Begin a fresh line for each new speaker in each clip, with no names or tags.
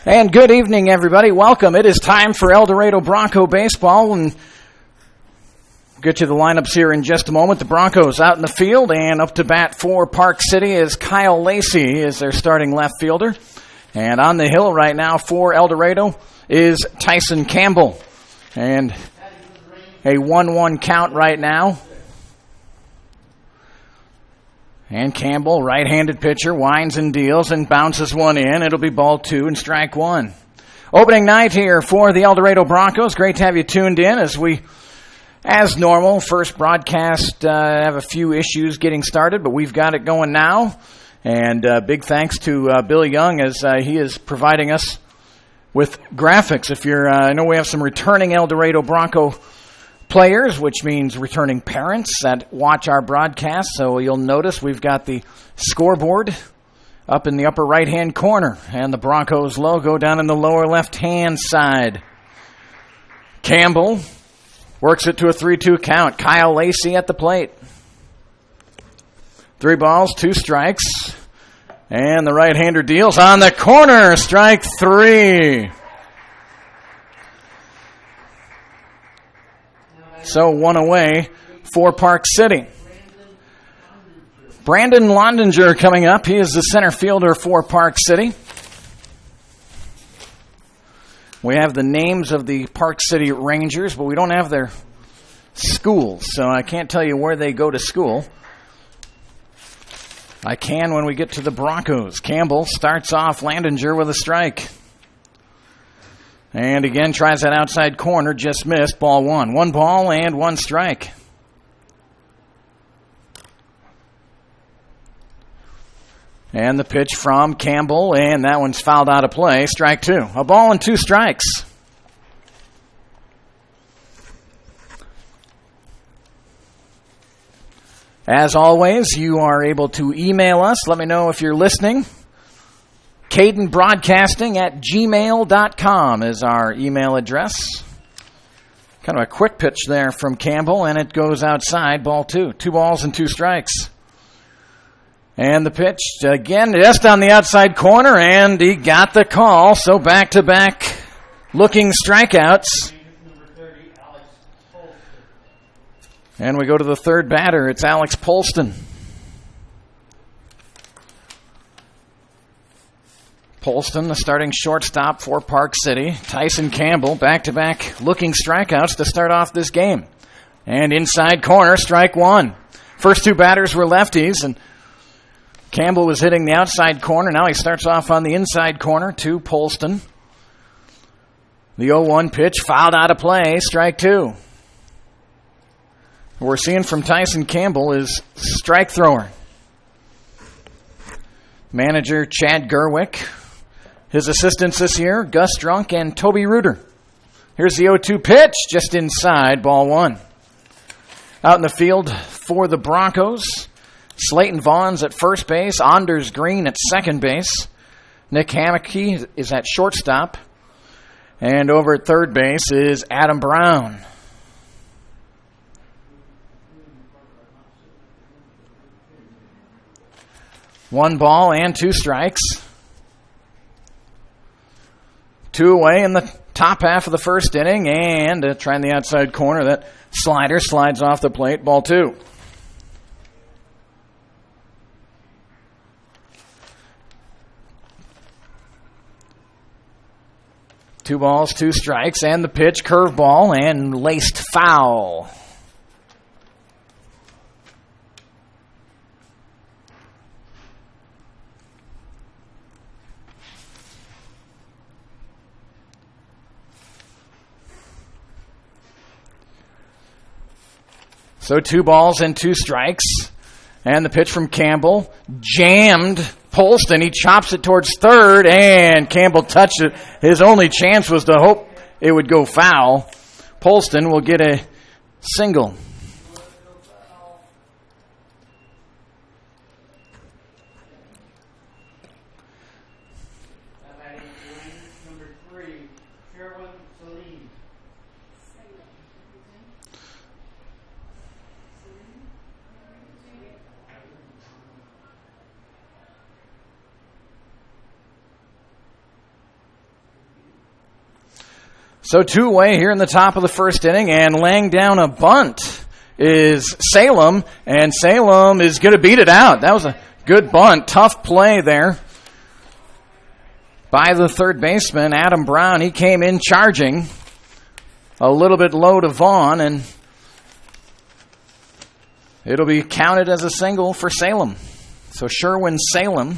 And good evening, everybody. Welcome. It is time for El Dorado Bronco baseball, and we'll get you the lineups here in just a moment. The Broncos out in the field, and up to bat for Park City is Kyle Lacey is their starting left fielder. And on the hill right now for El Dorado is Tyson Campbell. And a 1-1 count right now. And Campbell, right-handed pitcher, winds and deals and bounces one in. It'll be ball 2 and strike 1. Opening night here for the El Dorado Broncos. Great to have you tuned in as we, as normal, first broadcast, have a few issues getting started, but we've got it going now. And big thanks to Bill Young as he is providing us with graphics. If you're, I know we have some returning El Dorado Bronco players, which means returning parents that watch our broadcast. So you'll notice we've got the scoreboard up in the upper right-hand corner and the Broncos logo down in the lower left-hand side. Campbell works it to a 3-2 count. Kyle Lacey at the plate. 3 balls, 2 strikes. And the right-hander deals on the corner. Strike 3. So 1 away for Park City. Brandon Londinger coming up. He is the center fielder for Park City. We have the names of the Park City Rangers, but we don't have their schools, so I can't tell you where they go to school. I can when we get to the Broncos. Campbell starts off Londinger with a strike. And again, tries that outside corner, just missed, ball 1. 1 ball and 1 strike. And the pitch from Campbell, and that one's fouled out of play, strike 2. A ball and 2 strikes. As always, you are able to email us. Let me know if you're listening. CadenBroadcasting@gmail.com is our email address. Kind of a quick pitch there from Campbell, and it goes outside, ball 2. 2 balls and 2 strikes. And the pitch, again, just on the outside corner, and he got the call. So back-to-back looking strikeouts. And we go to the third batter. It's Alex Polston. Polston, the starting shortstop for Park City. Tyson Campbell, back-to-back looking strikeouts to start off this game. And inside corner, strike 1. First 2 batters were lefties, and Campbell was hitting the outside corner. Now he starts off on the inside corner to Polston. The 0-1 pitch fouled out of play, strike 2. What we're seeing from Tyson Campbell is strike thrower. Manager Chad Gerwick. His assistants this year, Gus Drunk and Toby Reuter. Here's the 0-2 pitch, just inside, ball 1. Out in the field for the Broncos, Slayton Vaughn's at first base, Anders Green at second base, Nick Hammocky is at shortstop, and over at third base is Adam Brown. One ball and 2 strikes. 2 away in the top half of the first inning, and trying the outside corner. That slider slides off the plate, ball 2. Two balls, 2 strikes, and the pitch, curveball, and laced foul. So 2 balls and 2 strikes. And the pitch from Campbell jammed Polston. He chops it towards third, and Campbell touched it. His only chance was to hope it would go foul. Polston will get a single. So two-away here in the top of the first inning, and laying down a bunt is Salem, and Salem is going to beat it out. That was a good bunt. Tough play there by the third baseman, Adam Brown. He came in charging a little bit low to Vaughn, and it'll be counted as a single for Salem. So Sherwin-Salem,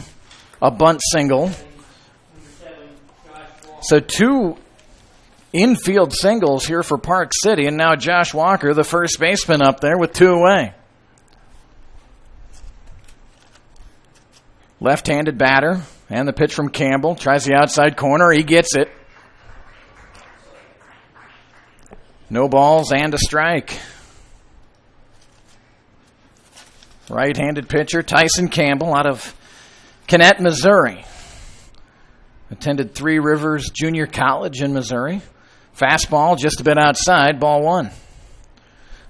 a bunt single. So two infield singles here for Park City, and now Josh Walker, the first baseman, up there with two away. Left-handed batter, and the pitch from Campbell. Tries the outside corner. He gets it. No balls and a strike. Right-handed pitcher Tyson Campbell out of Kennett, Missouri. Attended Three Rivers Junior College in Missouri. Fastball just a bit outside, ball one.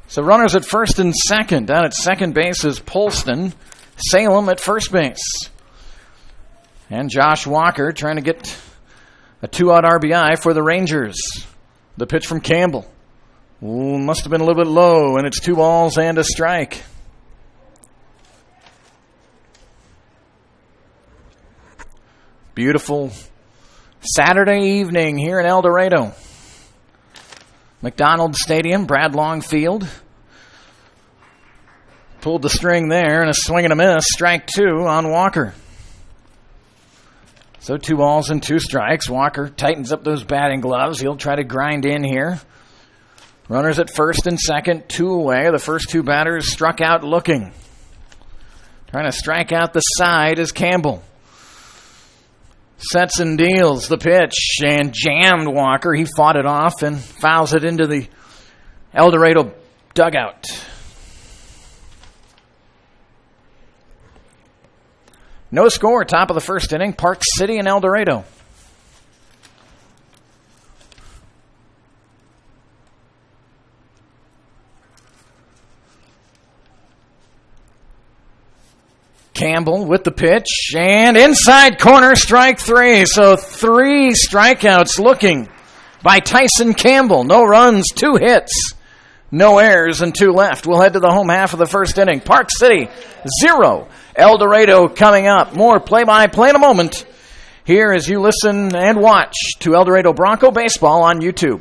So runners at first and second. Down at second base is Polston. Salem at first base. And Josh Walker trying to get a two-out RBI for the Rangers. The pitch from Campbell. Ooh, must have been a little bit low, and it's 2 balls and a strike. Beautiful Saturday evening here in El Dorado. McDonald Stadium, Brad Long Field. Pulled the string there, and a swing and a miss. Strike 2 on Walker. So 2 balls and 2 strikes. Walker tightens up those batting gloves. He'll try to grind in here. Runners at first and second, 2 away. The first 2 batters struck out looking. Trying to strike out the side is Campbell. Sets and deals the pitch and jammed Walker. He fought it off and fouls it into the El Dorado dugout. No score, top of the first inning, Park City and El Dorado. Campbell with the pitch, and inside corner, strike 3. So 3 strikeouts looking by Tyson Campbell. No runs, 2 hits, no errors, and 2 left. We'll head to the home half of the first inning. Park City, 0. El Dorado coming up. More play-by-play in a moment. Here as you listen and watch to El Dorado Bronco Baseball on YouTube.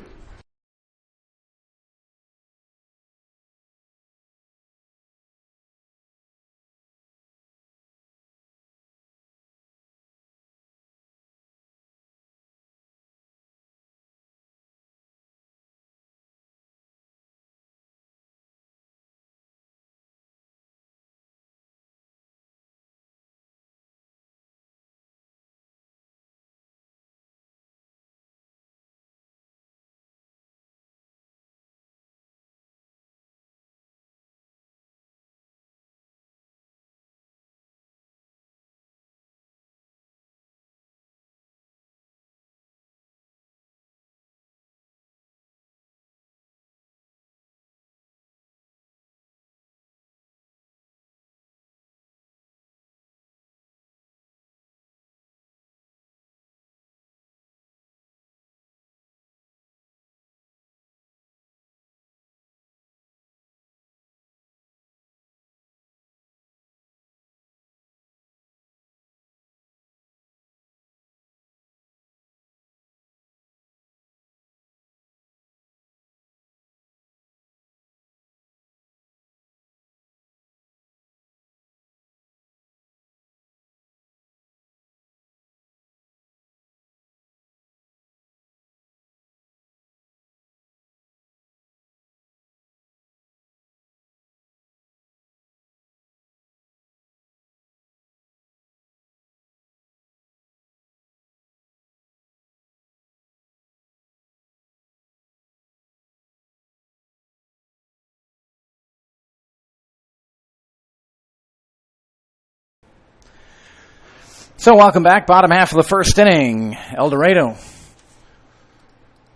So welcome back, bottom half of the first inning. El Dorado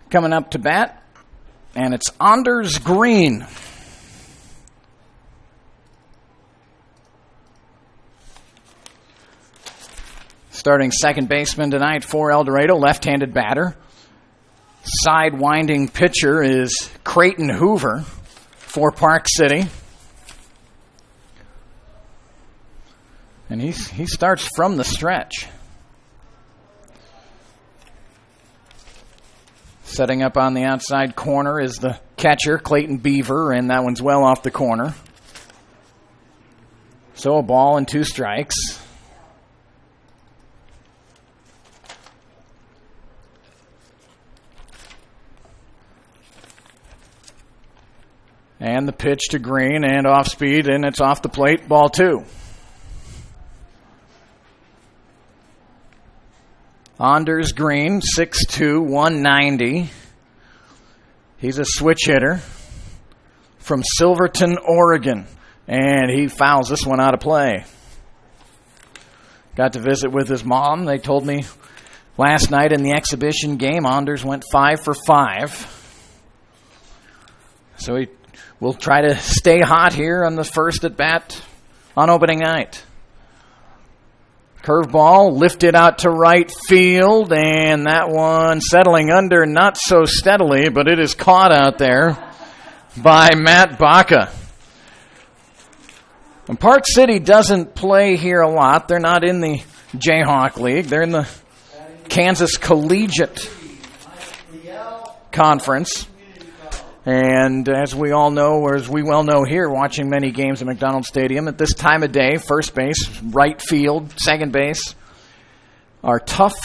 coming up to bat, and it's Anders Green. Starting second baseman tonight for El Dorado, left-handed batter. Side-winding pitcher is Creighton Hoover for Park City. And he starts from the stretch. Setting up on the outside corner is the catcher, Clayton Beaver, and that one's well off the corner. So a ball and 2 strikes. And the pitch to Green and off speed, and it's off the plate, ball 2. Anders Green, 6'2", 190. He's a switch hitter from Silverton, Oregon. And he fouls this one out of play. Got to visit with his mom. They told me last night in the exhibition game, Anders went 5 for 5. So he will try to stay hot here on the first at bat on opening night. Curveball lifted out to right field, and that one settling under not so steadily, but it is caught out there by Matt Baca. And Park City doesn't play here a lot. They're not in the Jayhawk League. They're in the Kansas Collegiate Conference. And as we all know, or as we well know here, watching many games at McDonald Stadium, at this time of day, first base, right field, second base, are tough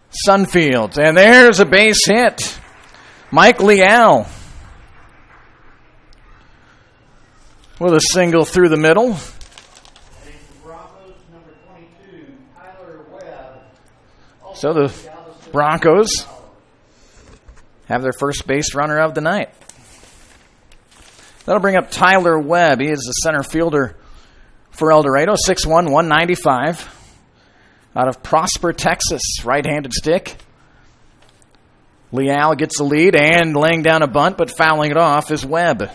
sun fields. And there's a base hit. Mike Leal with a single through the middle. So the Broncos have their first base runner of the night. That'll bring up Tyler Webb. He is the center fielder for El Dorado, 6'1", 195. Out of Prosper, Texas, right-handed stick. Leal gets the lead and laying down a bunt, but fouling it off is Webb.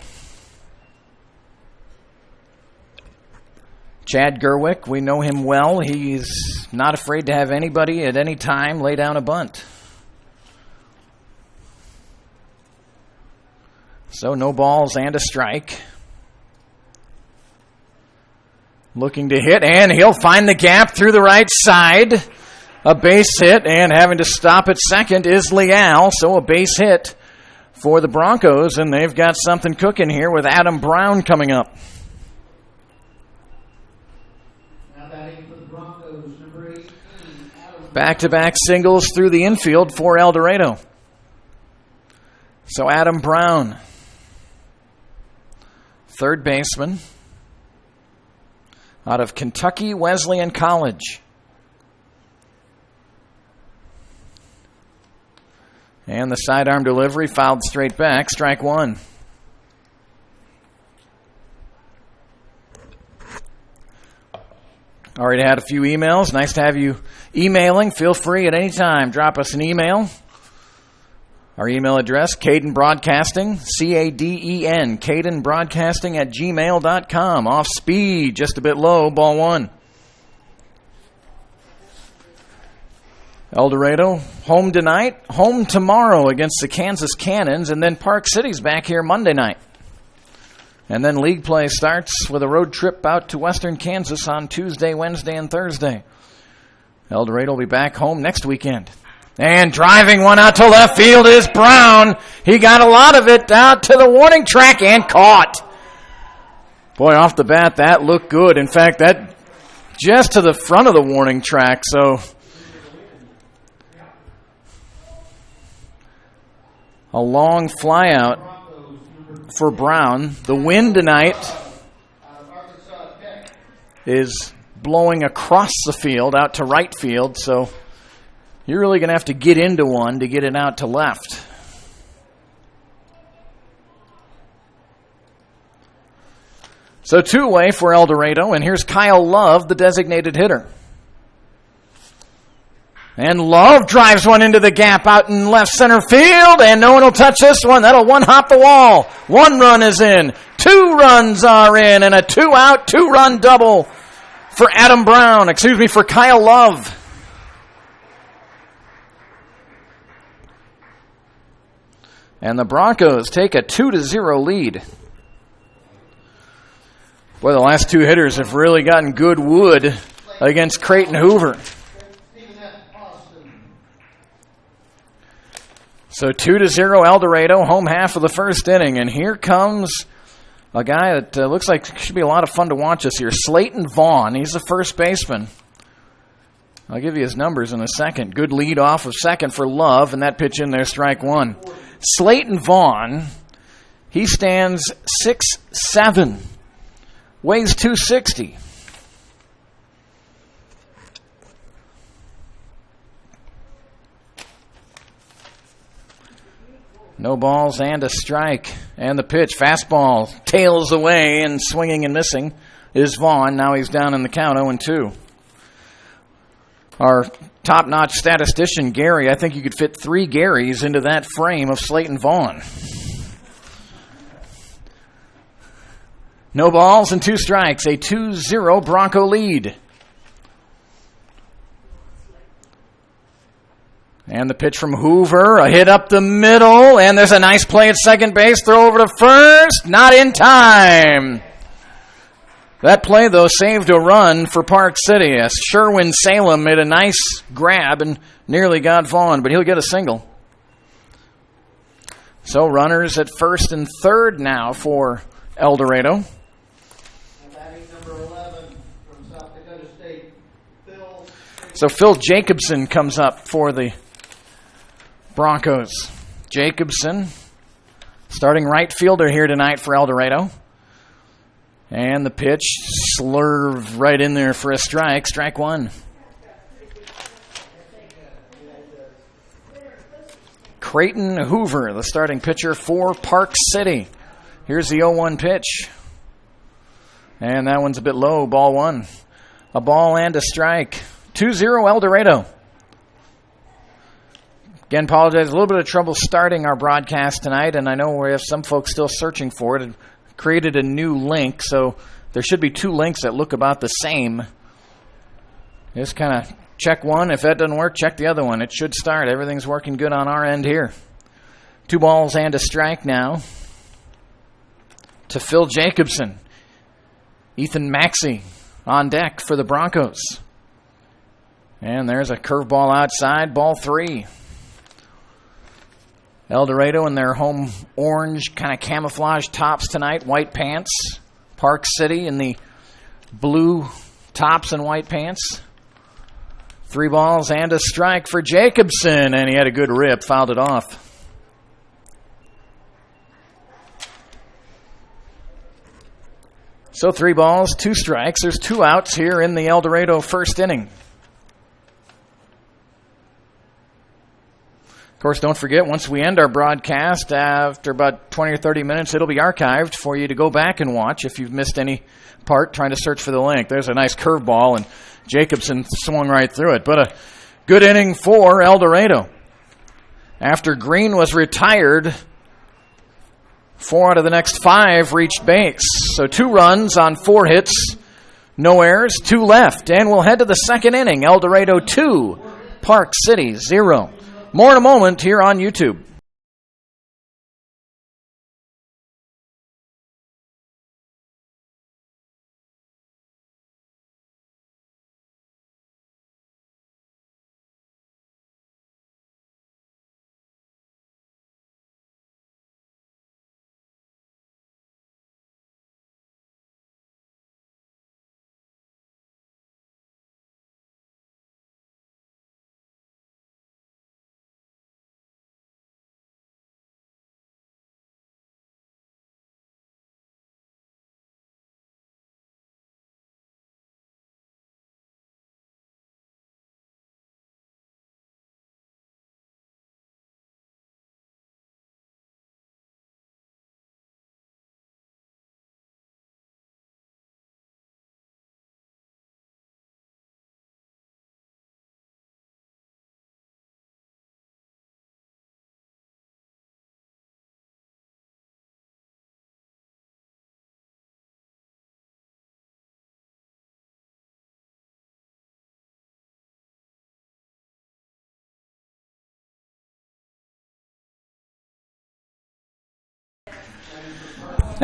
Chad Gerwick, we know him well. He's not afraid to have anybody at any time lay down a bunt. So no balls and a strike. Looking to hit, and he'll find the gap through the right side. A base hit, and having to stop at second is Leal. So a base hit for the Broncos, and they've got something cooking here with Adam Brown coming up. Back-to-back singles through the infield for El Dorado. So Adam Brown, third baseman out of Kentucky Wesleyan College. And the sidearm delivery fouled straight back, strike 1. Already had a few emails. Nice to have you emailing. Feel free at any time. Drop us an email. Our email address, Caden Broadcasting, C-A-D-E-N, Caden Broadcasting at gmail.com. Off speed, just a bit low, ball 1. El Dorado, home tonight, home tomorrow against the Kansas Cannons, and then Park City's back here Monday night. And then league play starts with a road trip out to western Kansas on Tuesday, Wednesday, and Thursday. El Dorado will be back home next weekend. And driving one out to left field is Brown. He got a lot of it out to the warning track and caught. Boy, off the bat, that looked good. In fact, that just to the front of the warning track. So a long fly out for Brown. The wind tonight is blowing across the field out to right field, so you're really going to have to get into one to get it out to left. So two-way for El Dorado, and here's Kyle Love, the designated hitter. And Love drives one into the gap out in left center field, and no one will touch this one. That'll one-hop the wall. 1 run is in. 2 runs are in, and a 2-out, 2-run double for for Kyle Love. And the Broncos take a 2-0 lead. Boy, the last two hitters have really gotten good wood against Creighton Hoover. So 2-0 El Dorado, home half of the first inning. And here comes a guy that looks like should be a lot of fun to watch this year. Slayton Vaughn. He's the first baseman. I'll give you his numbers in a second. Good lead off of second for Love, and that pitch in there, strike one. Slayton Vaughn, he stands 6'7", weighs 260. No balls and a strike. And the pitch, fastball, tails away, and swinging and missing is Vaughn. Now he's down in the count, 0-2. Our top-notch statistician, Gary, I think you could fit 3 Garys into that frame of Slayton Vaughn. No balls and 2 strikes, a 2-0 Bronco lead. And the pitch from Hoover, a hit up the middle, and there's a nice play at second base, throw over to first, not in time. That play, though, saved a run for Park City as Sherwin Salem made a nice grab and nearly got Vaughn, but he'll get a single. So runners at first and third now for El Dorado. So Phil Jacobson comes up for the Broncos. Jacobson, starting right fielder here tonight for El Dorado. And the pitch slurved right in there for a strike. Strike one. Creighton Hoover, the starting pitcher for Park City. Here's the 0-1 pitch. And that one's a bit low, ball one. A ball and a strike. 2-0 El Dorado. Again, apologize. A little bit of trouble starting our broadcast tonight, and I know we have some folks still searching for it. And created a new link, so there should be 2 links that look about the same. Just kind of check one. If that doesn't work, check the other one. It should start. Everything's working good on our end here. 2 balls and a strike now to Phil Jacobson. Ethan Maxey on deck for the Broncos. And there's a curveball outside, ball 3. El Dorado in their home orange kind of camouflage tops tonight, white pants. Park City in the blue tops and white pants. 3 balls and a strike for Jacobson, and he had a good rip, fouled it off. So 3 balls, 2 strikes. There's 2 outs here in the El Dorado first inning. Of course, don't forget, once we end our broadcast, after about 20 or 30 minutes, it'll be archived for you to go back and watch if you've missed any part trying to search for the link. There's a nice curveball, and Jacobson swung right through it. But a good inning for El Dorado. After Green was retired, 4 out of the next 5 reached base. So 2 runs on 4 hits, no errors, 2 left. And we'll head to the second inning. El Dorado 2, Park City 0. More in a moment here on YouTube.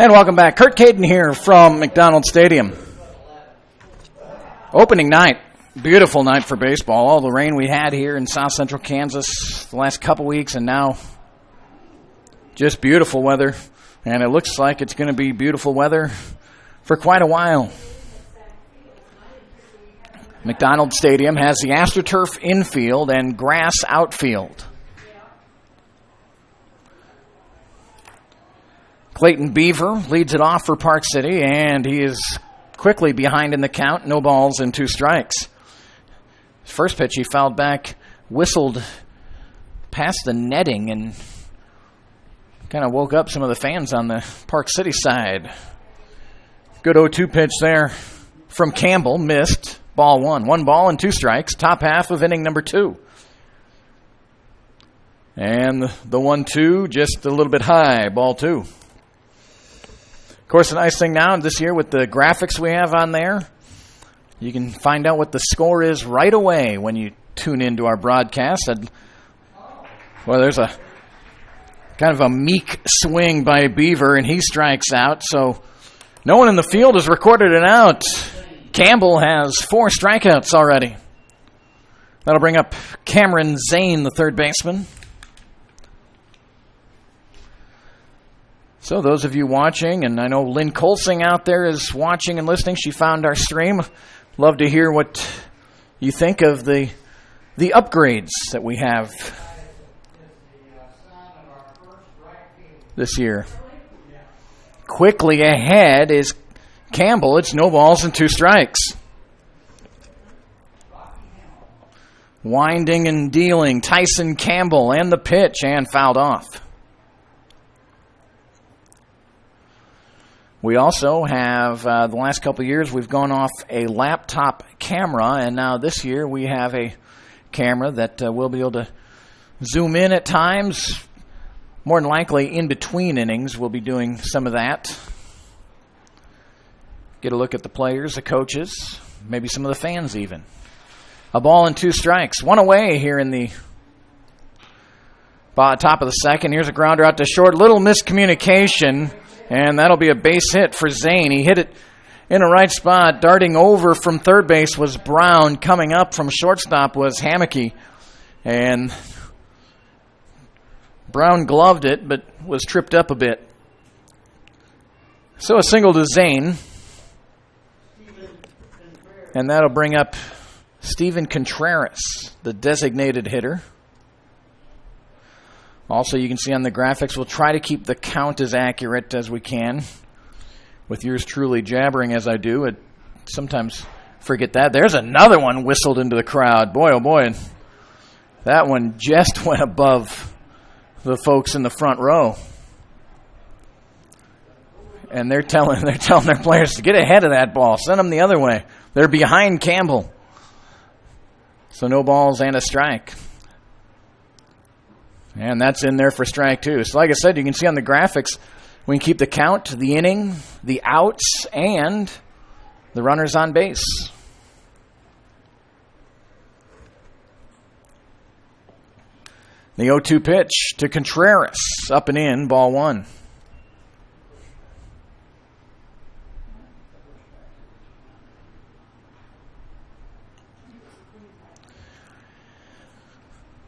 And welcome back. Kurt Caden here from McDonald Stadium. Opening night. Beautiful night for baseball. All the rain we had here in South Central Kansas the last couple weeks, and now just beautiful weather. And it looks like it's going to be beautiful weather for quite a while. McDonald Stadium has the AstroTurf infield and grass outfield. Clayton Beaver leads it off for Park City, and he is quickly behind in the count. No balls and 2 strikes. His first pitch, he fouled back, whistled past the netting, and kind of woke up some of the fans on the Park City side. Good 0-2 pitch there from Campbell, missed. Ball 1. 1 ball and 2 strikes. Top half of inning number 2. And the 1-2 just a little bit high. Ball 2. Of course, the nice thing now this year with the graphics we have on there, you can find out what the score is right away when you tune into our broadcast. Well, there's a kind of a meek swing by Beaver, and he strikes out. So no one in the field has recorded an out. Campbell has 4 strikeouts already. That'll bring up Cameron Zane, the third baseman. So those of you watching, and I know Lynn Colsing out there is watching and listening. She found our stream. Love to hear what you think of the upgrades that we have this year. Quickly ahead is Campbell. It's no balls and 2 strikes. Winding and dealing. Tyson Campbell and the pitch, and fouled off. We also have, the last couple of years, we've gone off a laptop camera, and now this year we have a camera that we'll be able to zoom in at times. More than likely, in between innings, we'll be doing some of that. Get a look at the players, the coaches, maybe some of the fans even. A ball and 2 strikes. 1 away here in the top of the second. Here's a grounder out to short. Little miscommunication. And that'll be a base hit for Zane. He hit it in a right spot. Darting over from third base was Brown. Coming up from shortstop was Hammocky. And Brown gloved it, but was tripped up a bit. So a single to Zane. And that'll bring up Steven Contreras, the designated hitter. Also, you can see on the graphics, we'll try to keep the count as accurate as we can. With yours truly jabbering as I do, I sometimes forget that. There's another one whistled into the crowd. Boy, oh boy. That one just went above the folks in the front row. And they're telling their players to get ahead of that ball. Send them the other way. They're behind Campbell. So no balls and a strike. And that's in there for strike 2. So like I said, you can see on the graphics, we can keep the count, the inning, the outs, and the runners on base. The 0-2 pitch to Contreras. Up and in, ball 1.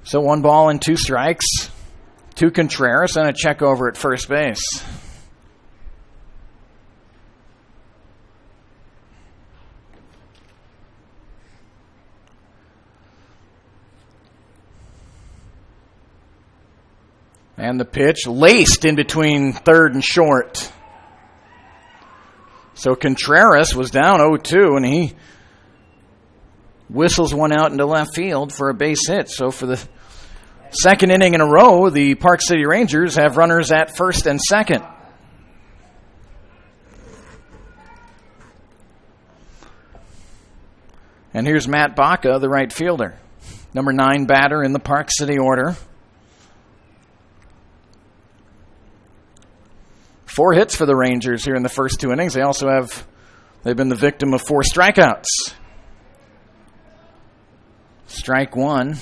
So 1 ball and 2 strikes to Contreras, and a check over at first base. And the pitch laced in between third and short. So Contreras was down 0-2, and he whistles one out into left field for a base hit. So for the second inning in a row, the Park City Rangers have runners at first and second. And here's Matt Baca, the right fielder. Number 9 batter in the Park City order. 4 hits for the Rangers here in the first 2 innings. They've been the victim of 4 strikeouts. Strike 1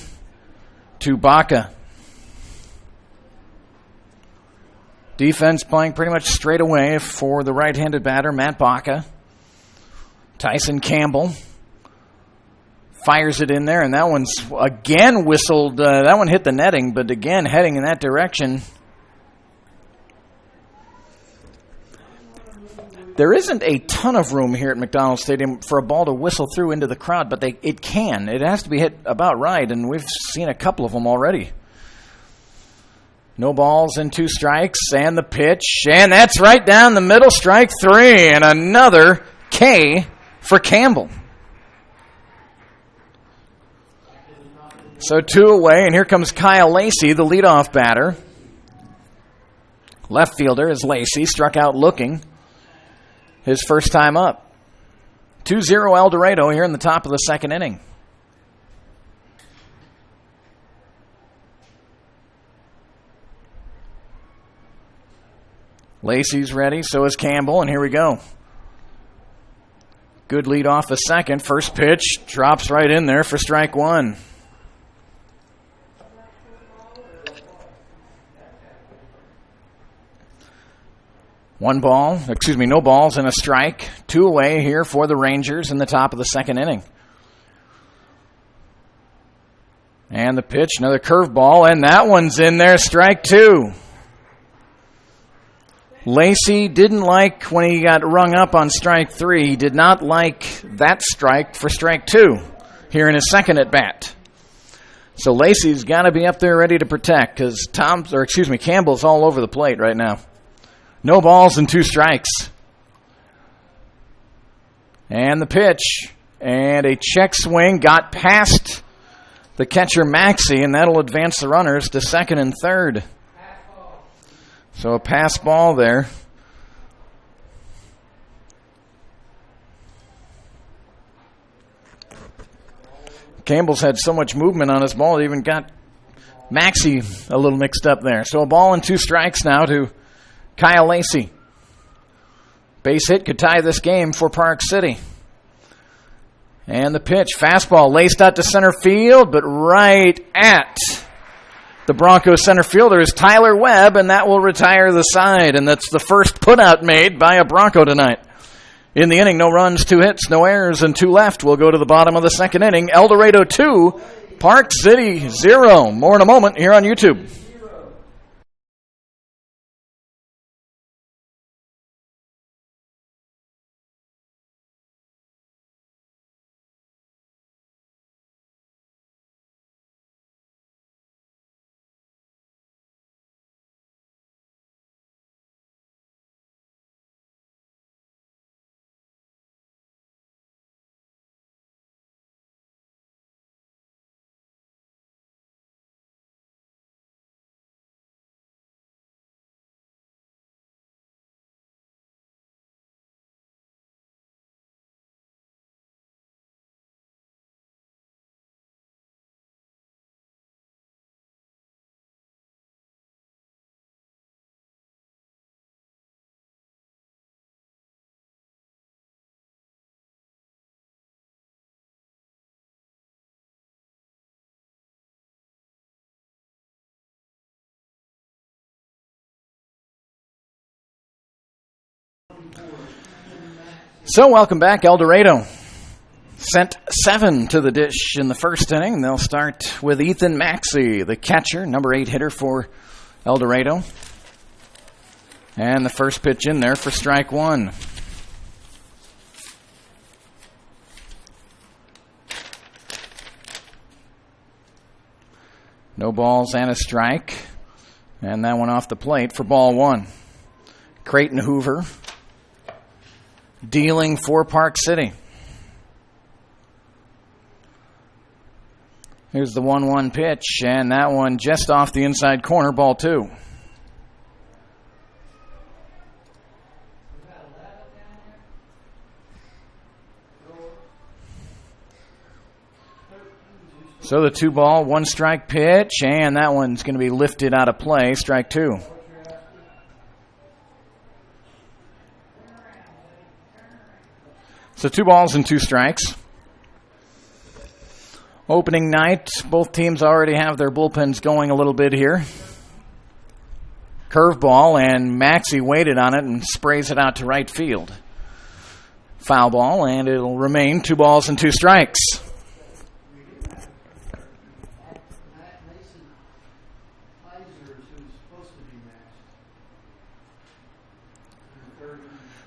to Baca. Defense playing pretty much straight away for the right-handed batter, Matt Baca. Tyson Campbell fires it in there, and that one's again whistled. That one hit the netting, but again heading in that direction. There isn't a ton of room here at McDonald Stadium for a ball to whistle through into the crowd, but it can. It has to be hit about right, and we've seen a couple of them already. No balls and 2 strikes, and the pitch, and that's right down the middle, strike 3, and another K for Campbell. So 2 away, and here comes Kyle Lacey, the leadoff batter. Left fielder is Lacey, struck out looking. His first time up. 2-0 El Dorado here in the top of the second inning. Lacey's ready, so is Campbell, and here we go. Good lead off the second. First pitch drops right in there for strike 1. No balls and a strike. 2 away here for the Rangers in the top of the second inning. And the pitch, another curveball, and that one's in there, strike 2. Lacey didn't like when he got rung up on strike 3. He did not like that strike for strike 2 here in his second at bat. So Lacey's got to be up there ready to protect because Campbell's all over the plate right now. No balls and 2 strikes. And the pitch. And a check swing got past the catcher Maxey, and that'll advance the runners to second and third. So a pass ball there. Campbell's had so much movement on his ball, it even got Maxey a little mixed up there. So a ball and 2 strikes now to Kyle Lacey. Base hit could tie this game for Park City. And the pitch, fastball laced out to center field, but right at the Broncos center fielder is Tyler Webb, and that will retire the side. And that's the first putout made by a Bronco tonight. In the inning, no runs, 2 hits, no errors, and 2 left. We'll go to the bottom of the second inning. El Dorado 2, Park City 0. More in a moment here on YouTube. So welcome back, El Dorado. Sent 7 to the dish in the first inning. They'll start with Ethan Maxey, the catcher, number 8 hitter for El Dorado. And the first pitch in there for strike 1. No balls and a strike. And that one off the plate for ball 1. Creighton Hoover dealing for Park City. Here's the 1-1 pitch, and that one just off the inside corner, ball 2. So the 2-ball, 1-strike pitch, and that one's going to be lifted out of play, strike 2. So 2 balls and 2 strikes. Opening night, both teams already have their bullpens going a little bit here. Curveball, and Maxey waited on it and sprays it out to right field. Foul ball, and it'll remain 2 balls and 2 strikes.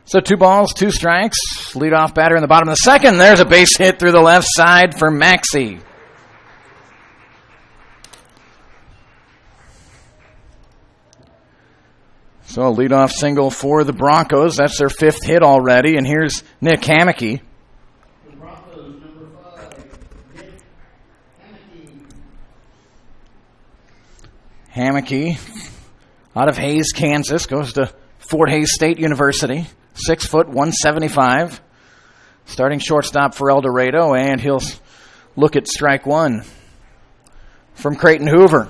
So 2 balls, 2 strikes. Leadoff batter in the bottom of the second. There's a base hit through the left side for Maxey. So a leadoff single for the Broncos. That's their 5th hit already. And here's Nick Hammocky.
The Broncos, number 5, Nick
Hammocky, out of Hays, Kansas, goes to Fort Hays State University. 6 foot, 175. Starting shortstop for El Dorado, and he'll look at strike 1 from Creighton Hoover.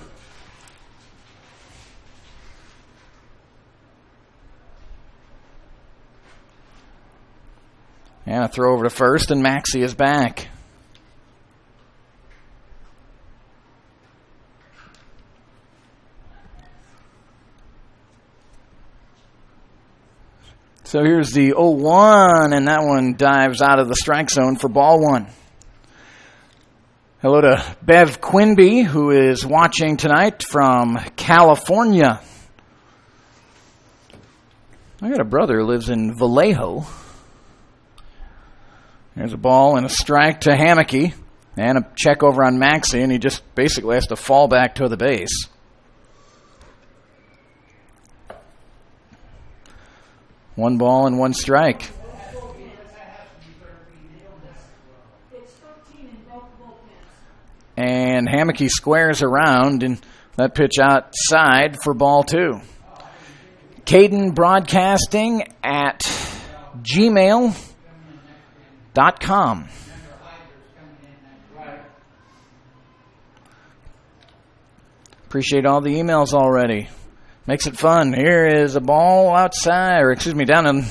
And a throw over to first, and Maxey is back. So here's the 0-1, and that one dives out of the strike zone for ball 1. Hello to Bev Quinby, who is watching tonight from California. I got a brother who lives in Vallejo. There's a ball and a strike to Hammocky, and a check over on Maxey, and he just basically has to fall back to the base. One ball and 1 strike. And Hammocky squares around, and that pitch outside for ball 2. Caden Broadcasting at gmail.com. Appreciate all the emails already. Makes it fun. Here is a ball outside, or excuse me, down and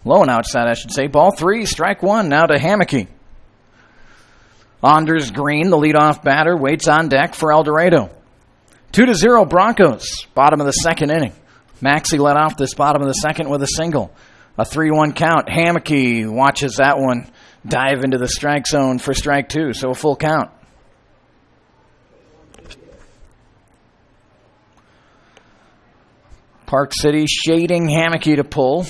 low and outside, I should say. Ball 3, strike 1, now to Hammocky. Anders Green, the leadoff batter, waits on deck for El Dorado. 2-0 Broncos, bottom of the second inning. Maxey led off this bottom of the second with a single. A 3-1 count. Hammocky watches that one dive into the strike zone for strike 2, so a full count. Park City shading Hammocky to pull.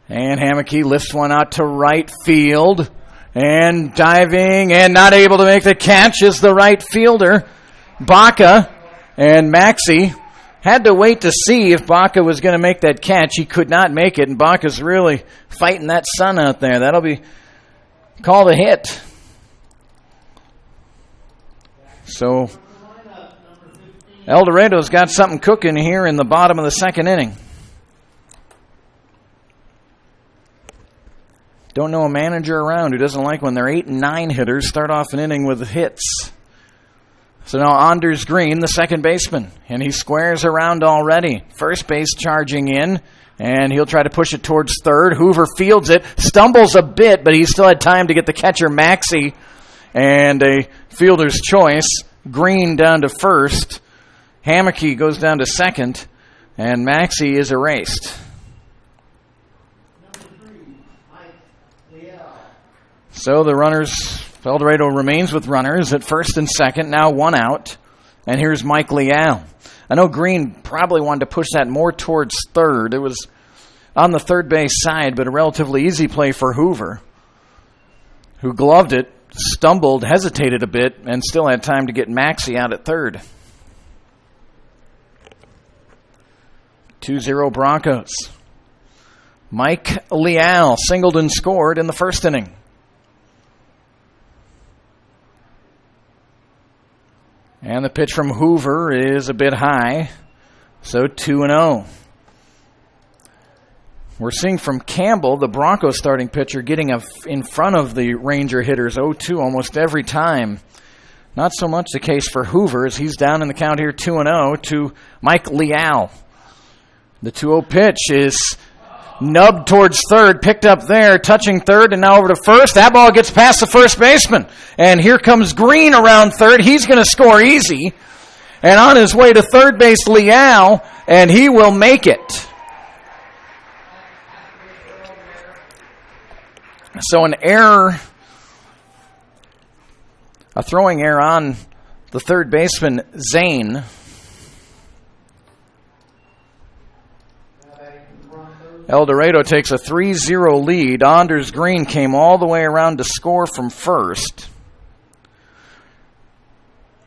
And Hammocky lifts one out to right field. And diving and not able to make the catch is the right fielder, Baca. And Maxey had to wait to see if Baca was going to make that catch. He could not make it, and Baca's really fighting that sun out there. That'll be called a hit. So El Dorado's got something cooking here in the bottom of the second inning. Don't know a manager around who doesn't like when their 8 and 9 hitters start off an inning with hits. So now Anders Green, the second baseman, and he squares around already. First base charging in, and he'll try to push it towards third. Hoover fields it, stumbles a bit, but he still had time to get the catcher Maxey, and a fielder's choice. Green down to first. Hammocky goes down to second, and Maxey is erased. So the runners, El Dorado remains with runners at first and second, now 1 out. And here's Mike Leal. I know Green probably wanted to push that more towards third. It was on the third base side, but a relatively easy play for Hoover, who gloved it, stumbled, hesitated a bit, and still had time to get Maxey out at third. 2-0 Broncos. Mike Leal singled and scored in the first inning. And the pitch from Hoover is a bit high, so 2-0. We're seeing from Campbell, the Broncos starting pitcher, getting in front of the Ranger hitters 0-2 almost every time. Not so much the case for Hoover, as he's down in the count here 2-0 to Mike Leal. The 2-0 pitch is nubbed towards third, picked up there, touching third, and now over to first. That ball gets past the first baseman. And here comes Green around third. He's going to score easy. And on his way to third base, Leal, and he will make it. So an error, a throwing error on the third baseman, Zane. El Dorado takes a 3-0 lead. Anders Green came all the way around to score from first.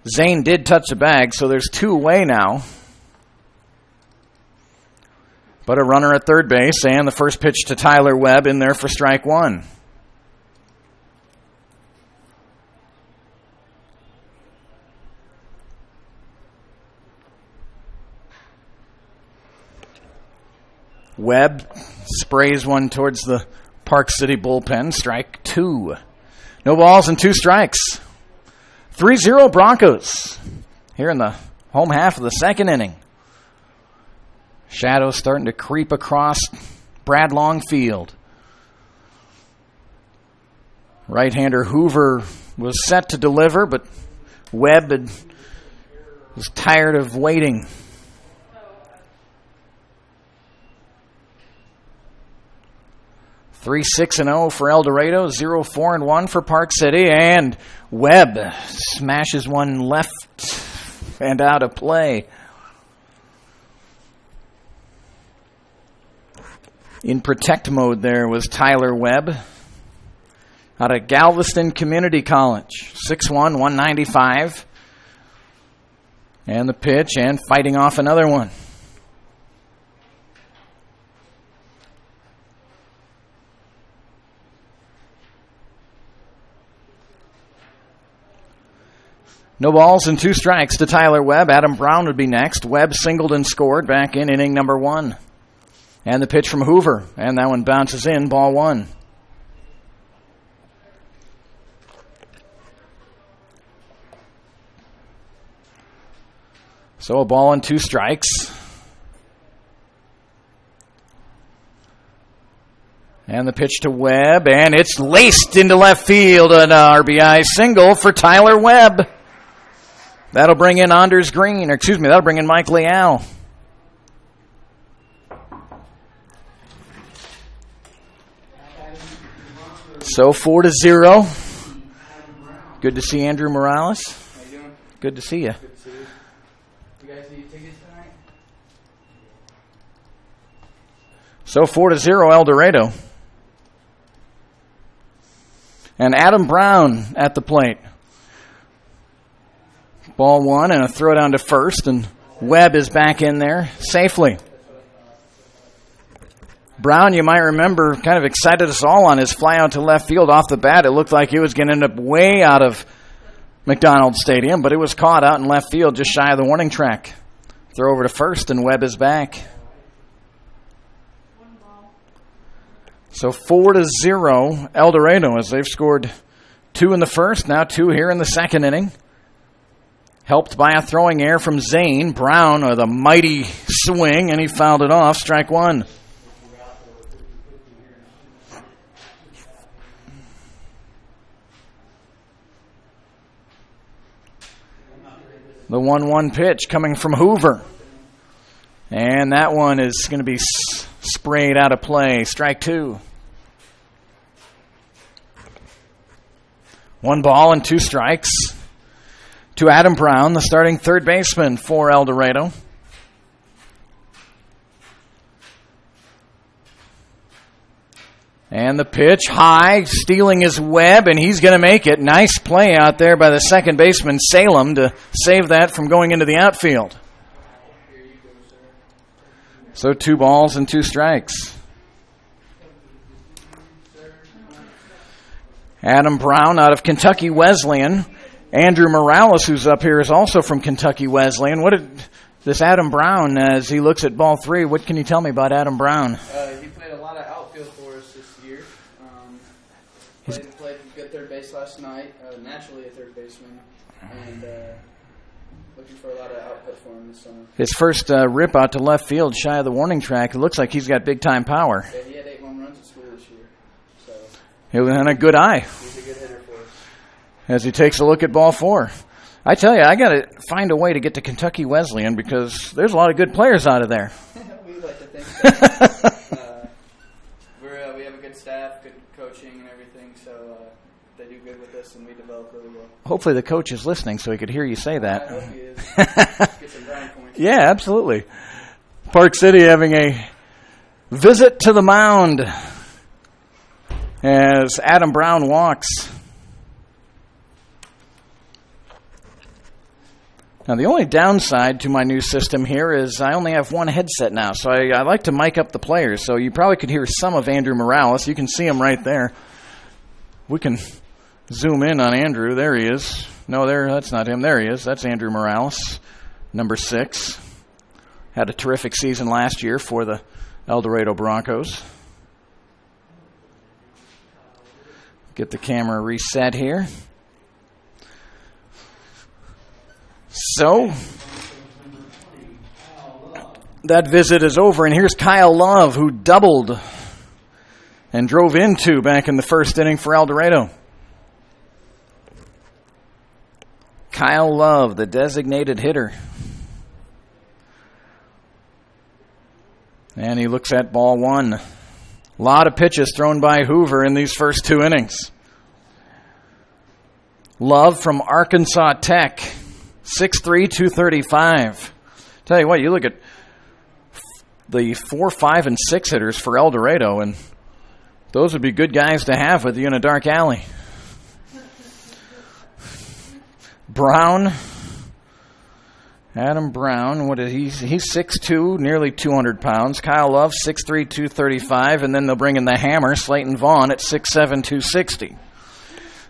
Zane did touch the bag, so there's 2 away now. But a runner at third base, and the first pitch to Tyler Webb in there for strike 1. Webb sprays one towards the Park City bullpen. Strike 2. No balls and 2 strikes. 3-0 Broncos here in the home half of the second inning. Shadows starting to creep across Brad Long Field. Right-hander Hoover was set to deliver, but Webb was tired of waiting. 3-6-0 for El Dorado, 0-4-1 for Park City, and Webb smashes one left and out of play. In protect mode there was Tyler Webb out of Galveston Community College, 6'1", 195. And the pitch, and fighting off another one. No balls and 2 strikes to Tyler Webb. Adam Brown would be next. Webb singled and scored back in inning number 1. And the pitch from Hoover. And that one bounces in, ball 1. So a ball and 2 strikes. And the pitch to Webb. And it's laced into left field. An RBI single for Tyler Webb. That'll bring in Anders Green, that'll bring in Mike Leal. So 4-0. Good to see Andrew Morales.
How you doing?
Good to see you.
Good to see you. You guys need tickets tonight?
So 4-0 El Dorado. And Adam Brown at the plate. Ball 1 and a throw down to first, and Webb is back in there safely. Brown, you might remember, kind of excited us all on his fly out to left field off the bat. It looked like he was going to end up way out of McDonald Stadium, but it was caught out in left field just shy of the warning track. Throw over to first, and Webb is back. So 4-0 El Dorado as they've scored 2 in the first, now 2 here in the second inning. Helped by a throwing error from Zane. Brown with a mighty swing, and he fouled it off. Strike 1. The 1-1 pitch coming from Hoover. And that one is going to be sprayed out of play. Strike 2. 1 ball and 2 strikes to Adam Brown, the starting third baseman for El Dorado. And the pitch high, stealing his Webb, and he's going to make it. Nice play out there by the second baseman, Salem, to save that from going into the outfield. So 2 balls and 2 strikes. Adam Brown out of Kentucky Wesleyan. Andrew Morales, who's up here, is also from Kentucky Wesleyan. What did this Adam Brown, as he looks at ball 3, what can you tell me about Adam Brown?
He played a lot of outfield for us this year. Played good third base last night, naturally a third baseman, and looking for a lot of output for him this summer.
His first rip out to left field, shy of the warning track. It looks like he's got big-time power.
Yeah, he had 8 home runs at school this year. So
He was in a good eye
he's a good hitter for us.
as he takes a look at ball 4. I tell you, I got to find a way to get to Kentucky Wesleyan because there's a lot of good players out of there.
We like to think so. We have a good staff, good coaching and everything, so they do good with us and we develop really well.
Hopefully the coach is listening so he could hear you say that.
I hope he is. Get some brownie points.
Yeah, absolutely. Park City having a visit to the mound as Adam Brown walks. Now, the only downside to my new system here is I only have one headset now, so I like to mic up the players, so you probably could hear some of Andrew Morales. You can see him right there. We can zoom in on Andrew. There he is. No, that's not him. There he is. That's Andrew Morales, number 6. Had a terrific season last year for the El Dorado Broncos. Get the camera reset here. So, that visit is over, and here's Kyle Love, who doubled and drove into back in the first inning for El Dorado. Kyle Love, the designated hitter. And he looks at ball 1. A lot of pitches thrown by Hoover in these first 2 innings. Love from Arkansas Tech, 6'3", 235. Tell you what, you look at the 4, 5, and 6 hitters for El Dorado, and those would be good guys to have with you in a dark alley. Brown, Adam Brown, what is he's 6'2", nearly 200 pounds. Kyle Love, 6'3", 235, and then they'll bring in the hammer, Slayton Vaughn, at 6'7", 260.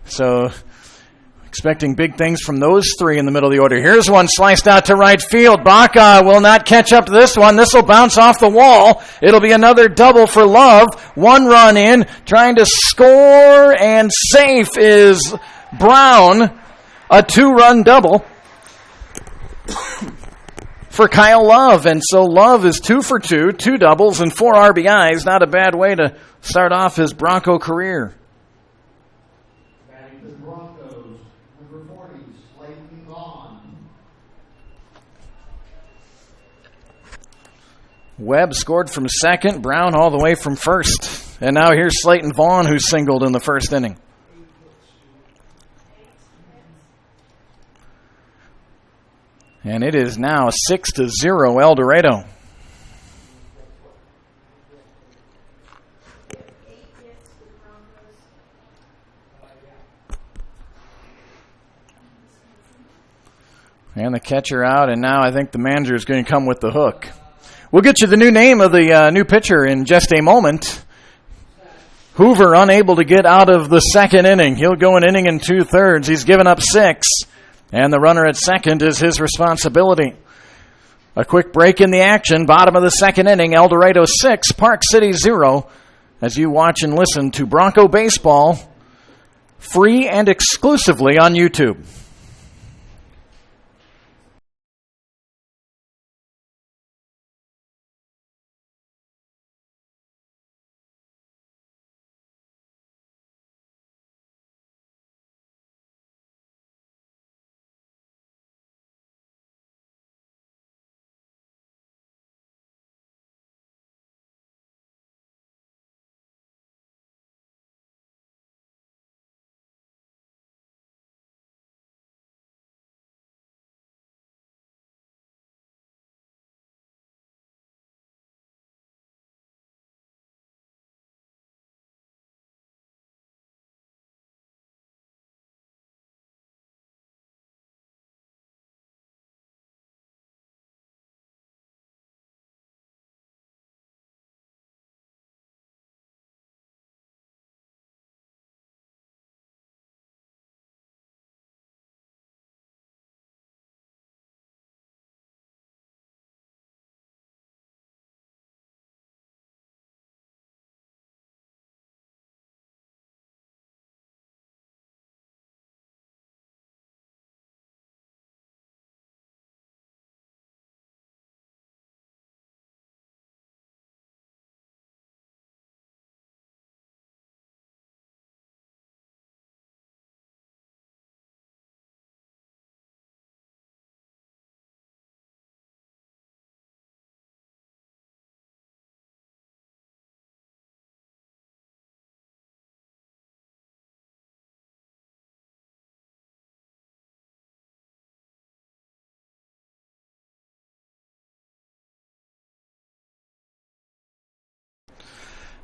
So, expecting big things from those 3 in the middle of the order. Here's one sliced out to right field. Baca will not catch up to this one. This will bounce off the wall. It'll be another double for Love. 1 run in, trying to score, and safe is Brown. A 2-run double for Kyle Love. And so Love is 2 for 2, 2 doubles and 4 RBIs. Not a bad way to start off his Bronco career.
Batting for the Broncos, number 40, Slayton Vaughn.
Webb scored from second, Brown all the way from first. And now here's Slayton Vaughn, who singled in the first inning. And it is now 6-0 El Dorado. And the catcher out, and now I think the manager is going to come with the hook. We'll get you the new name of the new pitcher in just a moment. Hoover unable to get out of the second inning. He'll go an inning and 2/3. He's given up 6. And the runner at second is his responsibility. A quick break in the action. Bottom of the second inning. El Dorado 6, Park City 0. As you watch and listen to Bronco Baseball, free and exclusively on YouTube.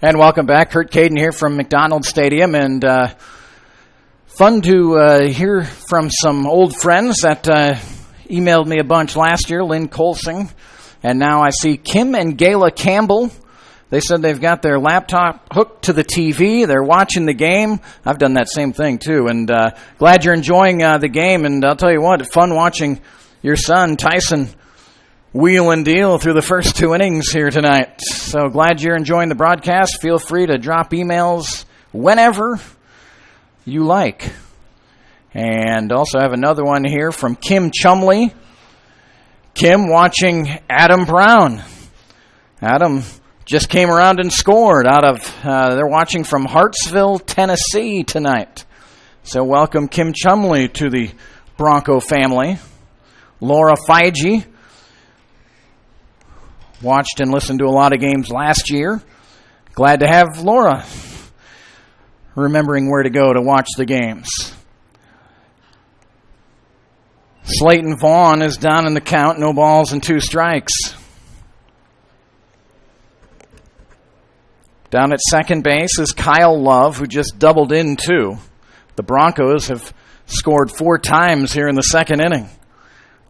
And welcome back. Kurt Caden here from McDonald Stadium. And fun to hear from some old friends that emailed me a bunch last year, Lynn Colsing. And now I see Kim and Gayla Campbell. They said they've got their laptop hooked to the TV. They're watching the game. I've done that same thing, too. And glad you're enjoying the game. And I'll tell you what, fun watching your son, Tyson, wheel and deal through the first 2 innings here tonight. So glad you're enjoying the broadcast. Feel free to drop emails whenever you like. And also have another one here from Kim Chumley. Kim watching Adam Brown. Adam just came around and scored out of, they're watching from Hartsville, Tennessee tonight. So welcome Kim Chumley to the Bronco family. Laura Feige watched and listened to a lot of games last year. Glad to have Laura remembering where to go to watch the games. Slayton Vaughn is down in the count, no balls and 2 strikes. Down at second base is Kyle Love, who just doubled in 2. The Broncos have scored 4 times here in the second inning.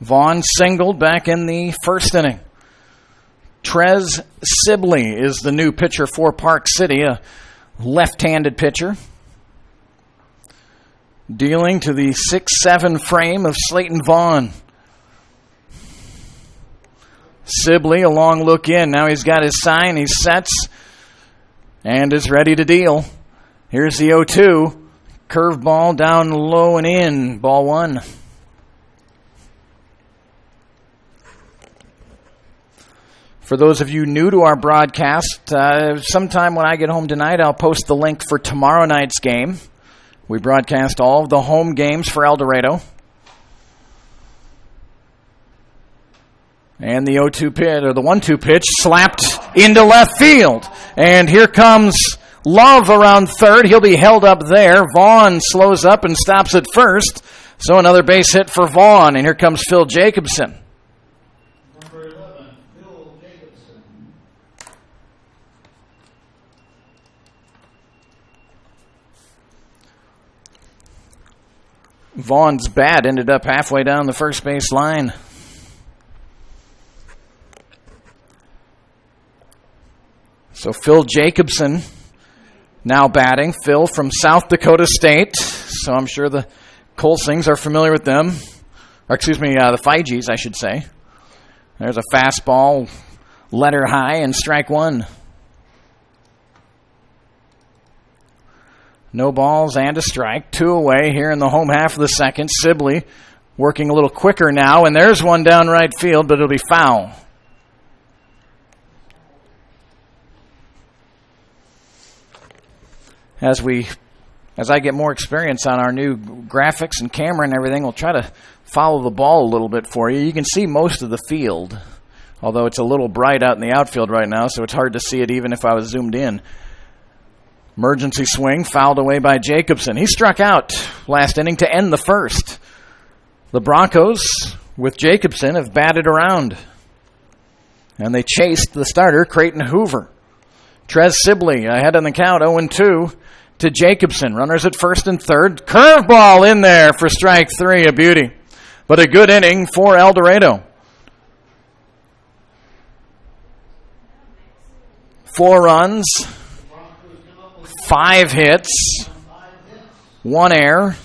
Vaughn singled back in the first inning. Trez Sibley is the new pitcher for Park City, a left-handed pitcher. Dealing to the 6'7" frame of Slayton Vaughn. Sibley, a long look in. Now he's got his sign. He sets and is ready to deal. Here's the 0-2. Curveball down low and in. Ball 1. For those of you new to our broadcast, sometime when I get home tonight, I'll post the link for tomorrow night's game. We broadcast all of the home games for El Dorado. And the 0-2 pitch, or the 1-2 pitch, slapped into left field. And here comes Love around third. He'll be held up there. Vaughn slows up and stops at first. So another base hit for Vaughn. And here comes Phil Jacobson.
Number 11, Phil Jacobson.
Vaughn's bat ended up halfway down the first base line. So Phil Jacobson now batting. Phil from South Dakota State. So I'm sure the Colsings are familiar with them. Or excuse me, the Feiges, I should say. There's a fastball, letter high, and strike 1. No balls and a strike. 2 away here in the home half of the second. Sibley working a little quicker now, and there's one down right field, but it'll be foul. As I get more experience on our new graphics and camera and everything, we'll try to follow the ball a little bit for you. You can see most of the field, although it's a little bright out in the outfield right now, so it's hard to see it even if I was zoomed in. Emergency swing, fouled away by Jacobson. He struck out last inning to end the first. The Broncos, with Jacobson, have batted around. And they chased the starter, Creighton Hoover. Trez Sibley ahead on the count, 0-2 to Jacobson. Runners at first and third. Curveball in there for strike 3, a beauty. But a good inning for El Dorado. 4 runs, 5 hits, 1 error,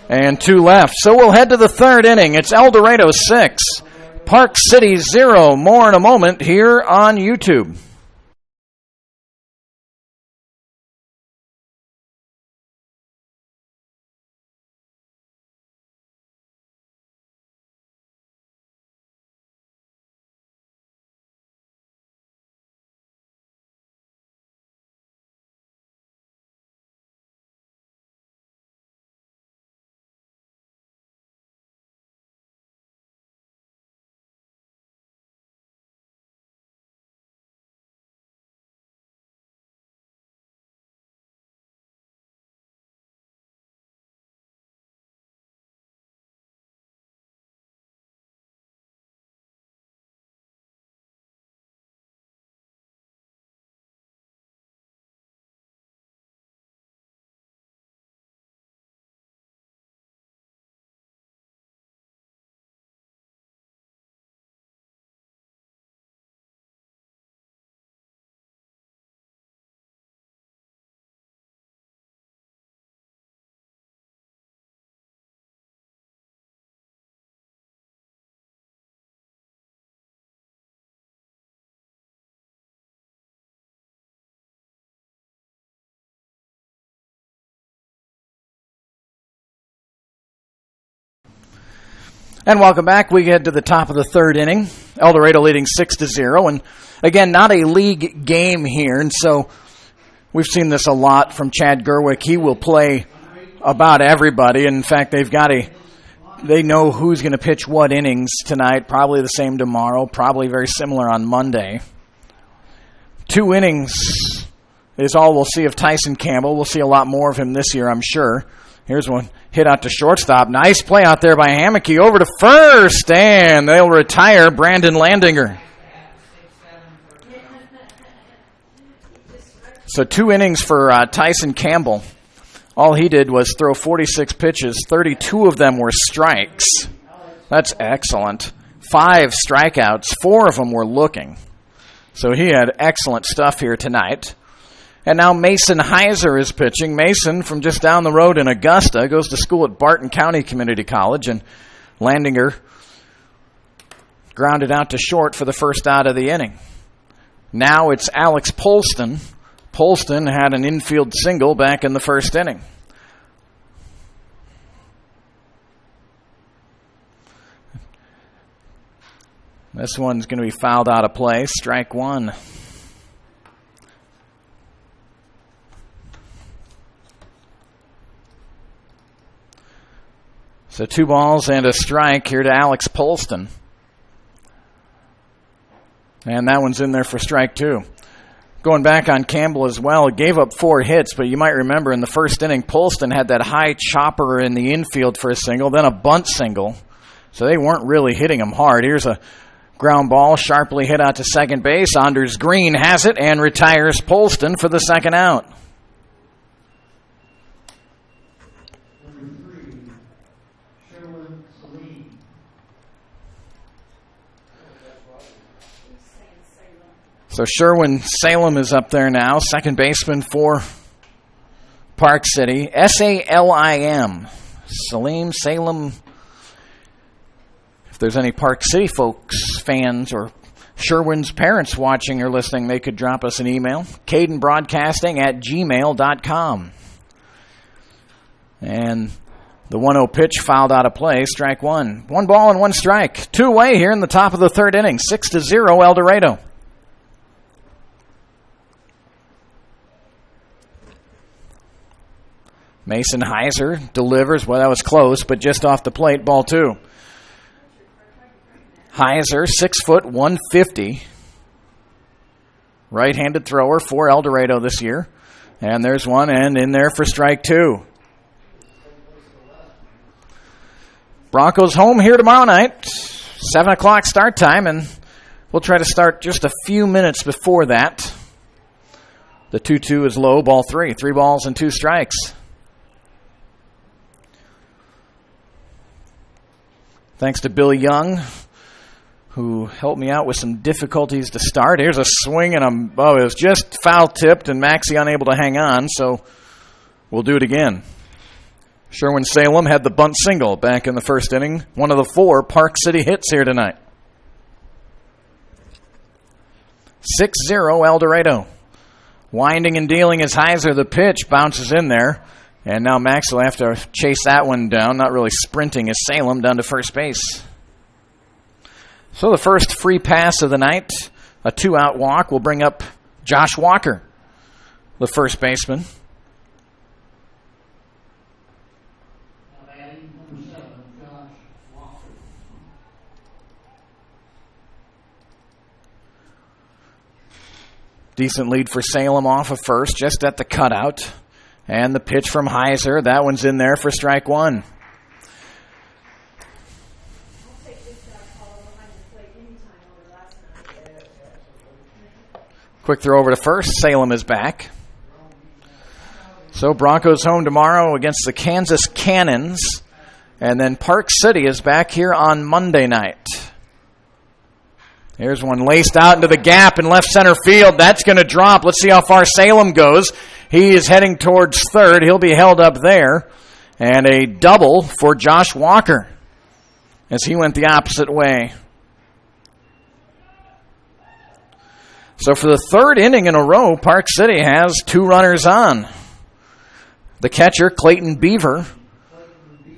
and 2 left. So we'll head to the third inning. It's El Dorado 6, Park City 0. More in a moment here on YouTube. And welcome back. We get to the top of the third inning. El Dorado leading 6-0. And again, not a league game here. And so we've seen this a lot from Chad Gerwick. He will play about everybody. In fact, they know who's going to pitch what innings tonight. Probably the same tomorrow. Probably very similar on Monday. 2 innings is all we'll see of Tyson Campbell. We'll see a lot more of him this year, I'm sure. Here's one hit out to shortstop. Nice play out there by Hammocky. Over to first, and they'll retire Brandon Landinger. So 2 innings for Tyson Campbell. All he did was throw 46 pitches. 32 of them were strikes. That's excellent. 5 strikeouts. 4 of them were looking. So he had excellent stuff here tonight. And now Mason Heiser is pitching. Mason, from just down the road in Augusta, goes to school at Barton County Community College, and Landinger grounded out to short for the first out of the inning. Now it's Alex Polston. Polston had an infield single back in the first inning. This one's going to be fouled out of play. Strike 1. So 2 balls and a strike here to Alex Polston. And that one's in there for strike 2. Going back on Campbell as well, he gave up 4 hits, but you might remember in the first inning, Polston had that high chopper in the infield for a single, then a bunt single. So they weren't really hitting him hard. Here's a ground ball, sharply hit out to second base. Anders Green has it and retires Polston for the second out. So Sherwin Salem is up there now, second baseman for Park City. Salim. Salem. If there's any Park City folks, fans, or Sherwin's parents watching or listening, they could drop us an email. cadenbroadcasting@gmail.com. And the 1-0 pitch fouled out of play, strike 1. 1 ball and 1 strike. 2 away here in the top of the third inning. 6-0 El Dorado. Mason Heiser delivers. Well, that was close, but just off the plate, ball 2. Heiser, 6 foot, 150. Right-handed thrower for El Dorado this year. And there's one, and in there for strike 2. Broncos home here tomorrow night. 7 o'clock start time, and we'll try to start just a few minutes before that. The 2-2 is low, ball 3. 3 balls and 2 strikes. Thanks to Bill Young, who helped me out with some difficulties to start. Here's a swing, and it was just foul-tipped, and Maxey unable to hang on, so we'll do it again. Sherwin-Salem had the bunt single back in the first inning. One of the 4 Park City hits here tonight. 6-0 El Dorado. Winding and dealing is Heiser. The pitch bounces in there. And now Max will have to chase that one down. Not really sprinting as Salem down to first base. So the first free pass of the night, a 2-out walk, will bring up Josh Walker, the first baseman. Decent lead for Salem off of first, just at the cutout. And the pitch from Heiser, that one's in there for strike 1. Quick throw over to first. Salem is back. So Broncos home tomorrow against the Kansas Cannons. And then Park City is back here on Monday night. Here's one laced out into the gap in left center field. That's going to drop. Let's see how far Salem goes. He is heading towards third. He'll be held up there. And a double for Josh Walker as he went the opposite way. So for the third inning in a row, Park City has 2 runners on. The catcher, Clayton Beaver,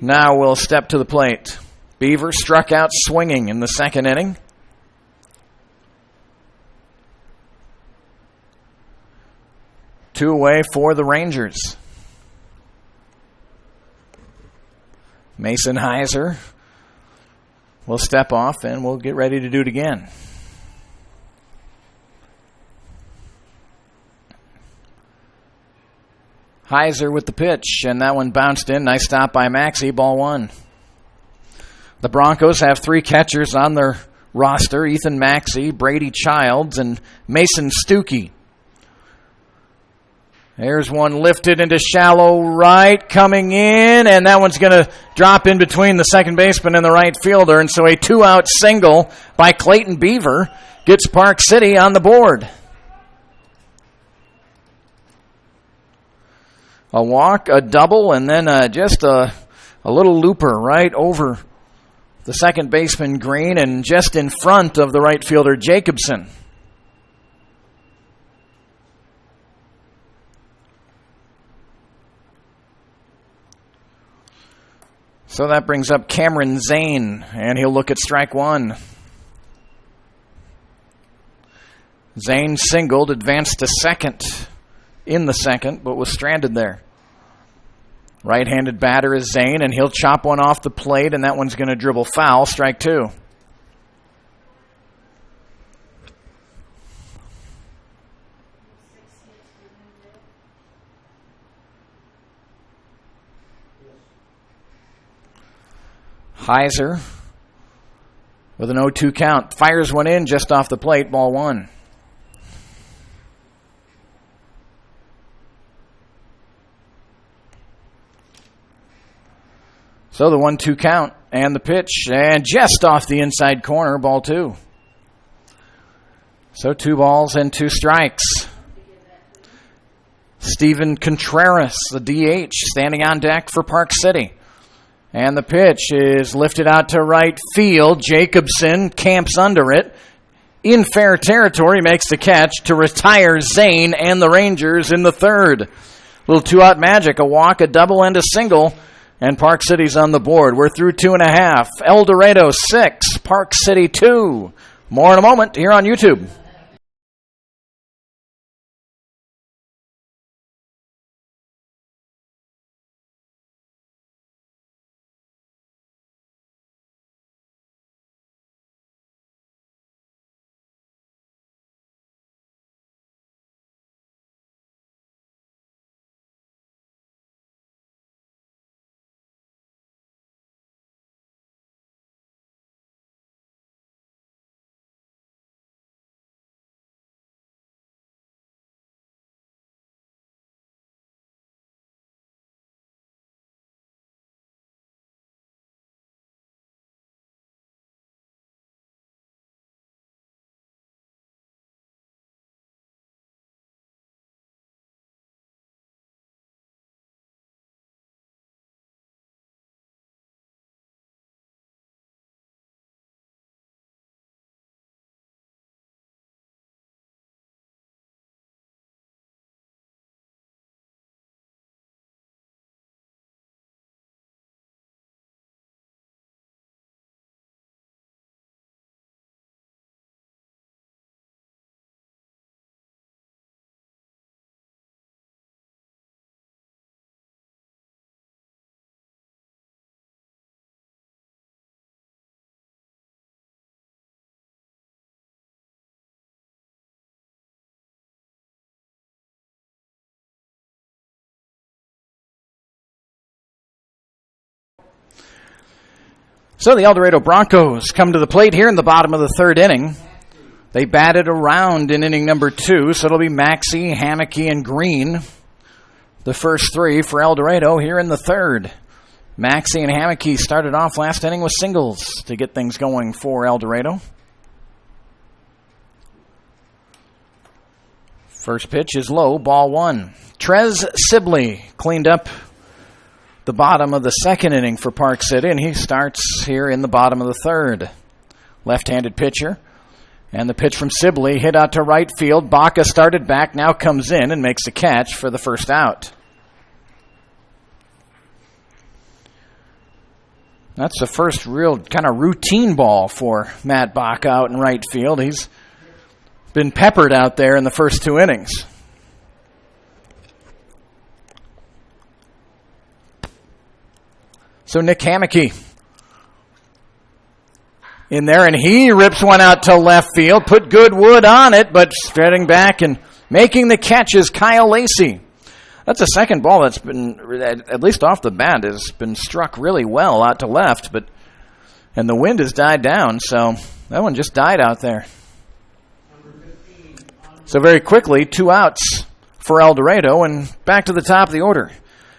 now will step to the plate. Beaver struck out swinging in the second inning. Two away for the Rangers. Mason Heiser will step off and we'll get ready to do it again. Heiser with the pitch, and that one bounced in. Nice stop by Maxey, ball one. The Broncos have three catchers on their roster: Ethan Maxey, Brady Childs, and Mason Stuckey. There's one lifted into shallow right, coming in, and that one's going to drop in between the second baseman and the right fielder, and so a two-out single by Clayton Beaver gets Park City on the board. A walk, a double, and then just a little looper right over the second baseman Green and just in front of the right fielder Jacobson. So that brings up Cameron Zane, and he'll look at strike one. Zane singled, advanced to second in the second, but was stranded there. Right-handed batter is Zane, and he'll chop one off the plate, and that one's going to dribble foul, strike two. Heiser with an 0-2 count. Fires one in just off the plate, ball one. So the 1-2 count and the pitch, and just off the inside corner, ball two. So 2 balls and 2 strikes. Steven Contreras, the DH, standing on deck for Park City. And the pitch is lifted out to right field. Jacobson camps under it. In fair territory, makes the catch to retire Zane and the Rangers in the third. Little two-out magic, a walk, a double, and a single. And Park City's on the board. We're through 2.5. El Dorado 6, Park City 2. More in a moment here on YouTube. So the El Dorado Broncos come to the plate here in the bottom of the third inning. They batted around in inning number 2, so it'll be Maxey, Hammocky, and Green, the first 3 for El Dorado here in the third. Maxey and Hammocky started off last inning with singles to get things going for El Dorado. First pitch is low, ball one. Trez Sibley cleaned up the bottom of the second inning for Park City, and he starts here in the bottom of the third. Left-handed pitcher, and the pitch from Sibley hit out to right field. Baca started back, now comes in and makes a catch for the first out. That's the first real kind of routine ball for Matt Bach out in right field. He's been peppered out there in the first 2 innings. So Nick Hammocky in there, and he rips one out to left field. Put good wood on it, but spreading back and making the catch is Kyle Lacey. That's a second ball that's been, at least off the bat, has been struck really well out to left, and the wind has died down, so that one just died out there. So very quickly, 2 outs for El Dorado, and back to the top of the order.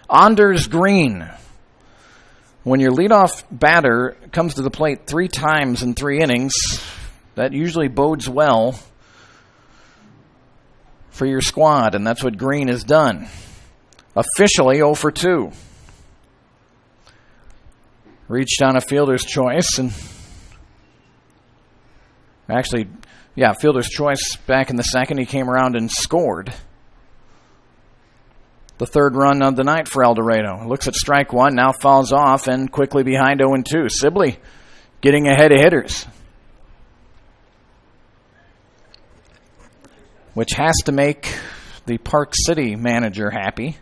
Anders Green. When your leadoff batter comes to the plate 3 times in 3 innings, that usually bodes well for your squad, and that's what Green has done. Officially 0 for 2. Reached on a fielder's choice, and actually, fielder's choice back in the second. He came around and scored the 3rd run of the night for El Dorado. Looks at strike 1, now falls off, and quickly behind 0-2. Sibley getting ahead of hitters, which has to make the Park City manager happy.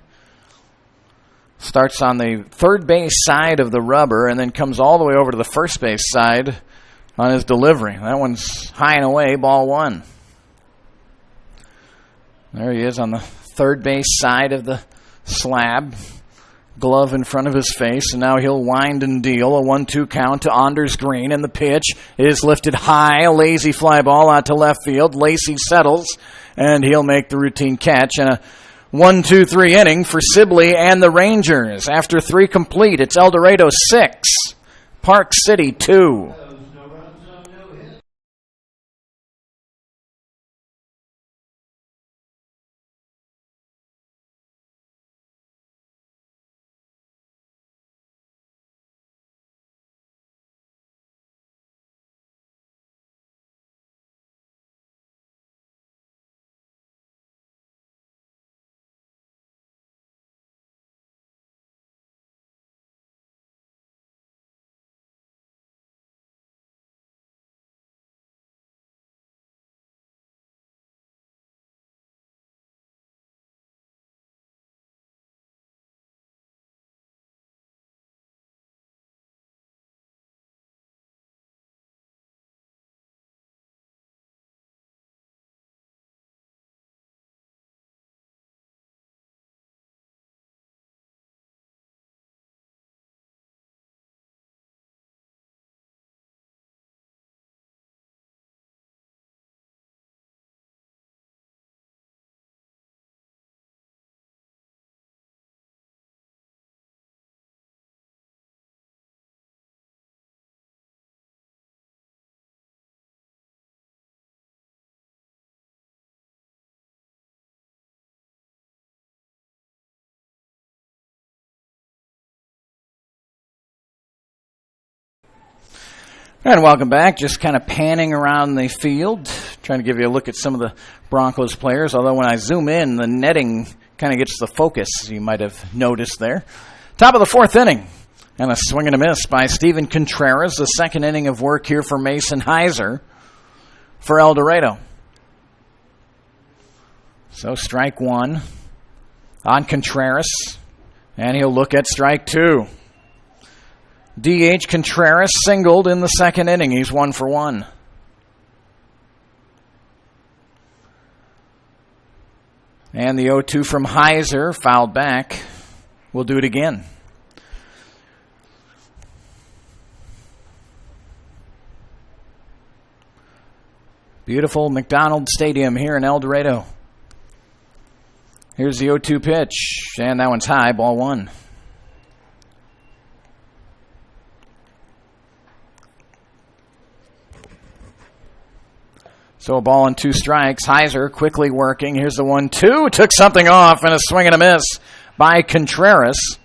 Starts on the third base side of the rubber and then comes all the way over to the first base side on his delivery. That one's high and away, ball 1. There he is on the third base side of the slab. Glove in front of his face, and now he'll wind and deal. A 1-2 count to Anders Green, and the pitch is lifted high. A lazy fly ball out to left field. Lacey settles, and he'll make the routine catch. And a 1-2-3 inning for Sibley and the Rangers. After 3 complete, it's El Dorado 6, Park City 2. And welcome back. Just kind of panning around the field, trying to give you a look at some of the Broncos players. Although when I zoom in, the netting kind of gets the focus, you might have noticed there. Top of the 4th inning. And a swing and a miss by Steven Contreras. The 2nd inning of work here for Mason Heiser for El Dorado. So strike 1 on Contreras. And he'll look at strike 2. DH Contreras singled in the 2nd inning. He's 1 for 1. And the 0-2 from Heiser, fouled back. We'll do it again. Beautiful McDonald Stadium here in El Dorado. Here's the 0-2 pitch, and that one's high, ball 1. So a ball and 2 strikes. Heiser quickly working. Here's the 1-2. Took something off and a swing and a miss by Contreras.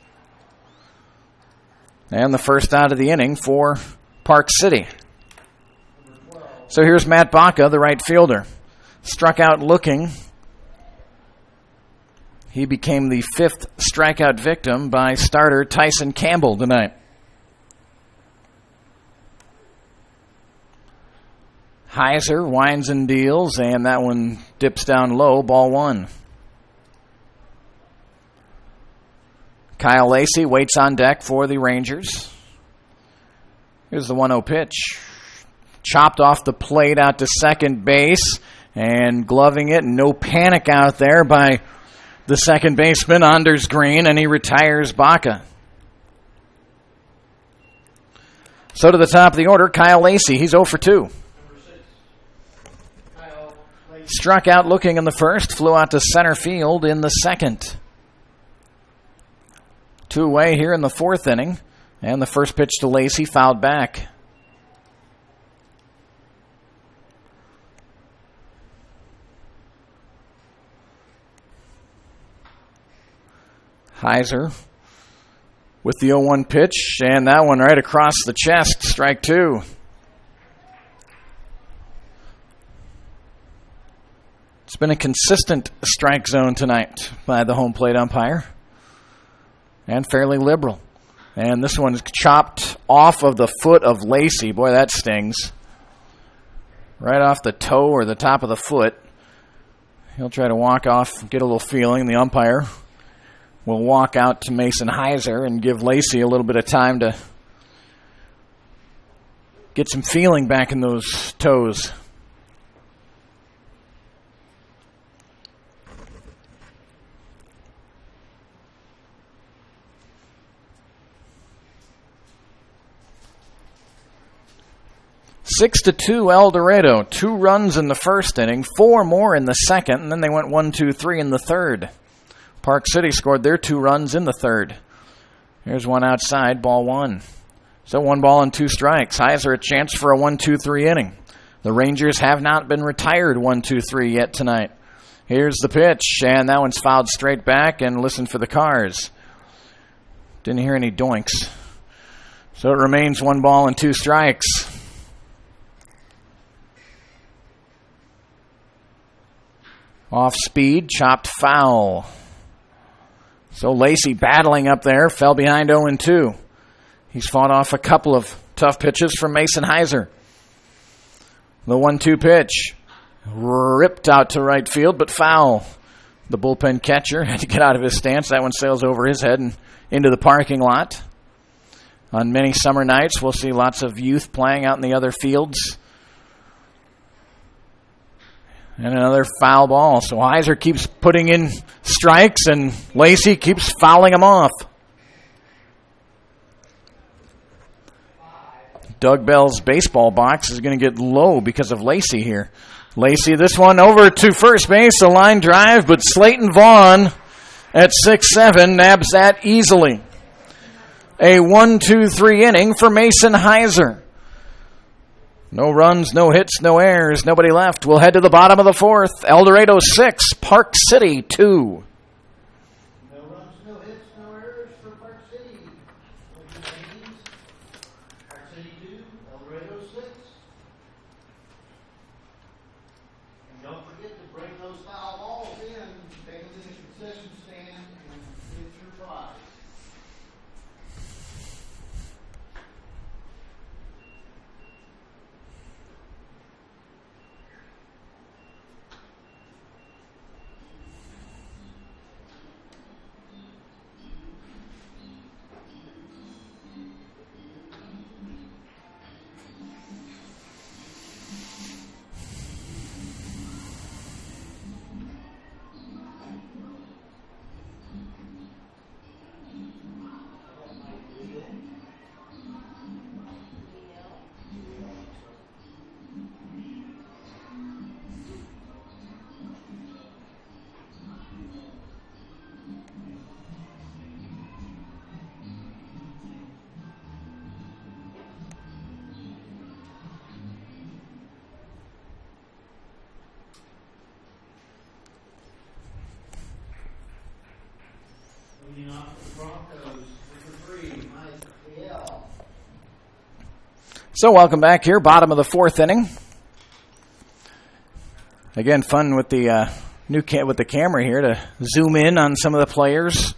And the first out of the inning for Park City. So here's Matt Baca, the right fielder. Struck out looking. He became the 5th strikeout victim by starter Tyson Campbell tonight. Heiser winds and deals, and that one dips down low, ball 1. Kyle Lacey waits on deck for the Rangers. Here's the 1-0 pitch. Chopped off the plate out to second base, and gloving it. No panic out there by the second baseman, Anders Green, and he retires Baca. So to the top of the order, Kyle Lacey. He's 0 for 2. Struck out looking in the first, flew out to center field in the second. 2 away here in the 4th inning, and the first pitch to Lacey fouled back. Heiser with the 0-1 pitch, and that one right across the chest, strike 2. It's been a consistent strike zone tonight by the home plate umpire, and fairly liberal. And this one's chopped off of the foot of Lacey. Boy, that stings. Right off the toe or the top of the foot. He'll try to walk off, get a little feeling. The umpire will walk out to Mason Heiser and give Lacey a little bit of time to get some feeling back in those toes. Six to 2 El Dorado. 2 runs in the first inning, 4 more in the second, and then they went 1-2-3 in the third. Park City scored their 2 runs in the third. Here's one outside, ball 1. So 1 ball and 2 strikes. Heiser a chance for a 1-2-3 inning. The Rangers have not been retired 1-2-3 yet tonight. Here's the pitch, and that one's fouled straight back, and listen for the cars. Didn't hear any doinks. So it remains 1 ball and 2 strikes. Off speed, chopped foul. So Lacey battling up there, fell behind 0-2. He's fought off a couple of tough pitches from Mason Heiser. The 1-2 pitch, ripped out to right field, but foul. The bullpen catcher had to get out of his stance. That one sails over his head and into the parking lot. On many summer nights, we'll see lots of youth playing out in the other fields. And another foul ball. So Heiser keeps putting in strikes, and Lacey keeps fouling them off. Doug Bell's baseball box is going to get low because of Lacey here. Lacey, this one over to first base, a line drive, but Slayton Vaughn at 6'7" nabs that easily. A 1-2-3 inning for Mason Heiser. No runs, no hits, no errors, nobody left. We'll head to the bottom of the 4th. El Dorado 6, Park City 2.
No runs, no hits, no errors for Park City. Park City 2, El Dorado 6. And don't forget to bring those foul balls in, take them to the concession stand, and get your prize. Leading off for the Broncos, number 3, Mike Liel.
So welcome back here, bottom of the 4th inning. Again, fun with the with the camera here to zoom in on some of the players.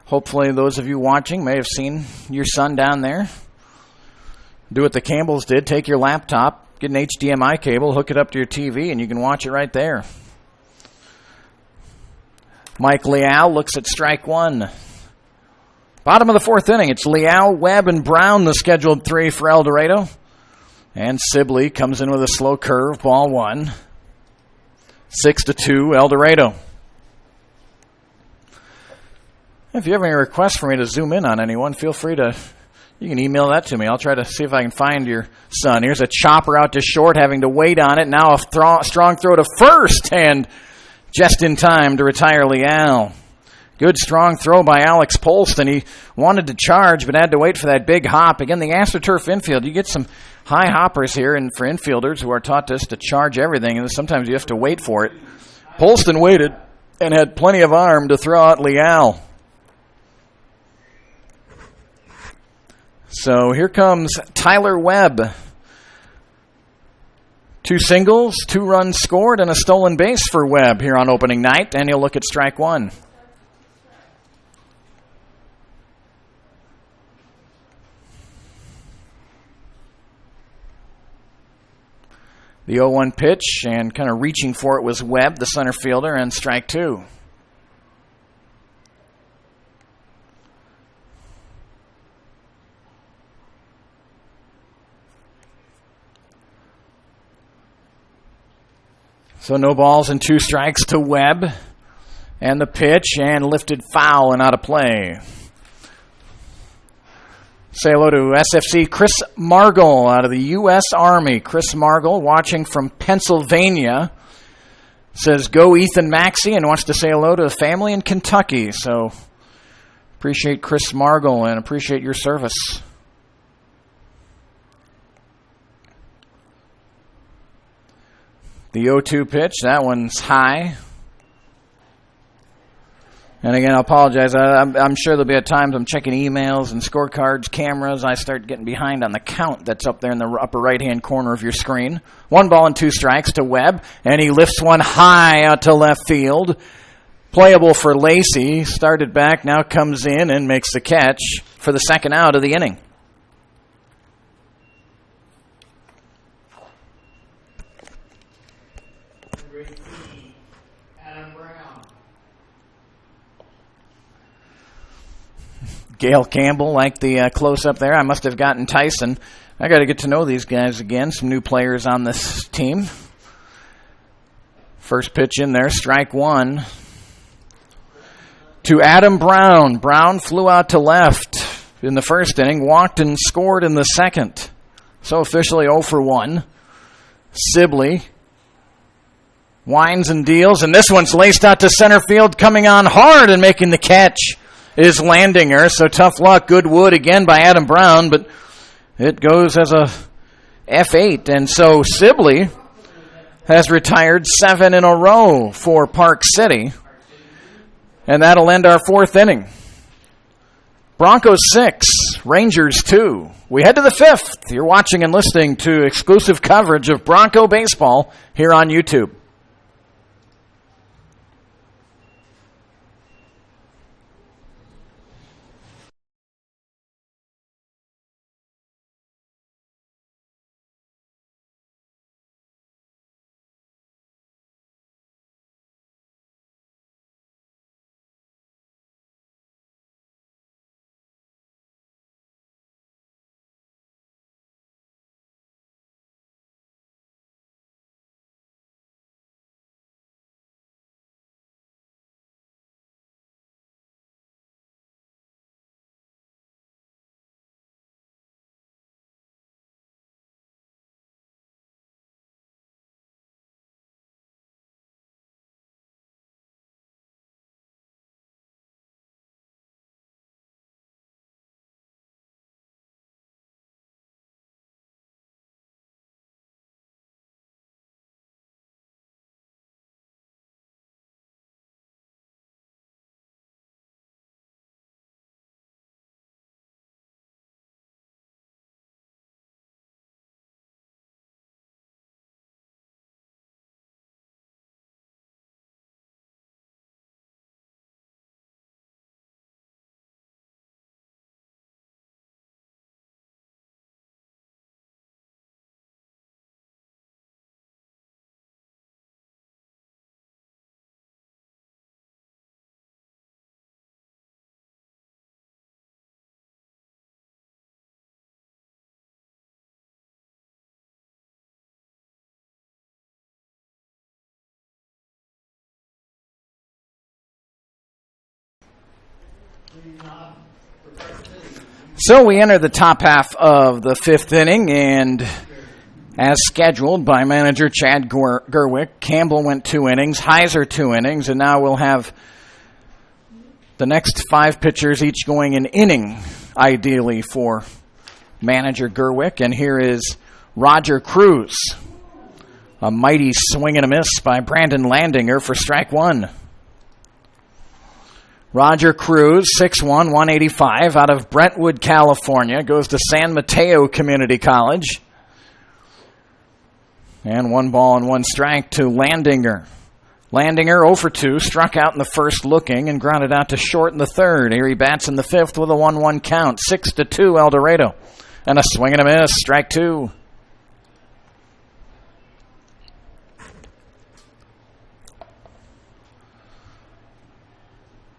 Hopefully those of you watching may have seen your son down there. Do what the Campbells did. Take your laptop, get an HDMI cable, hook it up to your TV, and you can watch it right there. Mike Leal looks at strike one. Bottom of the fourth inning, it's Leal, Webb, and Brown, the scheduled three for El Dorado. And Sibley comes in with a slow curve, ball one. 6-2, El Dorado. If you have any requests for me to zoom in on anyone, feel free to, you can email that to me. I'll try to see if I can find your son. Here's a chopper out to short, having to wait on it. Now a strong throw to first, and just in time to retire Leal. Good strong throw by Alex Polston. He wanted to charge, but had to wait for that big hop. Again, the AstroTurf infield, you get some high hoppers here, and for infielders who are taught this to charge everything, and sometimes you have to wait for it. Polston waited and had plenty of arm to throw out Leal. So here comes Tyler Webb. 2 singles, 2 runs scored, and a stolen base for Webb here on opening night, and he'll look at strike one. The 0-1 pitch, and kind of reaching for it was Webb, the center fielder, and strike two. So no balls and 2 strikes to Webb. And the pitch, and lifted foul and out of play. Say hello to SFC Chris Margle out of the U.S. Army. Chris Margle watching from Pennsylvania. Says, go Ethan Maxey, and wants to say hello to a family in Kentucky. So appreciate Chris Margle and appreciate your service. The 0-2 pitch, that one's high. And again, I apologize. I'm sure there'll be at times I'm checking emails and scorecards, cameras. I start getting behind on the count that's up there in the upper right-hand corner of your screen. 1 ball and 2 strikes to Webb, and he lifts one high out to left field. Playable for Lacey. Started back, now comes in and makes the catch for the second out of the inning. Gail Campbell, like the close-up there. I must have gotten Tyson. I got to get to know these guys again. Some new players on this team. First pitch in there, strike one. To Adam Brown. Brown flew out to left in the first inning, walked and scored in the second. So officially 0 for 1. Sibley winds and deals, and this one's laced out to center field, coming on hard and making the catch is Landinger. So tough luck. Good wood again by Adam Brown, but it goes as a F8. And so Sibley has retired 7 in a row for Park City. And that'll end our 4th inning. Broncos 6, Rangers 2. We head to the 5th. You're watching and listening to exclusive coverage of Bronco baseball here on YouTube. So we enter the top half of the fifth inning, and as scheduled by manager Chad Gerwick, Campbell went 2 innings, Heiser 2 innings, and now we'll have the next 5 pitchers each going an inning, ideally, for manager Gerwick. And here is Roger Cruz. A mighty swing and a miss by Brandon Landinger for strike 1. Roger Cruz, 6'1", 185, out of Brentwood, California, goes to San Mateo Community College. And 1 ball and 1 strike to Landinger. Landinger 0 for 2, struck out in the first looking and grounded out to short in the third. Here he bats in the fifth with a 1-1 count, 6-2 El Dorado. And a swing and a miss, strike 2.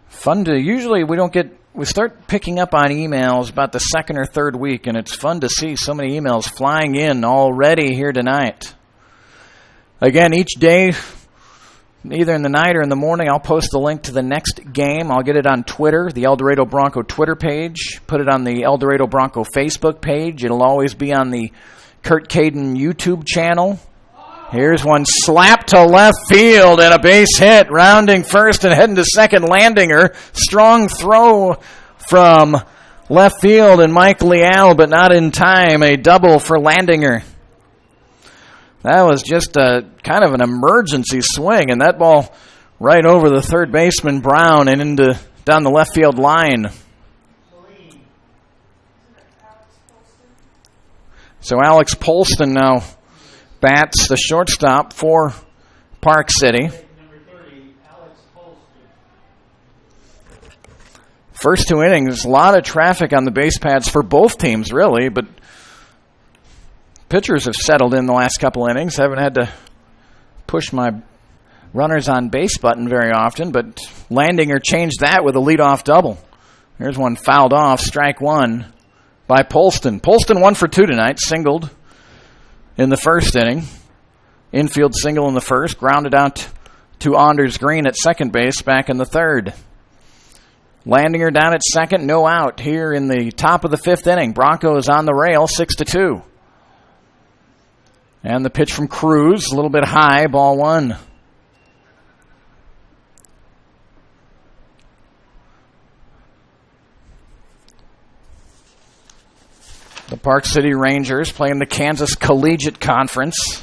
Fun to, usually we start picking up on emails about the second or third week, and it's fun to see so many emails flying in already here tonight. Again, each day, either in the night or in the morning, I'll post the link to the next game. I'll get it on Twitter, the El Dorado Bronco Twitter page, put it on the El Dorado Bronco Facebook page. It'll always be on the Kurt Caden YouTube channel. Here's one slapped to left field and a base hit. Rounding first and heading to second, Landinger. Strong throw from left field and Mike Leal, but not in time. A double for Landinger. That was just a kind of an emergency swing, and that ball right over the third baseman Brown and down the left field line. So Alex Polston now bats the shortstop for Park City. First 2 innings, a lot of traffic on the base paths for both teams, really, but pitchers have settled in the last couple innings. Haven't had to push my runners on base button very often, but Landinger changed that with a leadoff double. Here's one fouled off, strike 1 by Polston. Polston 1 for 2 tonight, singled in the first inning. Infield single in the first, grounded out to Anders Green at second base back in the third. Landinger down at second, no out here in the top of the fifth inning. Broncos on the rail, 6-2. And the pitch from Cruz, a little bit high, ball 1. The Park City Rangers playing the Kansas Collegiate Conference.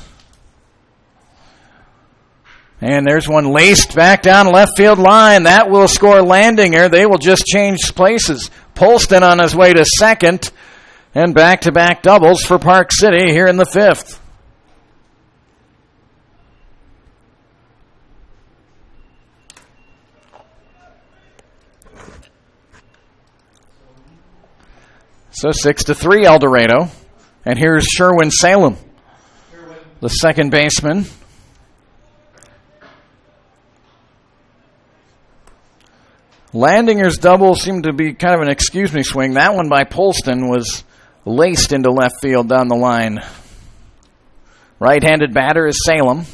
And there's one laced back down left field line. That will score Landinger. They will just change places. Polston on his way to second. And back-to-back doubles for Park City here in the fifth. So 6-3 El Dorado. And here's Sherwin Salem, the second baseman. Landinger's double seemed to be kind of an excuse-me swing. That one by Polston was laced into left field down the line. Right-handed batter is Salem.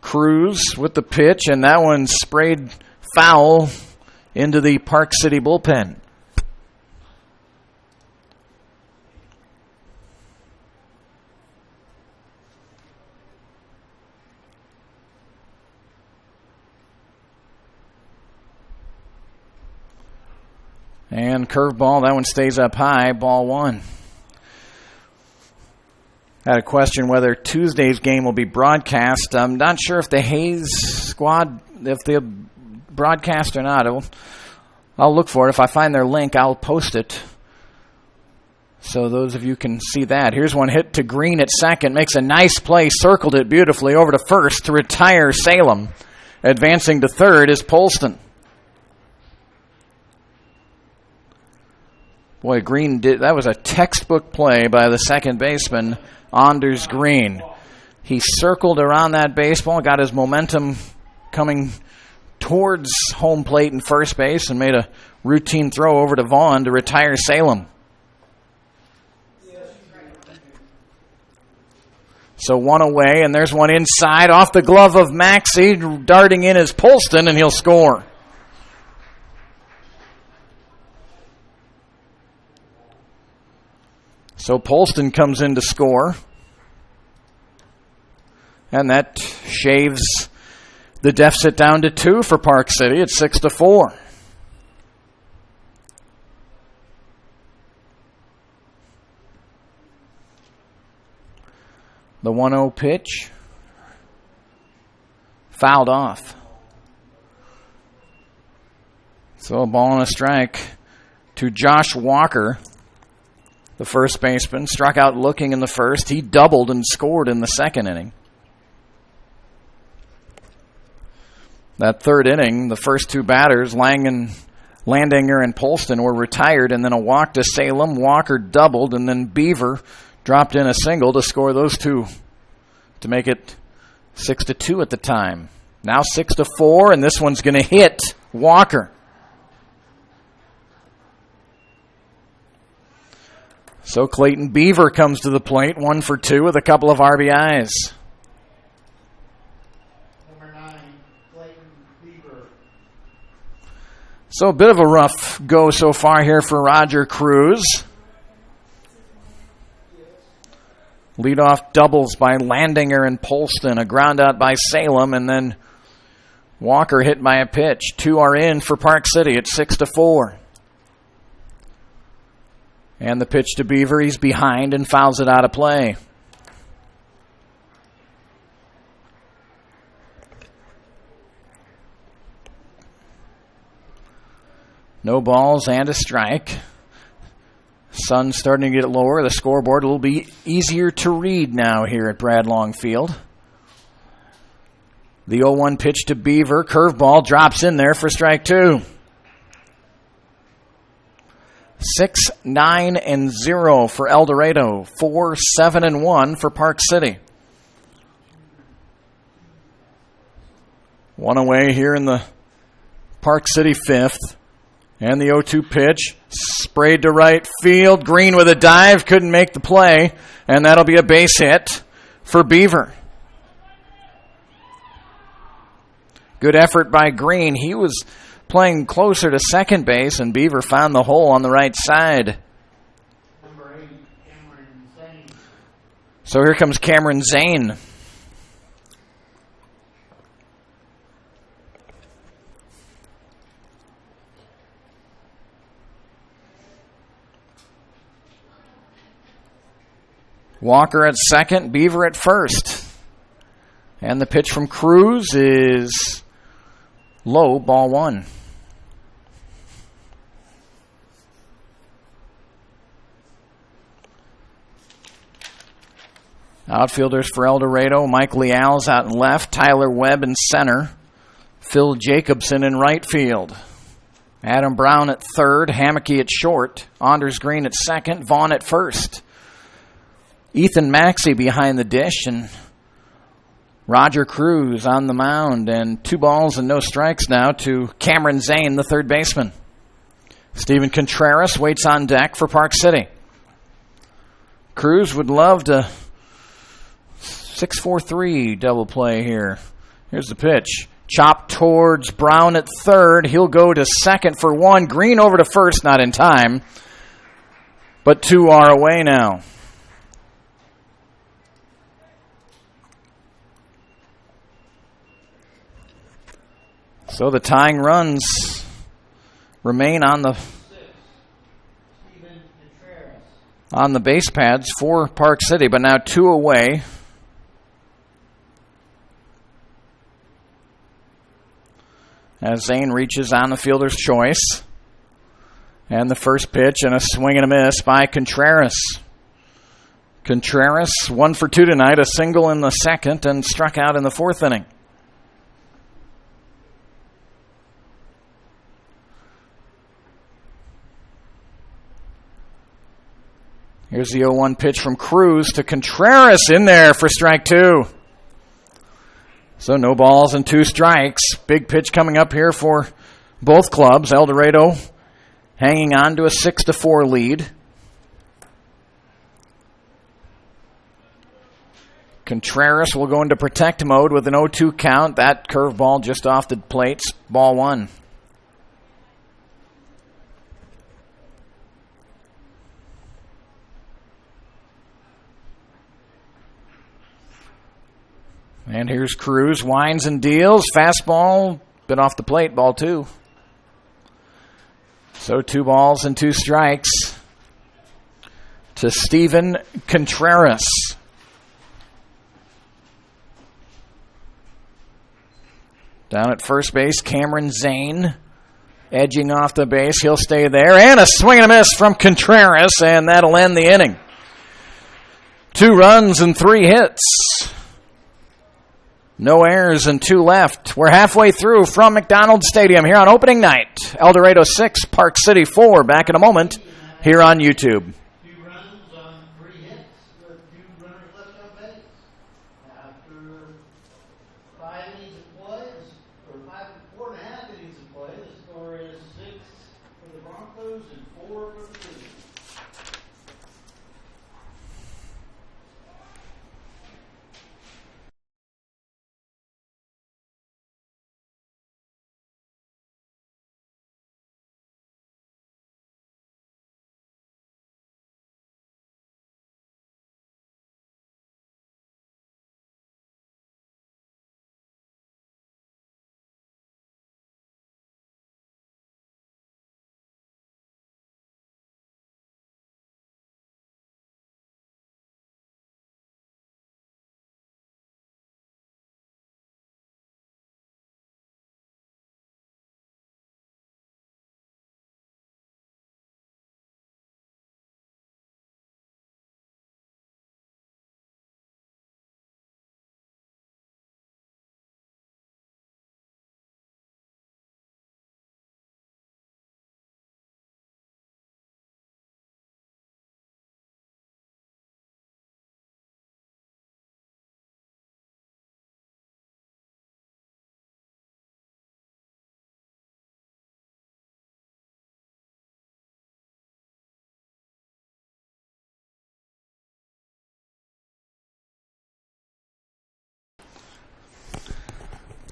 Cruz with the pitch, and that one sprayed foul into the Park City bullpen. And curveball, that one stays up high, ball 1. Had a question whether Tuesday's game will be broadcast. I'm not sure if the Hayes squad, if they'll broadcast or not. I'll look for it. If I find their link, I'll post it, so those of you can see that. Here's one hit to Green at second. Makes a nice play, circled it beautifully over to first to retire Salem. Advancing to third is Polston. Boy, Green did. That was a textbook play by the second baseman, Anders Green. He circled around that baseball, got his momentum coming towards home plate and first base, and made a routine throw over to Vaughn to retire Salem. So one away, and there's one inside off the glove of Maxey. Darting in is Polston, and he'll score. So Polston comes in to score. And that shaves the deficit down to 2 for Park City. It's 6-4. The 1-0 pitch. Fouled off. So a ball and a strike to Josh Walker, the first baseman. Struck out looking in the first. He doubled and scored in the second inning. That third inning, the first 2 batters, Landinger and Polston, were retired, and then a walk to Salem. Walker doubled, and then Beaver dropped in a single to score those 2 to make it 6-2 at the time. Now 6-4, and this one's going to hit Walker. So Clayton Beaver comes to the plate, 1 for 2 with a couple of RBIs.
Number 9, Clayton Beaver.
So a bit of a rough go so far here for Roger Cruz. Leadoff doubles by Landinger and Polston. A ground out by Salem, and then Walker hit by a pitch. 2 are in for Park City. It's 6-4. And the pitch to Beaver. He's behind and fouls it out of play. No balls and a strike. Sun's starting to get lower. The scoreboard will be easier to read now here at Brad Long Field. The 0-1 pitch to Beaver. Curveball drops in there for strike 2. 6-9-0 for El Dorado. 4-7-1 for Park City. One away here in the Park City 5th. And the 0-2 pitch, sprayed to right field. Green with a dive, couldn't make the play. And that'll be a base hit for Beaver. Good effort by Green. He was playing closer to second base, and Beaver found the hole on the right side.
Number 8, Cameron Zane.
So here comes Cameron Zane. Walker at second, Beaver at first. And the pitch from Cruz is low, ball 1. Outfielders for El Dorado, Mike Leal's out in left, Tyler Webb in center, Phil Jacobson in right field. Adam Brown at third, Hammocky at short, Anders Green at second, Vaughn at first. Ethan Maxey behind the dish, and Roger Cruz on the mound, and 2 balls and no strikes now to Cameron Zane, the third baseman. Steven Contreras waits on deck for Park City. Cruz would love to 6-4-3 double play here. Here's the pitch. Chop towards Brown at third. He'll go to second for 1. Green over to first, not in time. But 2 are away now. So the tying runs remain on the base pads for Park City, but now 2 away. As Zane reaches on the fielder's choice. And the first pitch and a swing and a miss by Contreras. Contreras 1 for 2 tonight, a single in the second, and struck out in the 4th inning. Here's the 0-1 pitch from Cruz to Contreras in there for strike 2. So no balls and 2 strikes. Big pitch coming up here for both clubs. El Dorado hanging on to a 6-4 lead. Contreras will go into protect mode with an 0-2 count. That curveball just off the plates. Ball 1. And here's Cruz. Winds and deals. Fastball. Bit off the plate. Ball 2. So 2 balls and 2 strikes to Steven Contreras. Down at first base, Cameron Zane edging off the base. He'll stay there. And a swing and a miss from Contreras, and that'll end the inning. 2 runs and 3 hits. No errors and 2 left. We're halfway through from McDonald Stadium here on opening night. El Dorado 6, Park City 4. Back in a moment here on YouTube.
2 runs on 3 hits with 2 runners left on base. After 5 innings of play, or 4.5 innings of play, the score is 6 for the Broncos and 4 for the Cleveland.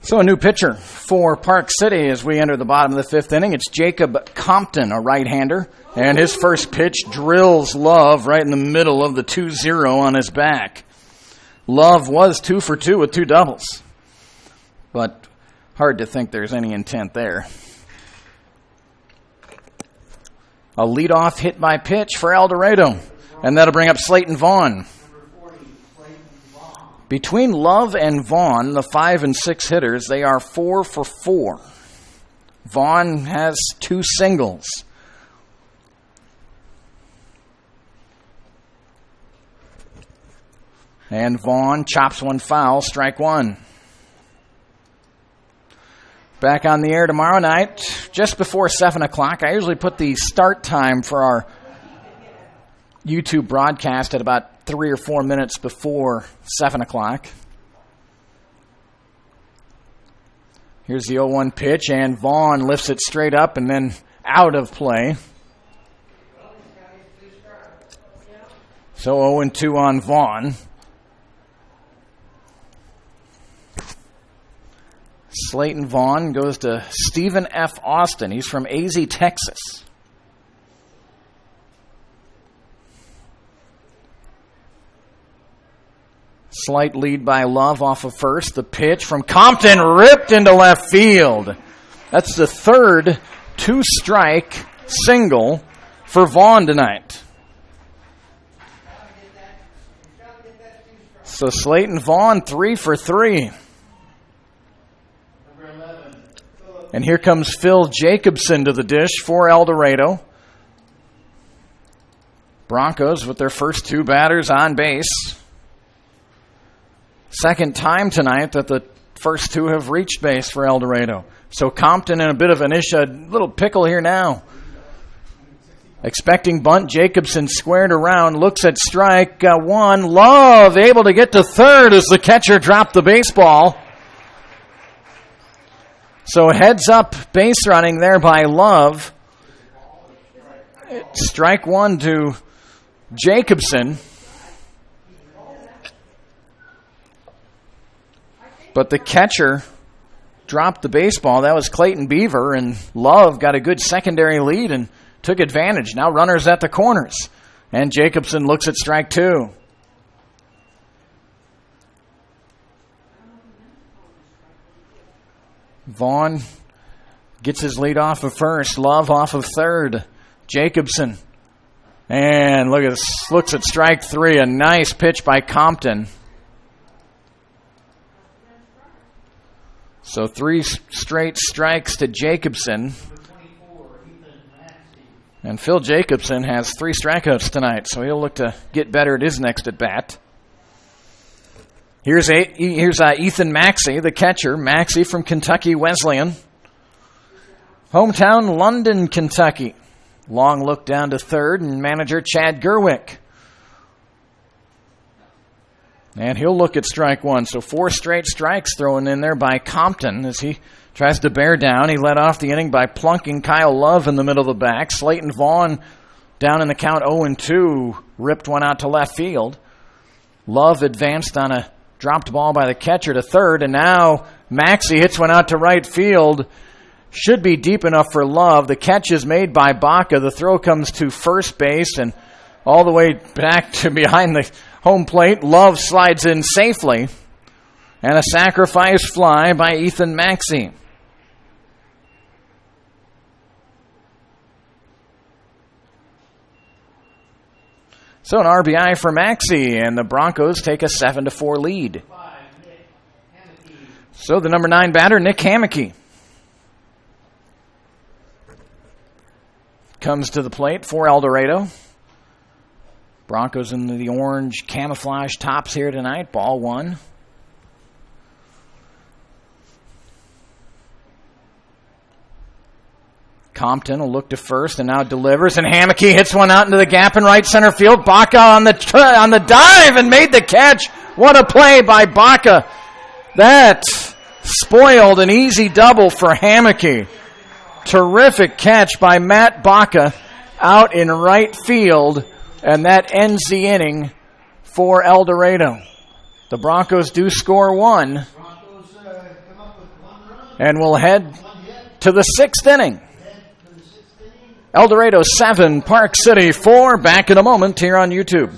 So a new pitcher for Park City as we enter the bottom of the 5th inning. It's Jacob Compton, a right-hander. And his first pitch drills Love right in the middle of the 2-0 on his back. Love was 2 for 2 with 2 doubles. But hard to think there's any intent there. A leadoff hit by pitch for El Dorado. And that'll bring up Slayton Vaughn. Between Love and Vaughn, the 5 and 6 hitters, they are 4 for 4. Vaughn has 2 singles. And Vaughn chops one foul, strike 1. Back on the air tomorrow night, just before 7 o'clock. I usually put the start time for our YouTube broadcast at about 3 or 4 minutes before 7 o'clock. Here's the 0-1 pitch, and Vaughn lifts it straight up and then out of play. So 0-2 on Vaughn. Slayton Vaughn goes to Stephen F. Austin. He's from AZ, Texas. Slight lead by Love off of first. The pitch from Compton ripped into left field. That's the third 2-strike single for Vaughn tonight. So Slayton Vaughn 3 for 3. And here comes Phil Jacobson to the dish for El Dorado. Broncos with their first 2 batters on base. Second time tonight that the first 2 have reached base for El Dorado. So Compton in a bit of a little pickle here now. Expecting bunt, Jacobson squared around, looks at strike 1. Love able to get to third as the catcher dropped the baseball. So heads up base running there by Love. Strike 1 to Jacobson. But the catcher dropped the baseball. That was Clayton Beaver, and Love got a good secondary lead and took advantage. Now runners at the corners. And Jacobson looks at strike 2. Vaughn gets his lead off of first. Love off of third. Jacobson. And looks at strike 3. A nice pitch by Compton. So 3 straight strikes to Jacobson. And Phil Jacobson has 3 strikeouts tonight, so he'll look to get better at his next at-bat. Here's Ethan Maxey, the catcher. Maxey from Kentucky Wesleyan. Hometown London, Kentucky. Long look down to third, and manager Chad Gerwick. And he'll look at strike 1. So 4 straight strikes thrown in there by Compton as he tries to bear down. He led off the inning by plunking Kyle Love in the middle of the back. Slayton Vaughn down in the count 0-2, ripped one out to left field. Love advanced on a dropped ball by the catcher to third, and now Maxey hits one out to right field. Should be deep enough for Love. The catch is made by Baca. The throw comes to first base and all the way back to behind the home plate. Love slides in safely. And a sacrifice fly by Ethan Maxey. So an RBI for Maxey, and the Broncos take a 7-4 lead. So the number 9 batter, Nick Hammocky, comes to the plate for El Dorado. Broncos in the orange camouflage tops here tonight. Ball 1. Compton will look to first and now delivers, and Hammocky hits one out into the gap in right center field. Baca on the dive and made the catch. What a play by Baca. That spoiled an easy double for Hammocky. Terrific catch by Matt Baca out in right field, and that ends the inning for El Dorado. The Broncos do score 1 and will head to the 6th inning. El Dorado 7, Park City 4. Back in a moment here on YouTube.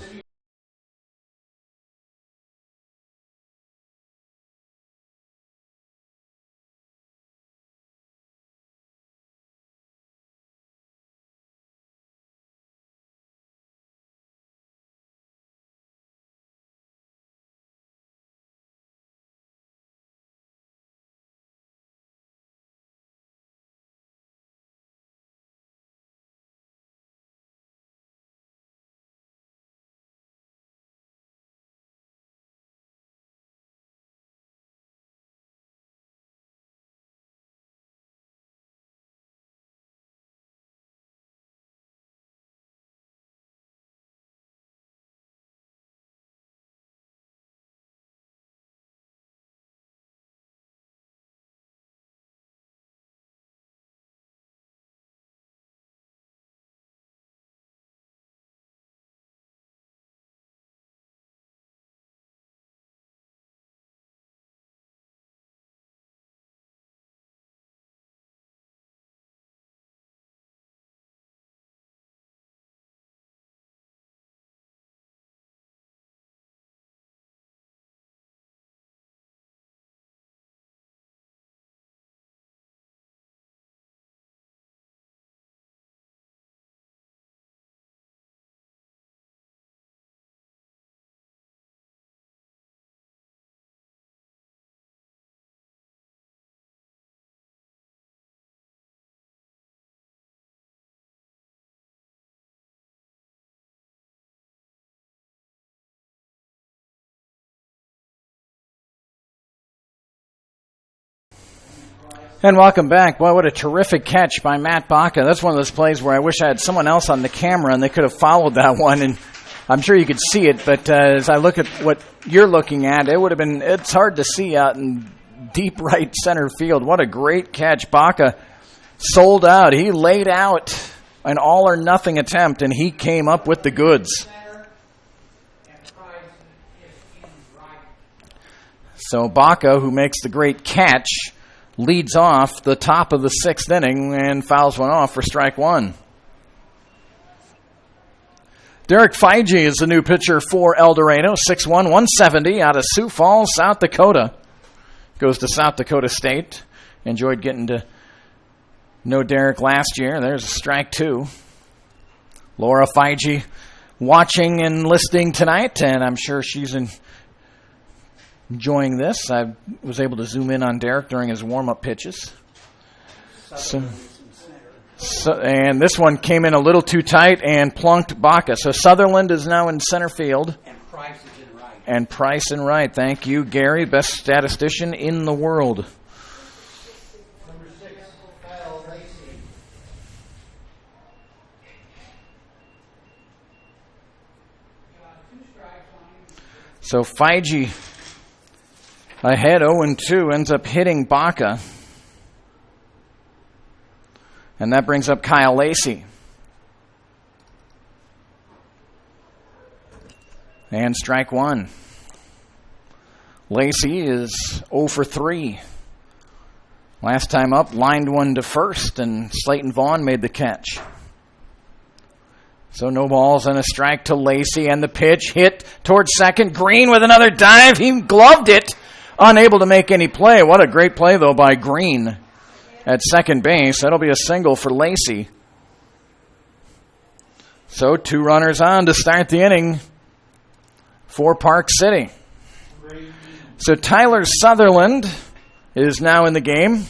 And welcome back. Boy, what a terrific catch by Matt Baca. That's one of those plays where I wish I had someone else on the camera and they could have followed that one. And I'm sure you could see it, but as I look at what you're looking at, it's hard to see out in deep right center field. What a great catch. Baca sold out. He laid out an all-or-nothing attempt, and he came up with the goods. So Baca, who makes the great catch, leads off the top of the 6th inning and fouls one off for strike one. Derek Feige is the new pitcher for El Dorado, 6'1", 170 out of Sioux Falls, South Dakota. Goes to South Dakota State. Enjoyed getting to know Derek last year. There's a strike two. Laura Feige watching and listening tonight, and I'm sure she's enjoying this. I was able to zoom in on Derek during his warm-up pitches. And this one came in a little too tight and plunked Baca. So Sutherland is now in center field. And Price in right. Thank you, Gary, best statistician in the world.
Number 6, Kyle Lacey.
So Feige ahead 0-2 ends up hitting Baca. And that brings up Kyle Lacey. And strike one. Lacey is 0 for 3. Last time up, lined one to first, and Slayton Vaughn made the catch. So no balls and a strike to Lacey, and the pitch hit towards second. Green with another dive. He gloved it, unable to make any play. What a great play, though, by Green at second base. That'll be a single for Lacey. So 2 runners on to start the inning for Park City. So Tyler Sutherland is now in the game.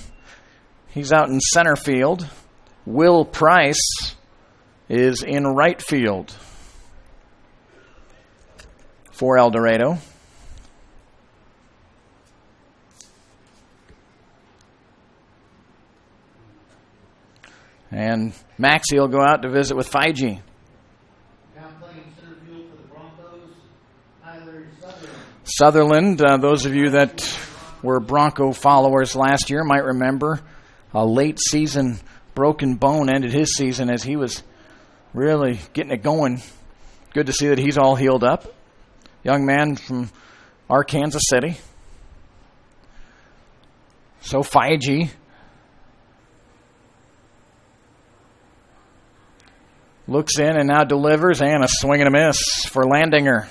He's out in center field. Will Price is in right field for El Dorado. And Maxie will go out to visit with Feige.
Now playing center field for the Broncos, Tyler
Sutherland,
Sutherland.
those of you that were Bronco followers last year might remember a late season broken bone ended his season as he was really getting it going. Good to see that he's all healed up. Young man from Arkansas City. So Feige looks in and now delivers, and a swing and a miss for Landinger.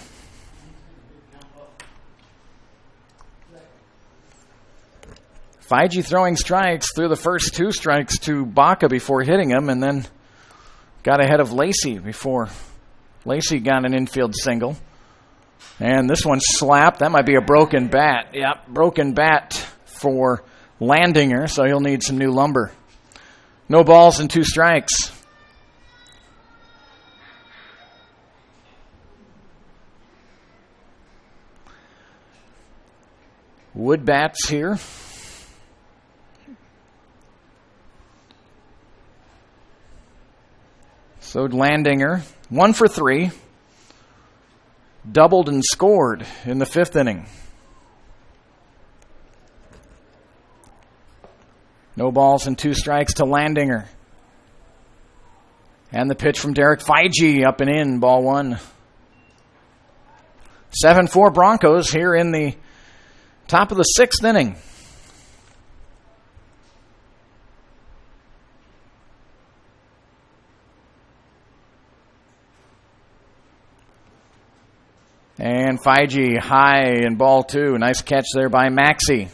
Feige throwing strikes through the first 2 strikes to Baca before hitting him, and then got ahead of Lacey before Lacey got an infield single. And this one slapped. That might be a broken bat. Yep, broken bat for Landinger, so he'll need some new lumber. No balls and 2 strikes. Wood bats here. So Landinger, 1 for 3, doubled and scored in the 5th inning. No balls and 2 strikes to Landinger. And the pitch from Derek Feige up and in, ball 1. 7-4 Broncos here in the top of the 6th inning. And Feige high in ball 2. Nice catch there by Maxie.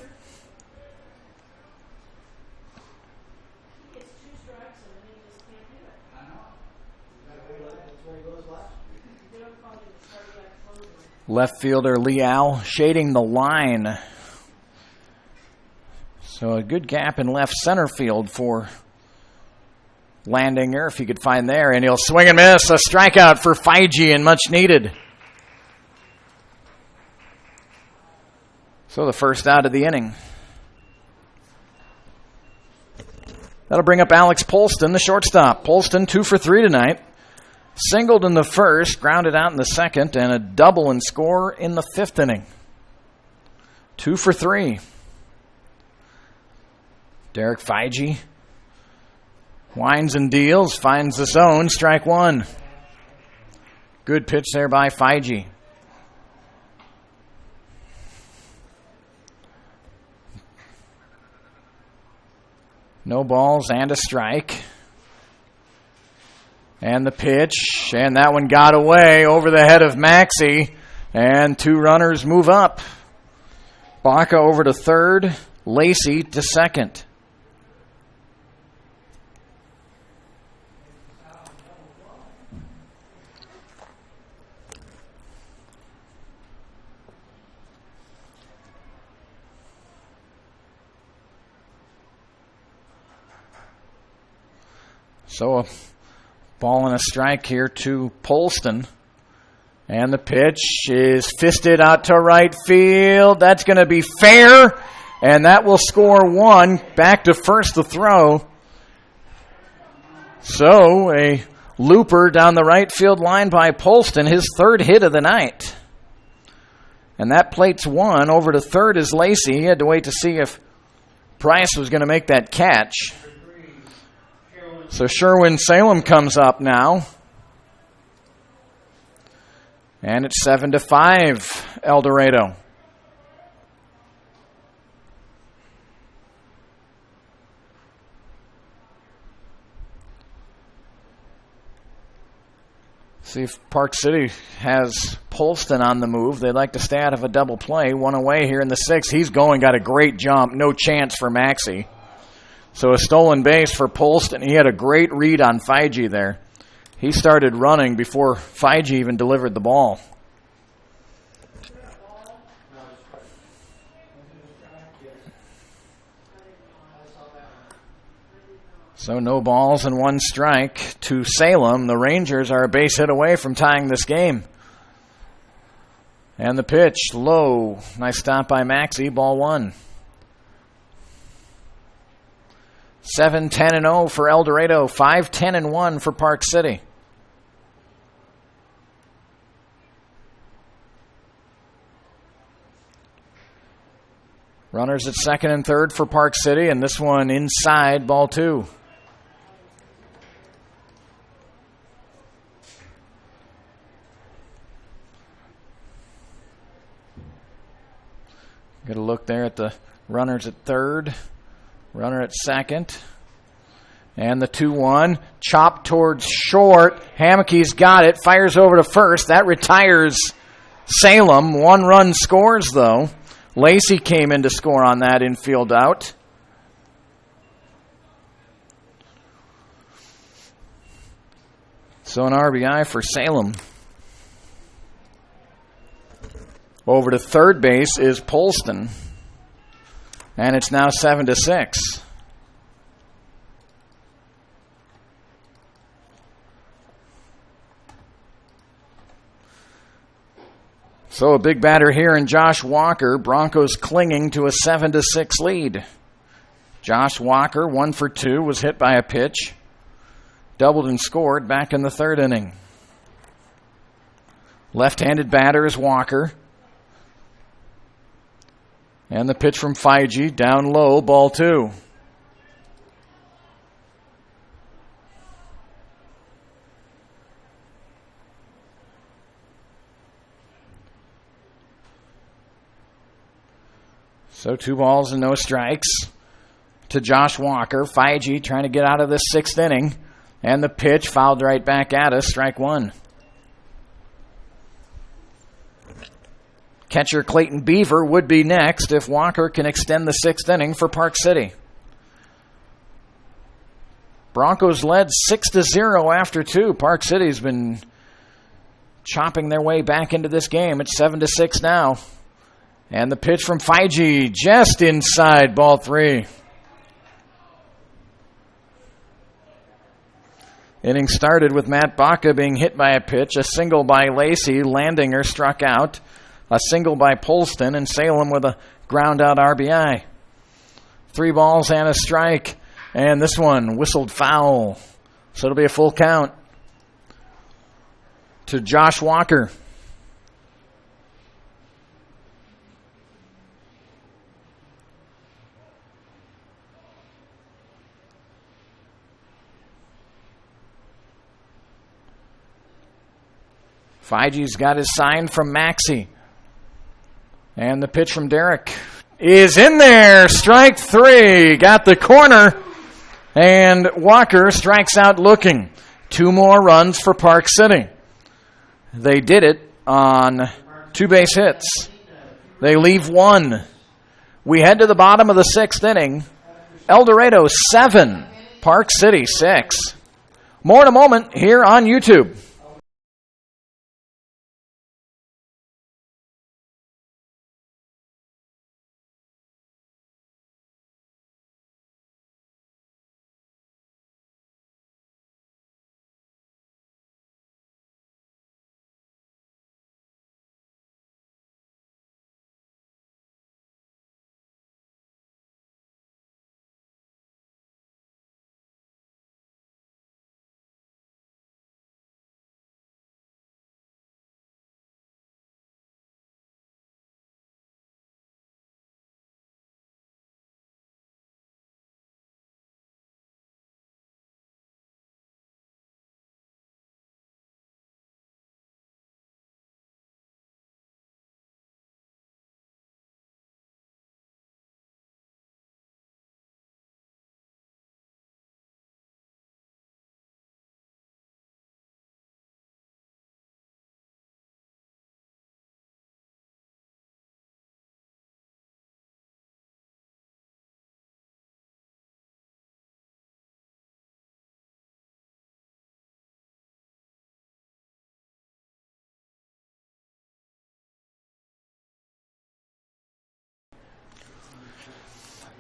Left fielder Leal shading the line. So a good gap in left center field for Landinger, if he could find there. And he'll swing and miss. A strikeout for Feige and much needed. So the first out of the inning. That'll bring up Alex Polston, the shortstop. Polston 2 for 3 tonight. Singled in the first, grounded out in the second, and a double and score in the 5th inning. 2 for 3. Derek Feige winds and deals, finds the zone, strike 1. Good pitch there by Feige. No balls and a strike. And the pitch, and that one got away over the head of Maxey, and 2 runners move up. Baca over to third, Lacey to second. So a ball and a strike here to Polston. And the pitch is fisted out to right field. That's going to be fair. And that will score 1. Back to first the throw. So a looper down the right field line by Polston. His 3rd hit of the night. And that plates 1. Over to third is Lacey. He had to wait to see if Price was going to make that catch. So Sherwin-Salem comes up now. And it's 7-5, El Dorado. See if Park City has Polston on the move. They'd like to stay out of a double play. 1 away here in the 6th. He's going, got a great jump. No chance for Maxey. So a stolen base for Polston. He had a great read on Feige there. He started running before Feige even delivered the ball. So no balls and 1 strike to Salem. The Rangers are a base hit away from tying this game. And the pitch, low. Nice stop by Maxey, ball 1. 7-10-0 for El Dorado, 5-10-1 for Park City. Runners at second and third for Park City, and this one inside, ball 2. Get a look there at the runners at third. Runner at second. And the 2-1. Chopped towards short. Hammockey's got it. Fires over to first. That retires Salem. 1 run scores, though. Lacey came in to score on that infield out. So an RBI for Salem. Over to third base is Polston. And it's now 7-6. So a big batter here in Josh Walker. Broncos clinging to a 7-6 lead. Josh Walker, 1 for 2, was hit by a pitch. Doubled and scored back in the 3rd inning. Left-handed batter is Walker. And the pitch from Feige, down low, ball 2. So 2 balls and no strikes to Josh Walker. Feige trying to get out of this 6th inning. And the pitch fouled right back at us, strike 1. Catcher Clayton Beaver would be next if Walker can extend the 6th inning for Park City. Broncos led 6-0 after 2. Park City's been chopping their way back into this game. It's 7-6 now. And the pitch from Feige just inside, ball 3. Inning started with Matt Baca being hit by a pitch, a single by Lacey. Landinger struck out. A single by Polston, and Salem with a ground-out RBI. 3 balls and a strike. And this one whistled foul. So it'll be a full count to Josh Walker. Feige's got his sign from Maxey. And the pitch from Derek is in there. Strike 3. Got the corner. And Walker strikes out looking. 2 more runs for Park City. They did it on 2 base hits. They leave 1. We head to the bottom of the 6th inning. El Dorado 7, Park City 6. More in a moment here on YouTube.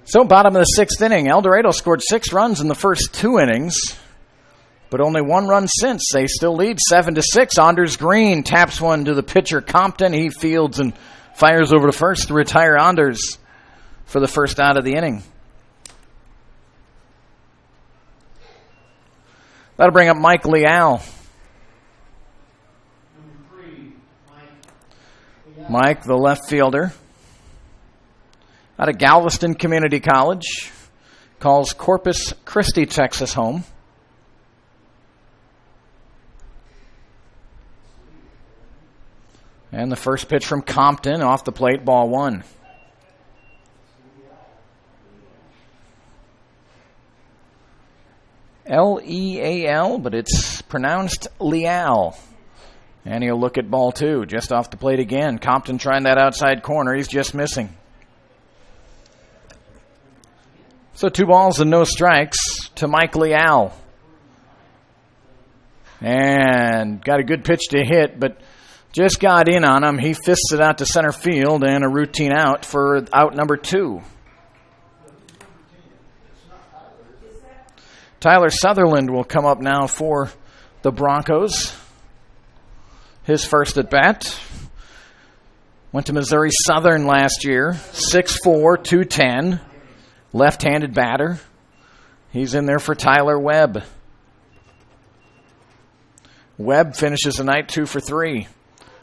So, bottom of the 6th inning, El Dorado scored 6 runs in the first 2 innings, but only 1 run since. They still lead 7-6. Anders Green taps one to the pitcher Compton. He fields and fires over to first to retire Anders for the first out of the inning. That'll bring up Mike Leal. Mike, the left fielder, out of Galveston Community College, calls Corpus Christi, Texas home. And the first pitch from Compton off the plate, ball 1. Leal, but it's pronounced Leal. And he'll look at ball 2, just off the plate again. Compton trying that outside corner. He's just missing. So 2 balls and no strikes to Mike Leal. And got a good pitch to hit, but just got in on him. He fists it out to center field and a routine out for out number 2. Tyler Sutherland will come up now for the Broncos. His first at bat. Went to Missouri Southern last year. 6'4", 210. Left-handed batter. He's in there for Tyler Webb. Webb finishes the night 2 for 3.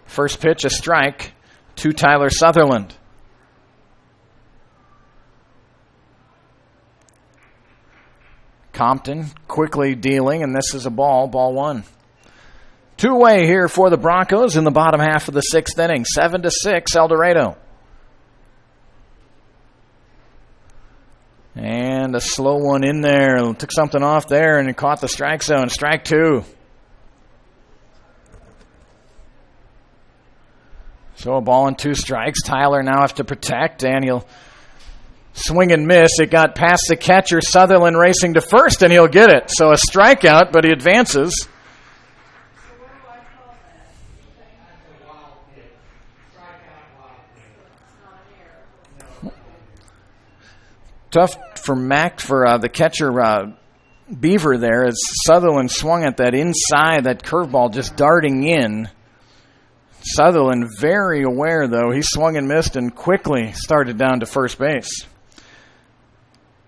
First pitch, a strike to Tyler Sutherland. Compton quickly dealing, and this is a ball 1. 2-away here for the Broncos in the bottom half of the 6th inning. 7-6, El Dorado. And a slow one in there. Took something off there, and it caught the strike zone. Strike 2. So a ball and 2 strikes. Tyler now has to protect, and he'll swing and miss. It got past the catcher, Sutherland racing to first, and he'll get it. So a strikeout, but he advances. Tough for the catcher Beaver there, as Sutherland swung at that inside, that curveball just darting in. Sutherland very aware, though. He swung and missed and quickly started down to first base.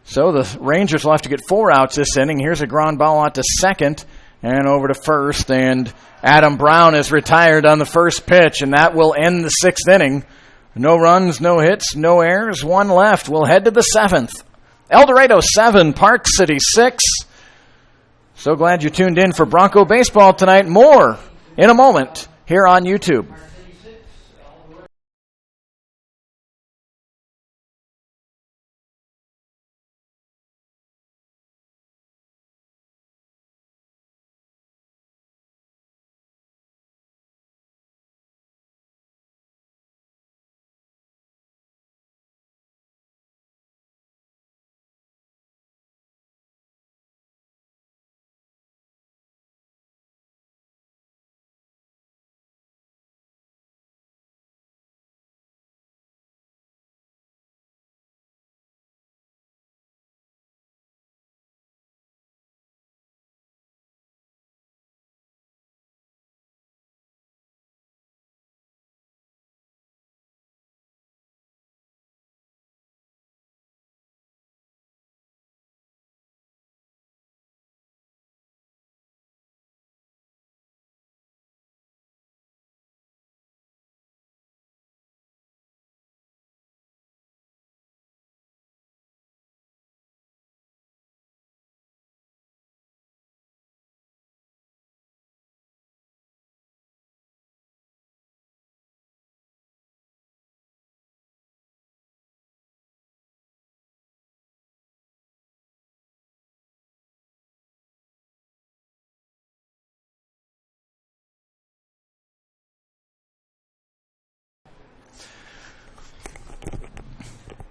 So the Rangers will have to get 4 outs this inning. Here's a ground ball out to second and over to first, and Adam Brown is retired on the first pitch, and that will end the 6th inning. No runs, no hits, no errors, 1 left. We'll head to the 7th. El Dorado 7, Park City 6. So glad you tuned in for Bronco baseball tonight. More in a moment here on YouTube.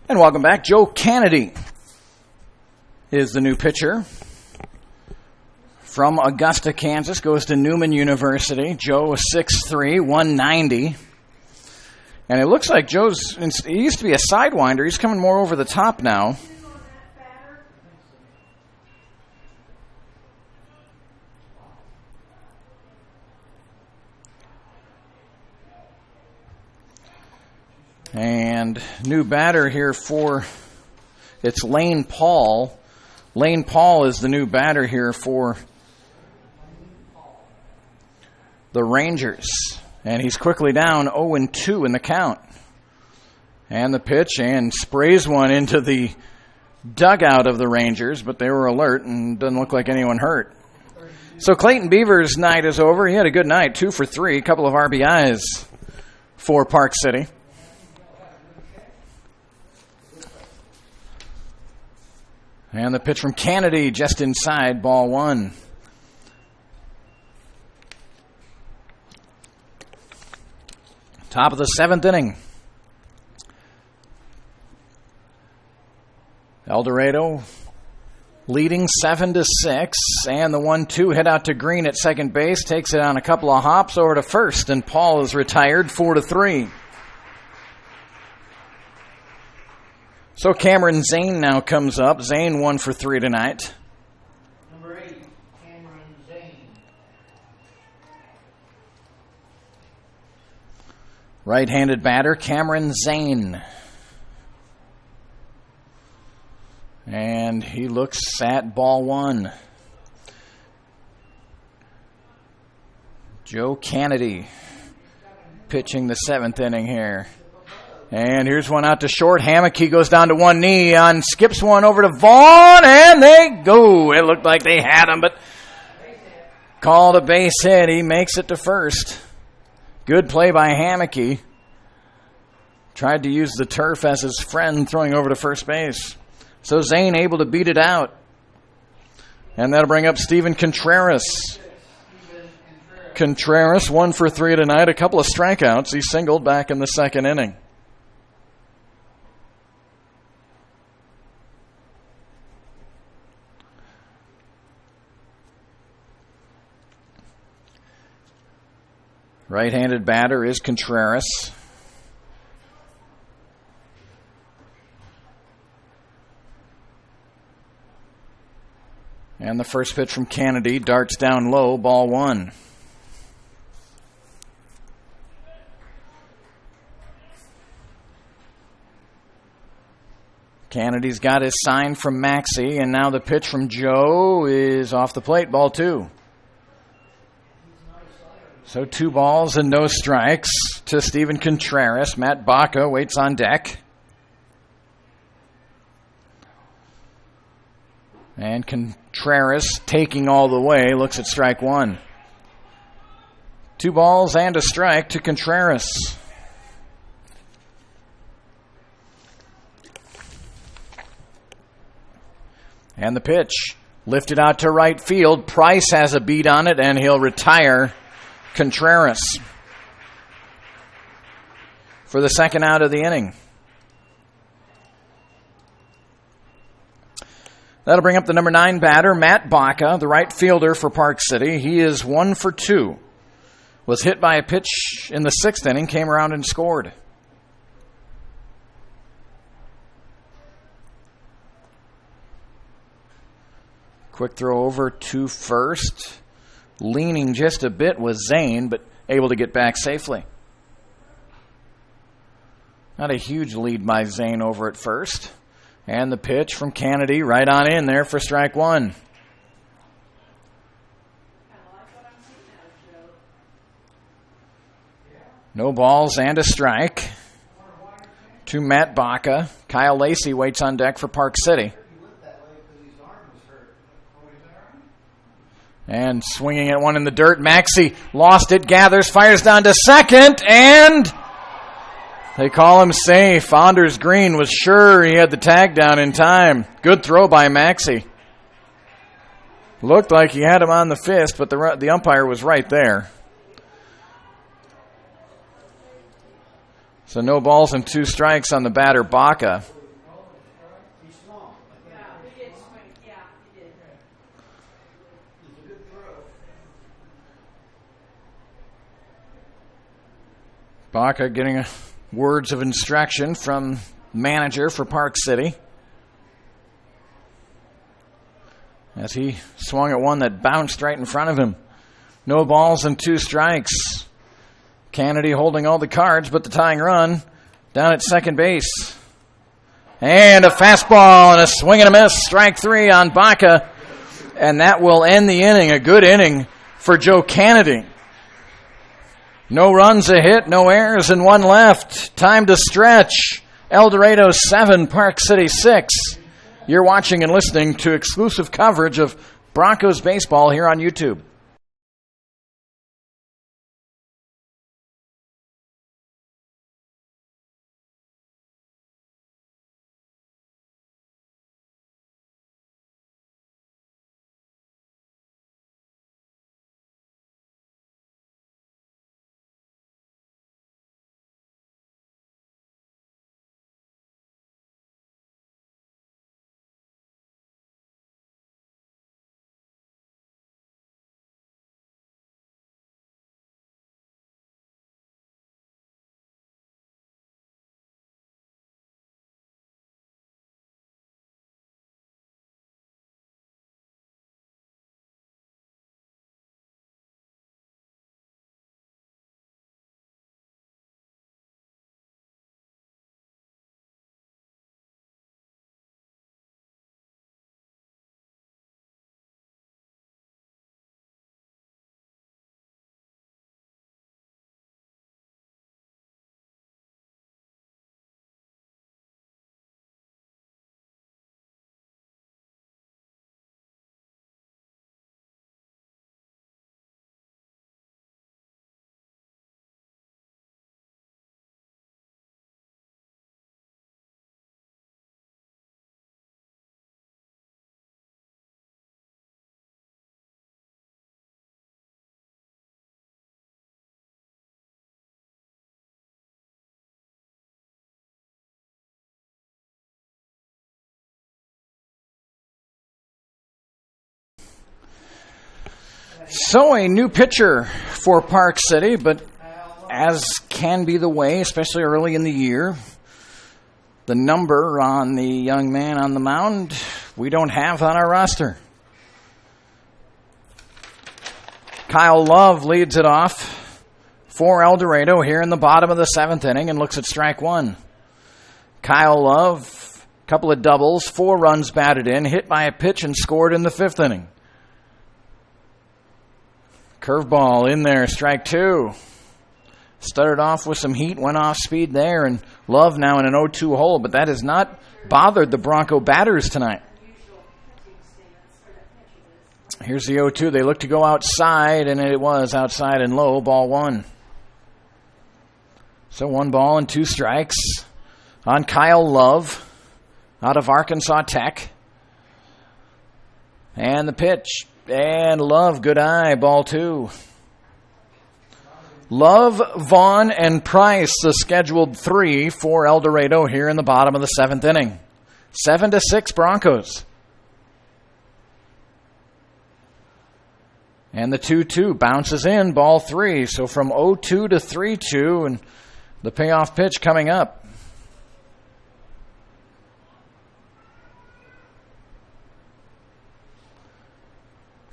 And welcome back. Joe Kennedy is the new pitcher from Augusta, Kansas. Goes to Newman University. Joe is 6'3", 190. And it looks like he used to be a sidewinder. He's coming more over the top now. And new batter here it's Lane Paul. Lane Paul is the new batter here for the Rangers. And he's quickly down 0-2 in the count. And the pitch, and sprays one into the dugout of the Rangers, but they were alert and doesn't look like anyone hurt. So Clayton Beaver's night is over. He had a good night, 2 for 3, a couple of RBIs for Park City. And the pitch from Kennedy just inside, ball 1. Top of the 7th inning. El Dorado leading 7-6, and the 1-2 hit out to Green at second base, takes it on a couple of hops over to first, and Paul is retired 4-3. So Cameron Zane now comes up. Zane 1 for 3 tonight.
Number 8, Cameron Zane.
Right-handed batter, Cameron Zane. And he looks at ball 1. Joe Kennedy pitching the 7th inning here. And here's one out to short. Hammocky goes down to one knee on, skips one over to Vaughn, and they go. It looked like they had him, but called a base hit. He makes it to first. Good play by Hammocky. Tried to use the turf as his friend, throwing over to first base. So Zane able to beat it out. And that'll bring up Steven Contreras. Contreras 1 for 3 tonight. A couple of strikeouts. He singled back in the 2nd inning. Right-handed batter is Contreras. And the first pitch from Kennedy darts down low, ball 1. Kennedy's got his sign from Maxey, and now the pitch from Joe is off the plate, ball 2. So 2 balls and no strikes to Steven Contreras. Matt Baca waits on deck. And Contreras, taking all the way, looks at strike 1. 2 balls and a strike to Contreras. And the pitch lifted out to right field. Price has a beat on it, and he'll retire Contreras for the 2nd out of the inning. That'll bring up the number 9 batter, Matt Baca, the right fielder for Park City. He is 1 for 2. Was hit by a pitch in the 6th inning, came around and scored. Quick throw over to first. Leaning just a bit was Zane, but able to get back safely. Not a huge lead by Zane over at first. And the pitch from Kennedy right on in there for strike 1. No balls and a strike to Matt Baca. Kyle Lacey waits on deck for Park City. And swinging at one in the dirt. Maxey lost it, gathers, fires down to second, and they call him safe. Anders Green was sure he had the tag down in time. Good throw by Maxey. Looked like he had him on the fist, but the umpire was right there. So no balls and 2 strikes on the batter, Baca. Baca getting words of instruction from manager for Park City as he swung at one that bounced right in front of him. No balls and 2 strikes. Kennedy holding all the cards but the tying run down at second base. And a fastball and a swing and a miss. Strike 3 on Baca. And that will end the inning. A good inning for Joe Kennedy. No runs, a hit, no errors, and 1 left. Time to stretch. El Dorado 7, Park City 6. You're watching and listening to exclusive coverage of Broncos baseball here on YouTube. So a new pitcher for Park City, but as can be the way, especially early in the year, the number on the young man on the mound we don't have on our roster. Kyle Love leads it off for El Dorado here in the bottom of the 7th inning and looks at strike 1. Kyle Love, a couple of doubles, 4 runs batted in, hit by a pitch and scored in the 5th inning. Curveball in there, strike 2. Started off with some heat, went off speed there, and Love now in an 0-2 hole, but that has not bothered the Bronco batters tonight. Here's the 0-2. They look to go outside, and it was outside and low, ball 1. So 1 ball and 2 strikes on Kyle Love out of Arkansas Tech. And the pitch. And Love, good eye, ball 2. Love, Vaughn, and Price, the scheduled 3 for El Dorado here in the bottom of the 7th inning. 7-6 Broncos. And the 2-2 bounces in, ball 3. So from 0-2 to 3-2, and the payoff pitch coming up.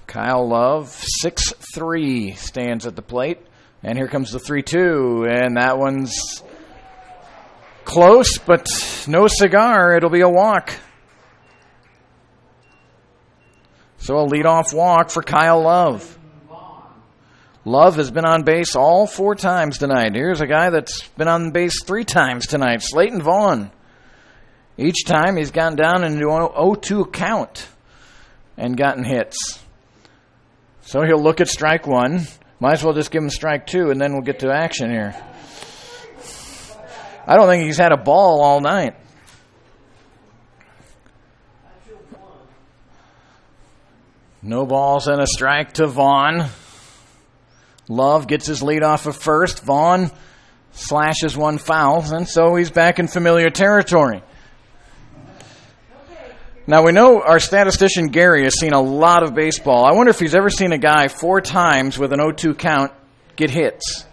Kyle Love, 6'3", stands at the plate. And here comes the 3-2. And that one's close, but no cigar. It'll be a walk. So a leadoff walk for Kyle Love. Love has been on base all 4 times tonight. Here's a guy that's been on base 3 times tonight, Slayton Vaughn. Each time he's gone down into an 0-2 count and gotten hits. So he'll look at strike 1. Might as well just give him strike 2, and then we'll get to action here. I don't think he's had a ball all night. No balls and a strike to Vaughn. Love gets his lead off of first. Vaughn slashes 1 foul, and so he's back in familiar territory. Now, we know our statistician Gary has seen a lot of baseball. I wonder if he's ever seen a guy 4 times with an 0-2 count get hits.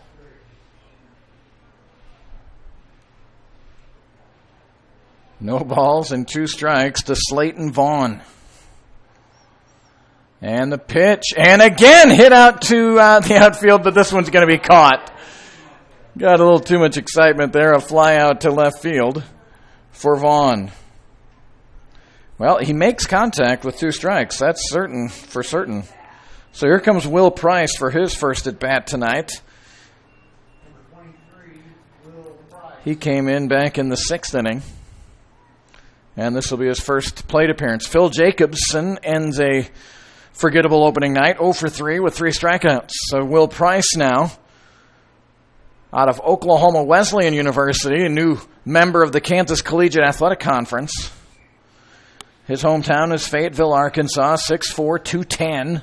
No balls and 2 strikes to Slayton Vaughn. And the pitch, and again hit out to the outfield, but this one's going to be caught. Got a little too much excitement there. A fly out to left field for Vaughn. Well, he makes contact with 2 strikes. That's certain for certain. So here comes Will Price for his first at bat tonight.
Number 23, Will Price.
He came in back in the 6th inning. And this will be his first plate appearance. Phil Jacobson ends a forgettable opening night, 0 for 3 with 3 strikeouts. So Will Price now, out of Oklahoma Wesleyan University, a new member of the Kansas Collegiate Athletic Conference. His hometown is Fayetteville, Arkansas, 6'4", 210.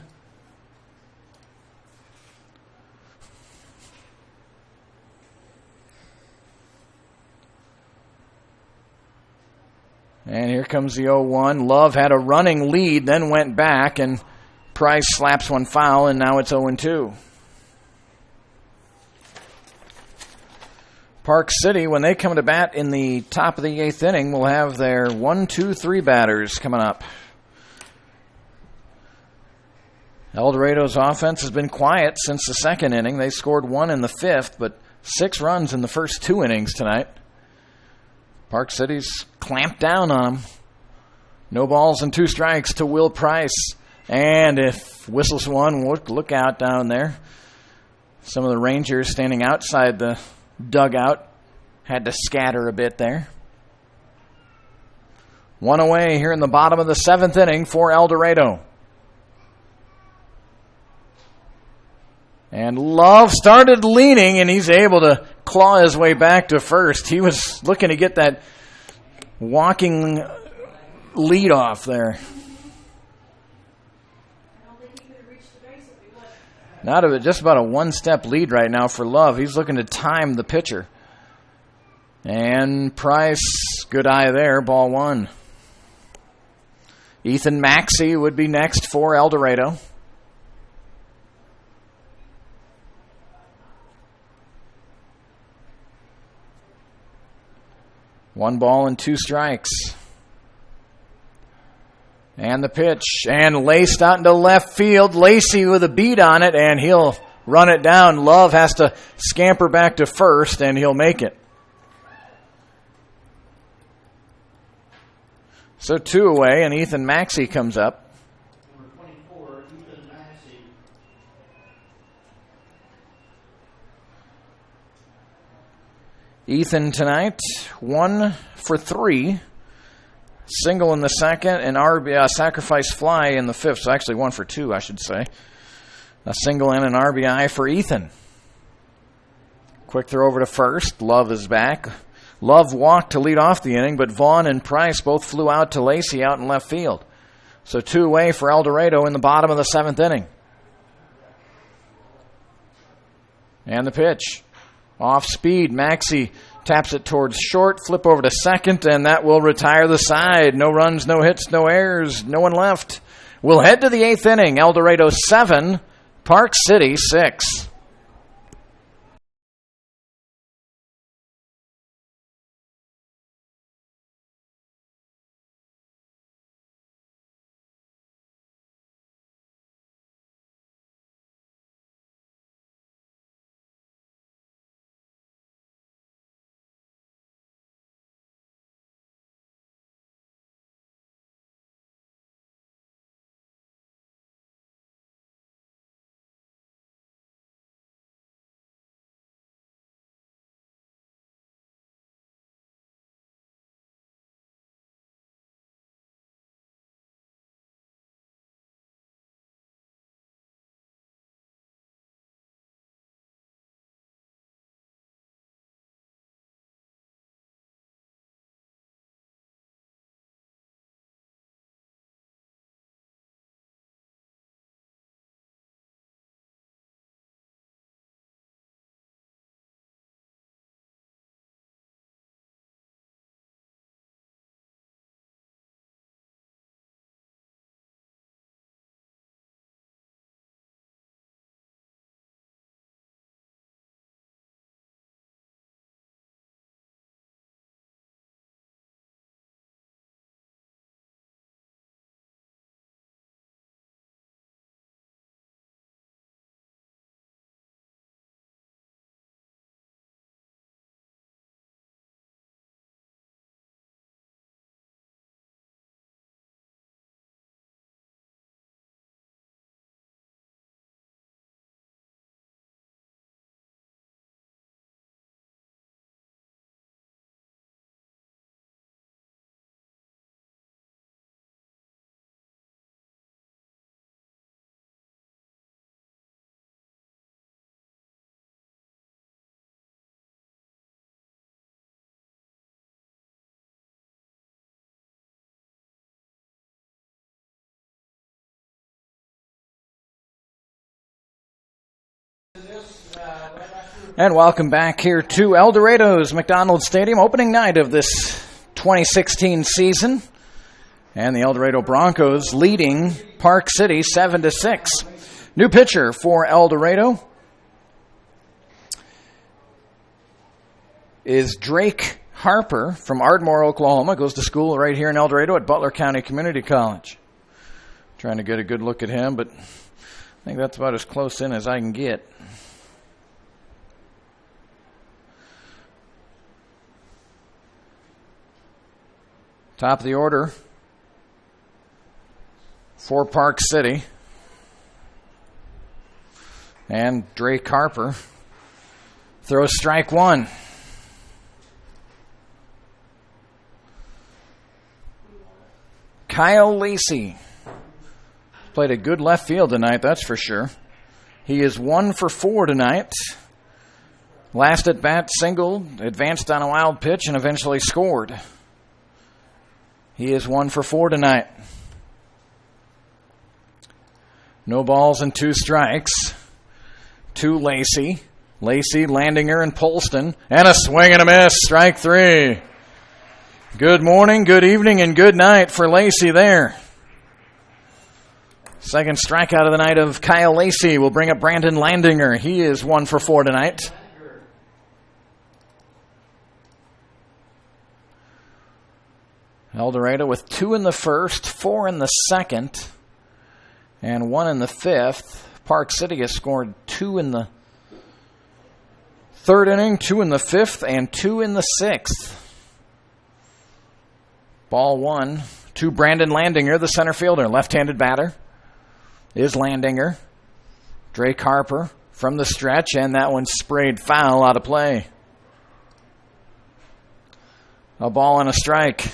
And here comes the 0-1. Love had a running lead, then went back, and Price slaps one foul, and now it's 0-2. Park City, when they come to bat in the top of the 8th inning, will have their 1-2-3 batters coming up. El Dorado's offense has been quiet since the 2nd inning. They scored 1 in the 5th, but 6 runs in the first 2 innings tonight. Park City's clamped down on them. No balls and 2 strikes to Will Price. And if whistles one, look out down there. Some of the Rangers standing outside the dugout had to scatter a bit there. 1 away here in the bottom of the 7th inning for El Dorado. And Love started leaning, and he's able to claw his way back to first. He was looking to get that walking lead off there. Not of it, just about a 1-step lead right now for Love. He's looking to time the pitcher. And Price, good eye there, ball 1. Ethan Maxey would be next for El Dorado. One ball and 2 strikes. And the pitch. And laced out into left field. Lacey with a beat on it, and he'll run it down. Love has to scamper back to first, and he'll make it. So 2 away, and Ethan Maxey comes up.
Number 24, Ethan Maxey.
Ethan tonight, 1 for 3. Single in the 2nd, and RBI sacrifice fly in the 5th. So actually 1 for 2, I should say. A single and an RBI for Ethan. Quick throw over to first. Love is back. Love walked to lead off the inning, but Vaughn and Price both flew out to Lacey out in left field. So 2 away for El Dorado in the bottom of the 7th inning. And the pitch. Off speed, Maxey taps it towards short, flip over to second, and that will retire the side. No runs, no hits, no errors, no one left. We'll head to the 8th inning. El Dorado 7, Park City 6. And welcome back here to El Dorado's McDonald's Stadium, opening night of this 2016 season. And the El Dorado Broncos leading Park City 7-6. New pitcher for El Dorado is Drake Harper from Ardmore, Oklahoma. Goes to school right here in El Dorado at Butler County Community College. Trying to get a good look at him, but I think that's about as close in as I can get. Top of the order for Park City. And Drake Harper throws strike one. Kyle Lacey played a good left field tonight, that's for sure. He is 1 for 4 tonight. Last at bat, singled, advanced on a wild pitch, and eventually scored. He is 1 for 4 tonight. No balls and 2 strikes to Lacey. Lacey, Landinger, and Polston. And a swing and a miss. Strike 3. Good morning, good evening, and good night for Lacey there. Second strikeout of the night of Kyle Lacey will bring up Brandon Landinger. He is 1 for 4 tonight. El Dorado with 2 in the first, 4 in the second, and 1 in the fifth. Park City has scored 2 in the third inning, 2 in the fifth, and 2 in the sixth. Ball 1 to Brandon Landinger, the center fielder. Left-handed batter is Landinger. Drake Harper from the stretch, and that one sprayed foul out of play. A ball and a strike.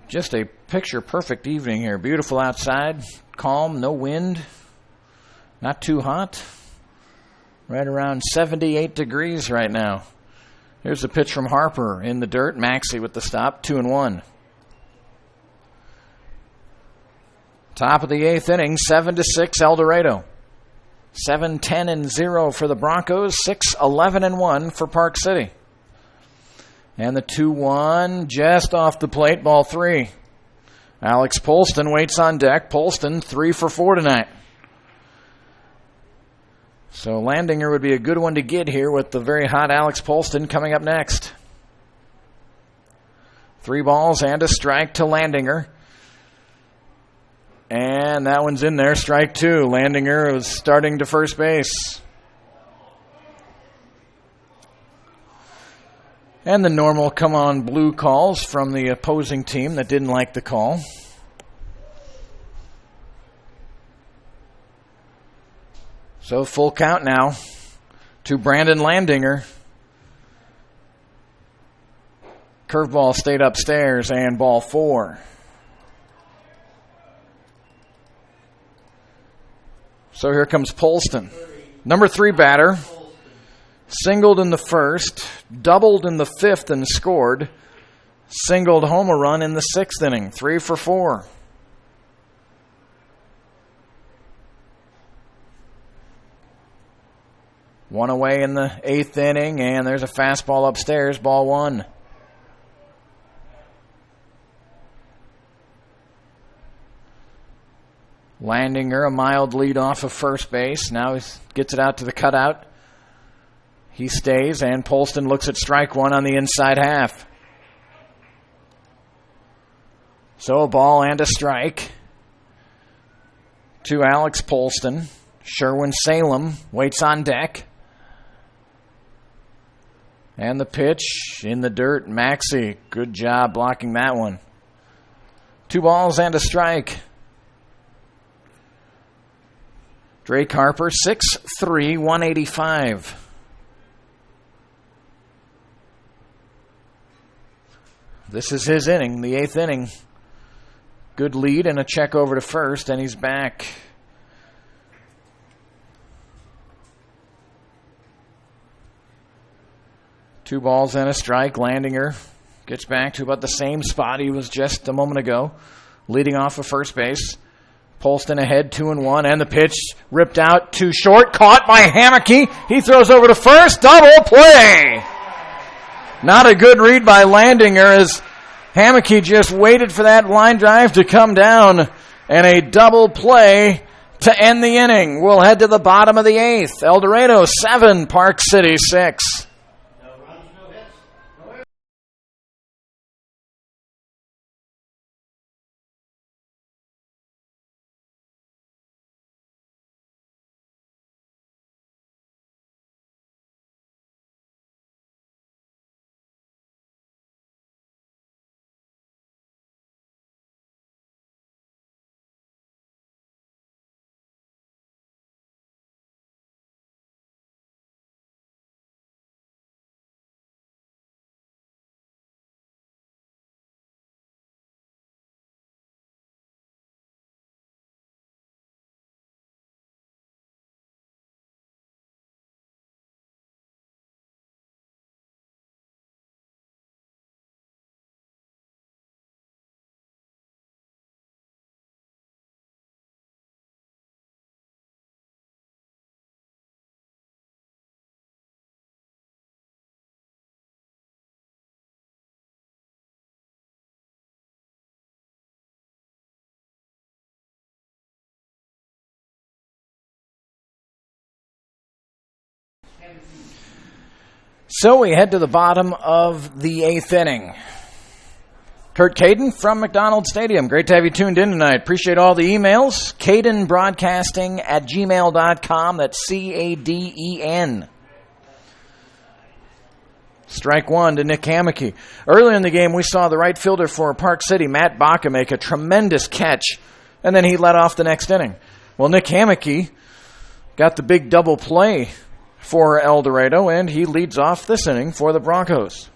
Just a picture-perfect evening here. Beautiful outside, calm, no wind, not too hot. Right around 78 degrees right now. Here's the pitch from Harper in the dirt. Maxey with the stop, 2-1. Top of the 8th inning, 7-6 El Dorado. 7-10-0 for the Broncos, 6-11-1 for Park City. And the 2-1 just off the plate, ball 3. Alex Polston waits on deck. Polston 3 for 4 tonight. So Landinger would be a good one to get here with the very hot Alex Polston coming up next. 3 balls and a strike to Landinger. And that one's in there, strike 2. Landinger was starting to first base. And the normal come on blue calls from the opposing team that didn't like the call. So full count now to Brandon Landinger. Curveball stayed upstairs and ball 4. So here comes Polston. Number 3 batter. Singled in the first, doubled in the fifth and scored. Singled home a run in the 6th inning, 3 for 4. One away in the 8th inning, and there's a fastball upstairs, ball 1. Landinger, a mild lead off of first base. Now he gets it out to the cutout. He stays, and Polston looks at strike 1 on the inside half. So a ball and a strike to Alex Polston. Sherwin Salem waits on deck. And the pitch in the dirt, Maxey. Good job blocking that one. 2 balls and a strike. Drake Harper, 6'3", 185. This is his inning, the 8th inning. Good lead and a check over to first, and he's back. Two balls and a strike. Landinger gets back to about the same spot he was just a moment ago, leading off of first base. Polston ahead 2-1, and the pitch ripped out too short, caught by Hammocky. He throws over to first, double play. Not a good read by Landinger as Hammocky just waited for that line drive to come down, and a double play to end the inning. We'll head to the bottom of the 8th. El Dorado 7, Park City 6.
No runs, no hits. No errors.
So we head to the bottom of the 8th inning. Kurt Caden from McDonald Stadium. Great to have you tuned in tonight. Appreciate all the emails. CadenBroadcasting@gmail.com. That's CADEN. Strike one to Nick Hammocky. Earlier in the game, we saw the right fielder for Park City, Matt Baca, make a tremendous catch, and then he led off the next inning. Well, Nick Hammocky got the big double play for El Dorado, and he leads off this inning for the Broncos.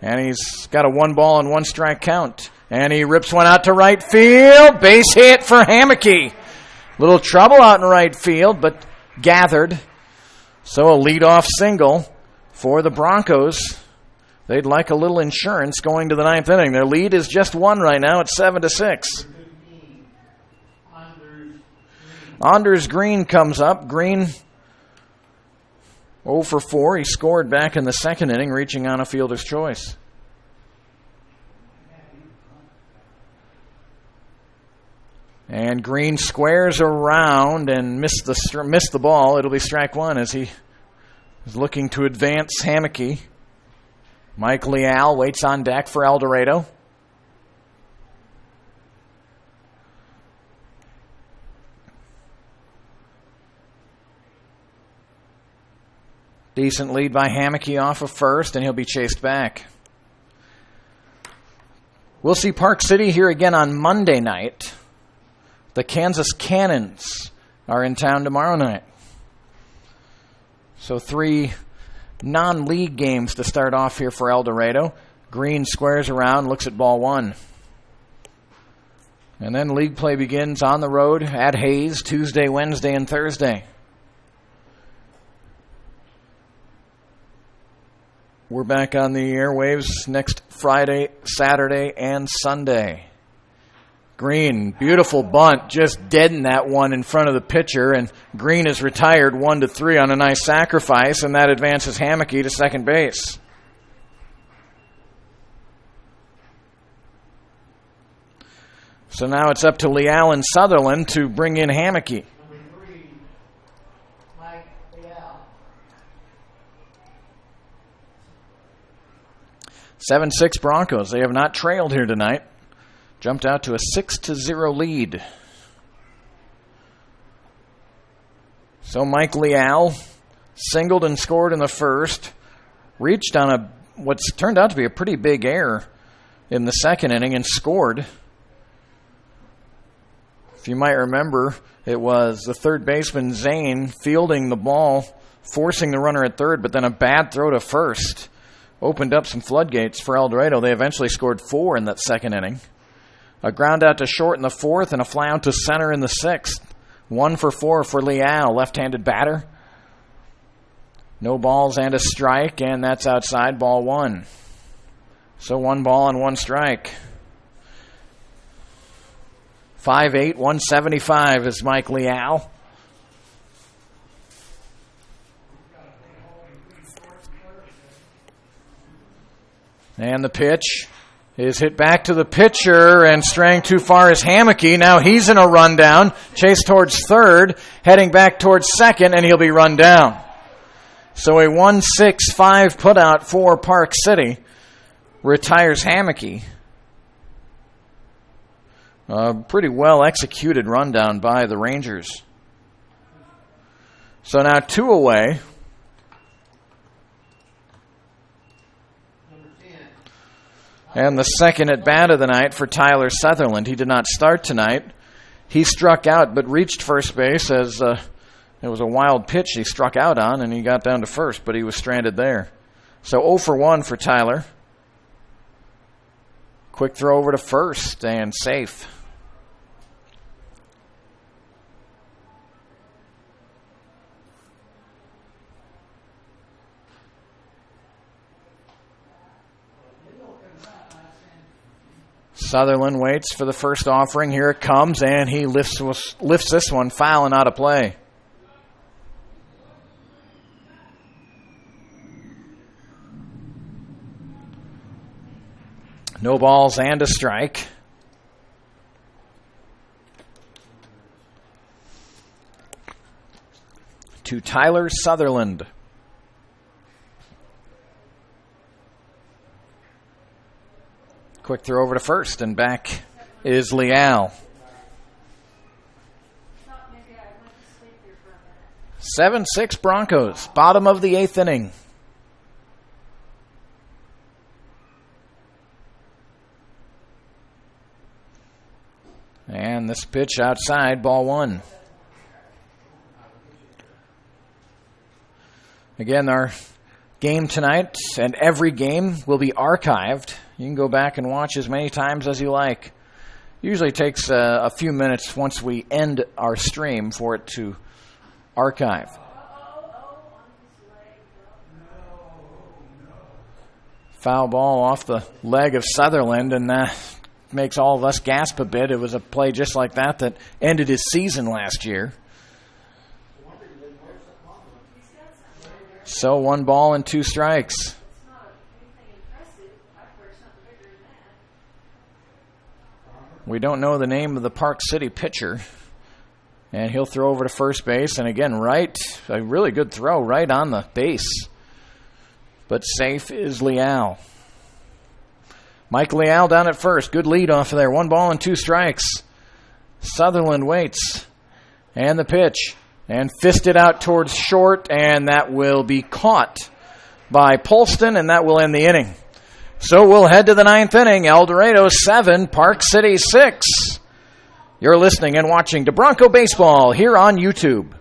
And he's got a 1-ball-and-1-strike count. And he rips one out to right field. Base hit for Hammocky. Little trouble out in right field, but gathered. So a leadoff single for the Broncos. They'd like a little insurance going to the 9th inning. Their lead is just 1 right now. It's 7-6. Anders Green comes up. Green 0 for 4. He scored back in the 2nd inning, reaching on a fielder's choice. And Green squares around and missed the ball. It'll be strike one as he is looking to advance Hammocky. Mike Leal waits on deck for El Dorado. Decent lead by Hammocky off of first, and he'll be chased back. We'll see Park City here again on Monday night. The Kansas Cannons are in town tomorrow night. So 3 non-league games to start off here for El Dorado. Green squares around, looks at ball 1. And then league play begins on the road at Hayes Tuesday, Wednesday, and Thursday. We're back on the airwaves next Friday, Saturday, and Sunday. Green, beautiful bunt, just deadened that one in front of the pitcher, and Green is retired 1-3 on a nice sacrifice, and that advances Hammocky to second base. So now it's up to Leal and Sutherland to bring in Hammocky. 7-6 Broncos. They have not trailed here tonight. Jumped out to a 6-0 lead. So Mike Leal singled and scored in the first. Reached on what's turned out to be a pretty big error in the 2nd inning and scored. If you might remember, it was the third baseman Zane fielding the ball, forcing the runner at third, but then a bad throw to first opened up some floodgates for El Dorado. They eventually scored 4 in that 2nd inning. A ground out to short in the 4th and a fly out to center in the 6th. 1 for 4 for Leal, left-handed batter. No balls and a strike, and that's outside, ball 1. So 1 ball and 1 strike. 5'8", 175 is Mike Leal. And the pitch is hit back to the pitcher, and straying too far is Hammocky. Now he's in a rundown. Chase towards third, heading back towards second, and he'll be run down. So a 1-6-5 putout for Park City retires Hammocky. A pretty well executed rundown by the Rangers. So now 2 away. And the second at bat of the night for Tyler Sutherland. He did not start tonight. He struck out but reached first base as it was a wild pitch he struck out on, and he got down to first, but he was stranded there. So 0 for 1 for Tyler. Quick throw over to first and safe. Sutherland waits for the first offering. Here it comes, and he lifts this one foul and out of play. No balls and a strike. To Tyler Sutherland. Quick throw over to first, and back is Leal. 7-6 Broncos, bottom of the 8th inning. And this pitch outside, ball 1. Again, our game tonight and every game will be archived. You can go back and watch as many times as you like. Usually takes a few minutes once we end our stream for it to archive. Foul ball off the leg of Sutherland, and that makes all of us gasp a bit. It was a play just like that ended his season last year. So 1 ball and 2 strikes. We don't know the name of the Park City pitcher. And he'll throw over to first base. And again, a really good throw right on the base. But safe is Leal. Mike Leal down at first. Good lead off of there. 1 ball and 2 strikes. Sutherland waits. And the pitch. And fisted out towards short. And that will be caught by Polston. And that will end the inning. So we'll head to the 9th inning. El Dorado 7, Park City 6. You're listening and watching to Bronco Baseball here on YouTube.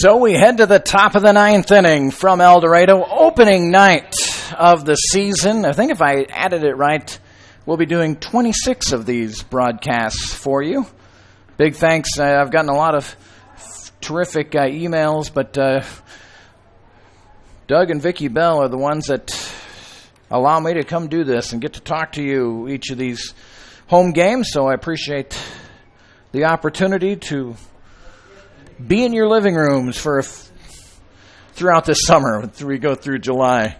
So we head to the top of the ninth inning from El Dorado, opening night of the season. I think if I added it right, we'll be doing 26 of these broadcasts for you. Big thanks. I've gotten a lot of terrific emails, but Doug and Vicki Bell are the ones that allow me to come do this and get to talk to you each of these home games, so I appreciate the opportunity to be in your living rooms throughout this summer as we go through July.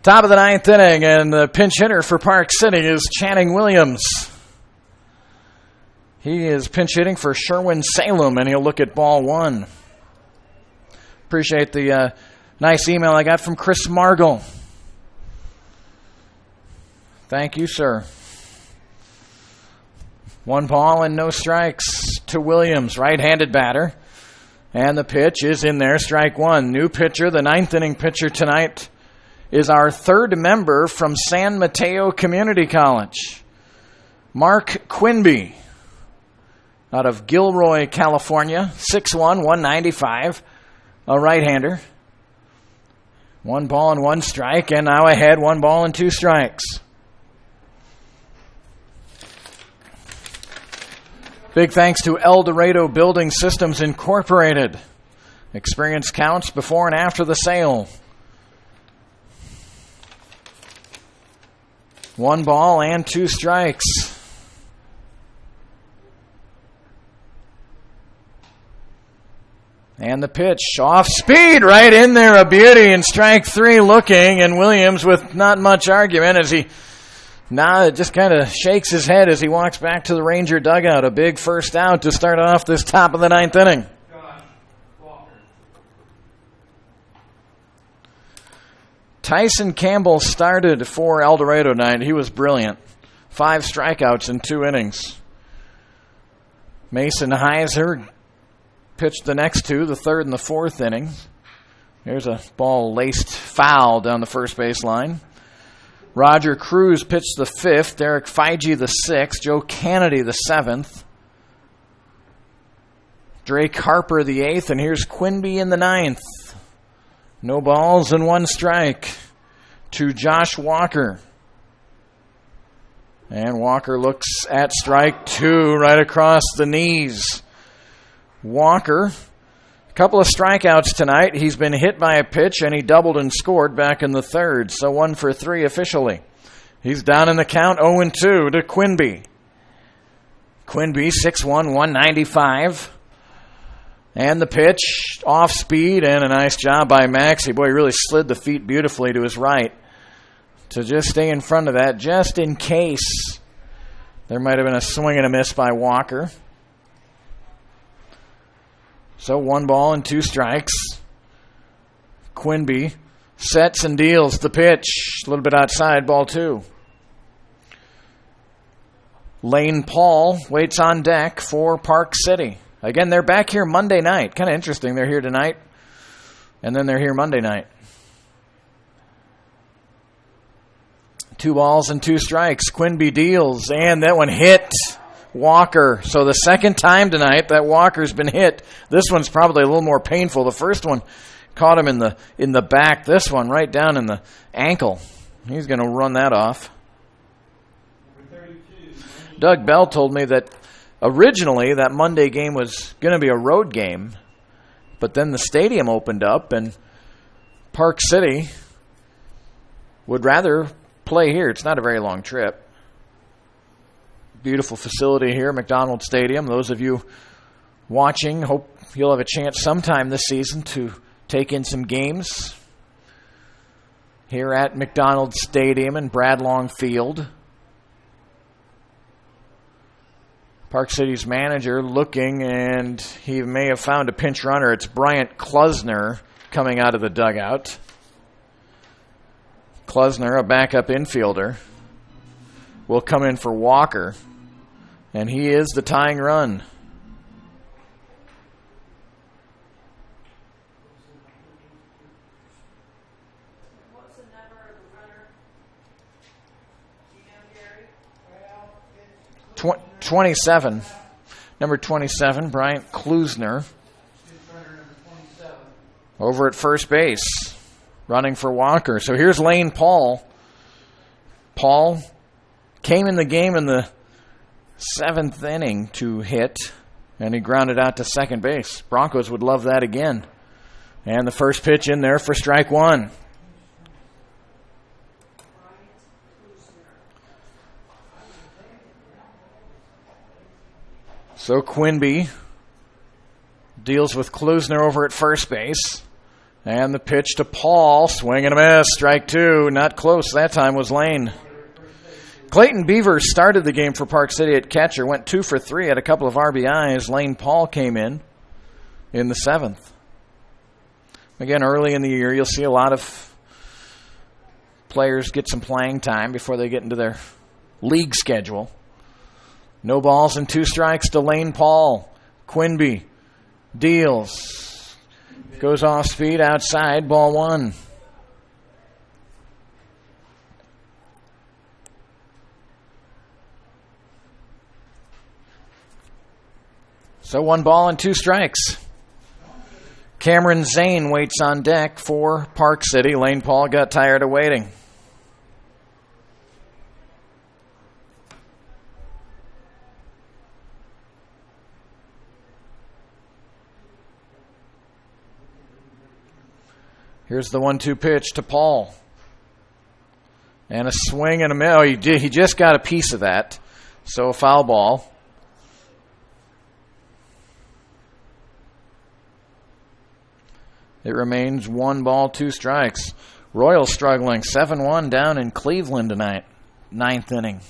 Top of the ninth inning, and the pinch hitter for Park City is Channing Williams. He is pinch hitting for Sherwin Salem, and he'll look at ball one. Appreciate the nice email I got from Chris Margle. Thank you, sir. 1 ball and no strikes to Williams, right-handed batter. And the pitch is in there, strike one. New pitcher, the ninth inning pitcher tonight, is our third member from San Mateo Community College, Mark Quinby, out of Gilroy, California, 6'1", 195, a right-hander. 1 ball and 1 strike, and now ahead, 1 ball and 2 strikes. Big thanks to El Dorado Building Systems Incorporated. Experience counts before and after the sale. 1 ball and 2 strikes. And the pitch, off speed, right in there, a beauty, and strike 3 looking, and Williams with not much argument as he now it just kind of shakes his head as he walks back to the Ranger dugout. A big first out to start off this top of the ninth inning. Tyson Campbell started for El Dorado tonight. He was brilliant. 5 strikeouts in 2 innings. Mason Heiser pitched the next 2, the 3rd and the 4th inning. Here's a ball laced foul down the first base line. Roger Cruz pitched the 5th, Derek Feige the 6th, Joe Kennedy the 7th, Drake Harper the 8th, and here's Quinby in the 9th. No balls and 1 strike to Josh Walker. And Walker looks at strike 2 right across the knees. Walker, a couple of strikeouts tonight. He's been hit by a pitch, and he doubled and scored back in the 3rd. So 1 for 3 officially. He's down in the count, 0-2 to Quinby. Quinby, 6'1", 195. And the pitch, off speed, and a nice job by Maxey. Boy, he really slid the feet beautifully to his right to just stay in front of that, just in case there might have been a swing and a miss by Walker. So 1 ball and 2 strikes. Quinby sets and deals the pitch. A little bit outside, ball 2. Lane Paul waits on deck for Park City. Again, they're back here Monday night. Kind of interesting. They're here tonight, and then they're here Monday night. 2 balls and 2 strikes. Quinby deals, and that one hit Walker. So the second time tonight that Walker's been hit. This one's probably a little more painful. The first one caught him in the back. This one right down in the ankle. He's going to run that off. Doug Bell told me that originally that Monday game was going to be a road game, but then the stadium opened up and Park City would rather play here. It's not a very long trip. Beautiful facility here, McDonald Stadium. Those of you watching, hope you'll have a chance sometime this season to take in some games here at McDonald Stadium and Bradlong Field. Park City's manager looking, and he may have found a pinch runner. It's Bryant Klusner coming out of the dugout. Klusner, a backup infielder, will come in for Walker. And he is the tying run.
What's the number of the runner? Do you know, Gary?
27. Number 27, Bryant Klusner. over at first base, running for Walker. So here's Lane Paul. Paul came in the game in the 7th inning to hit, and he grounded out to second base. Broncos would love that again. And the first pitch in there for strike one. So Quinby deals with Klusner over at first base. And the pitch to Paul, swing and a miss, strike two. Not close, that time was Lane. Clayton Beavers started the game for Park City at catcher, went 2 for 3, had a couple of RBIs. Lane Paul came in the 7th. Again, early in the year, you'll see a lot of players get some playing time before they get into their league schedule. No balls and 2 strikes to Lane Paul. Quinby deals. Goes off speed outside, ball 1. So 1 ball and 2 strikes. Cameron Zane waits on deck for Park City. Lane Paul got tired of waiting. Here's the 1-2 pitch to Paul. And a swing and a miss. Oh, he just got a piece of that. So a foul ball. It remains 1 ball, 2 strikes. Royals struggling 7-1 down in Cleveland tonight. 9th inning.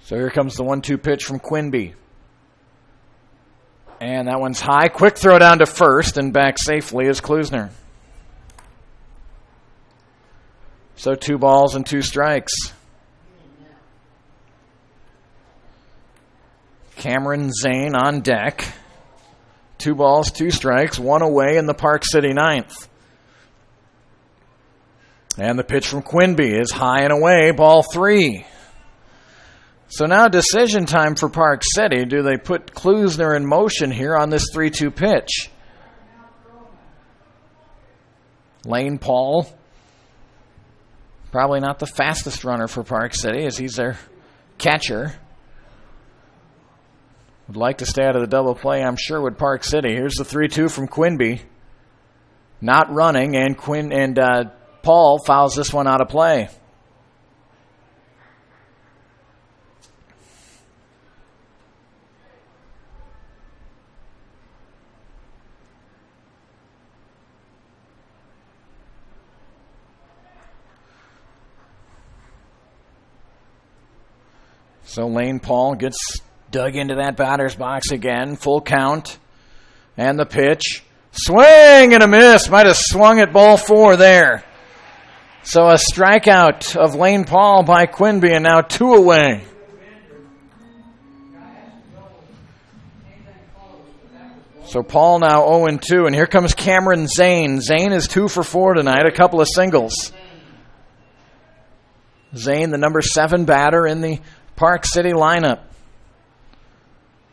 So here comes the 1-2 pitch from Quinby. And that one's high. Quick throw down to first, and back safely is Klusner. So 2 balls and 2 strikes. Cameron Zane on deck. 2 balls, 2 strikes, 1 away in the Park City 9th. And the pitch from Quinby is high and away, ball 3. So now decision time for Park City. Do they put Klusner in motion here on this 3-2 pitch? Lane Paul, probably not the fastest runner for Park City as he's their catcher. Would like to stay out of the double play, I'm sure, with Park City. Here's the 3-2 from Quinby. Not running, and Paul fouls this one out of play. So Lane Paul gets dug into that batter's box again. Full count. And the pitch. Swing and a miss. Might have swung at ball 4 there. So a strikeout of Lane Paul by Quinby, and now 2 away. So Paul now 0-2, and here comes Cameron Zane. Zane is 2 for 4 tonight, a couple of singles. Zane, the number 7 batter in the Park City lineup.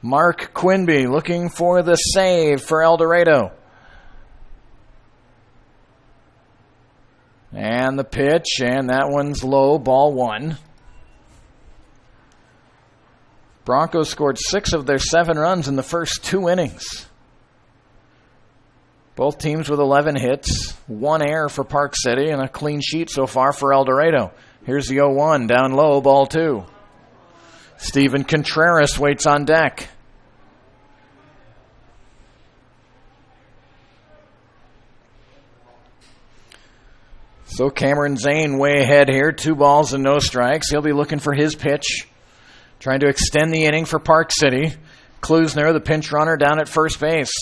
Mark Quinby looking for the save for El Dorado. And the pitch, and that one's low, ball 1. Broncos scored 6 of their 7 runs in the first 2 innings. Both teams with 11 hits, 1 error for Park City, and a clean sheet so far for El Dorado. Here's the 0-1, down low, ball 2. Steven Contreras waits on deck. So Cameron Zane way ahead here, 2 balls and no strikes. He'll be looking for his pitch, trying to extend the inning for Park City. Klusner, the pinch runner, down at first base,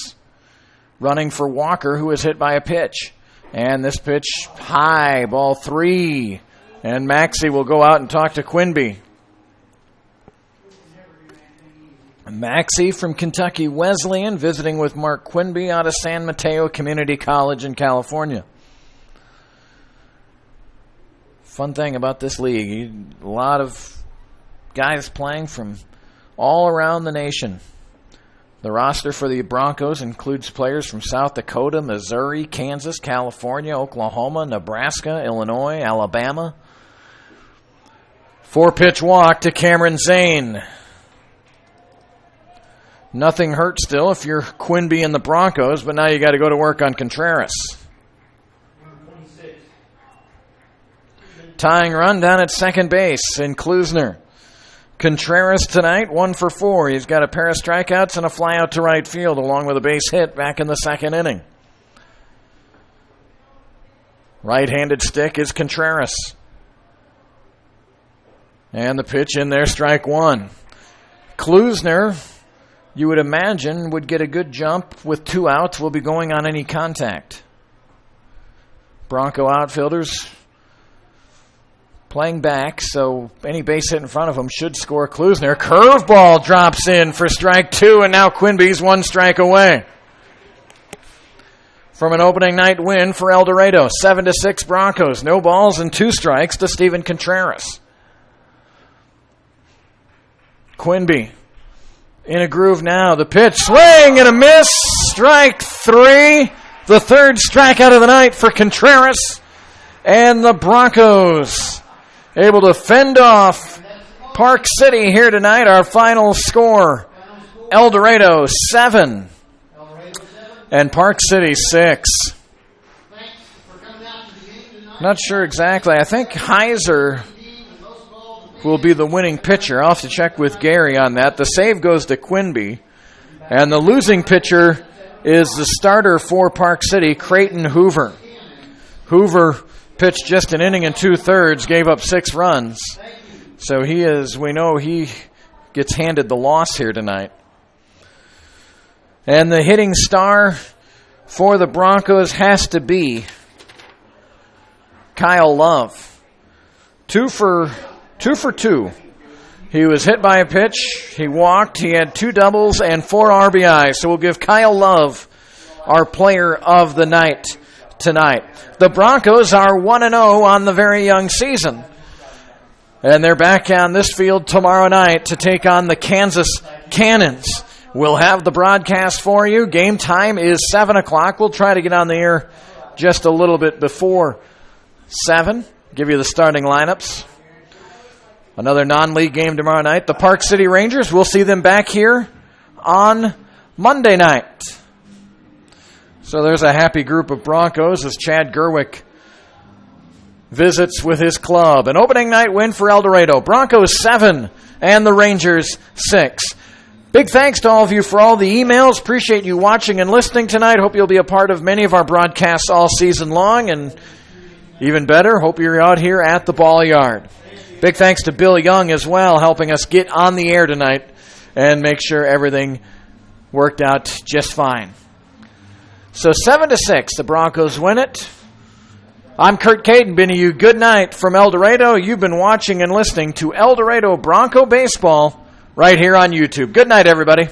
running for Walker, who was hit by a pitch. And this pitch high, ball 3. And Maxey will go out and talk to Quinby. Maxey from Kentucky Wesleyan, visiting with Mark Quinby out of San Mateo Community College in California. Fun thing about this league, a lot of guys playing from all around the nation. The roster for the Broncos includes players from South Dakota, Missouri, Kansas, California, Oklahoma, Nebraska, Illinois, Alabama. 4-pitch walk to Cameron Zane. Nothing hurt still if you're Quinby and the Broncos, but now you got to go to work on Contreras. Tying run down at second base in Klusner. Contreras tonight, 1 for 4. He's got a pair of strikeouts and a fly out to right field, along with a base hit back in the second inning. Right-handed stick is Contreras. And the pitch in there, strike 1. Klusner, you would imagine, would get a good jump with 2 outs. Will be going on any contact. Bronco outfielders playing back, so any base hit in front of him should score. Klusner. Curveball drops in for strike 2, and now Quinby's 1 strike away from an opening night win for El Dorado. 7-6 Broncos. No balls and 2 strikes to Steven Contreras. Quinby in a groove now. The pitch, swing and a miss. Strike 3. The 3rd strikeout of the night for Contreras. And the Broncos able to fend off Park City here tonight. Our final score, El Dorado 7 and Park City 6. Not sure exactly. I think Heiser will be the winning pitcher. I'll have to check with Gary on that. The save goes to Quinby. And the losing pitcher is the starter for Park City, Creighton Hoover. Hoover pitched just an inning and 2/3, gave up 6 runs. So we know he gets handed the loss here tonight. And the hitting star for the Broncos has to be Kyle Love. 2 for 2. He was hit by a pitch. He walked. He had 2 doubles and 4 RBIs. So we'll give Kyle Love our player of the night tonight. The Broncos are 1-0 on the very young season. And they're back on this field tomorrow night to take on the Kansas Cannons. We'll have the broadcast for you. Game time is 7 o'clock. We'll try to get on the air just a little bit before 7. Give you the starting lineups. Another non-league game tomorrow night. The Park City Rangers, we'll see them back here on Monday night. So there's a happy group of Broncos as Chad Gerwick visits with his club. An opening night win for El Dorado. Broncos 7 and the Rangers 6. Big thanks to all of you for all the emails. Appreciate you watching and listening tonight. Hope you'll be a part of many of our broadcasts all season long. And even better, hope you're out here at the Ball Yard. Big thanks to Bill Young as well, helping us get on the air tonight and make sure everything worked out just fine. So 7-6, the Broncos win it. I'm Kurt Caden, bidding you good night from El Dorado. You've been watching and listening to El Dorado Bronco Baseball right here on YouTube. Good night, everybody.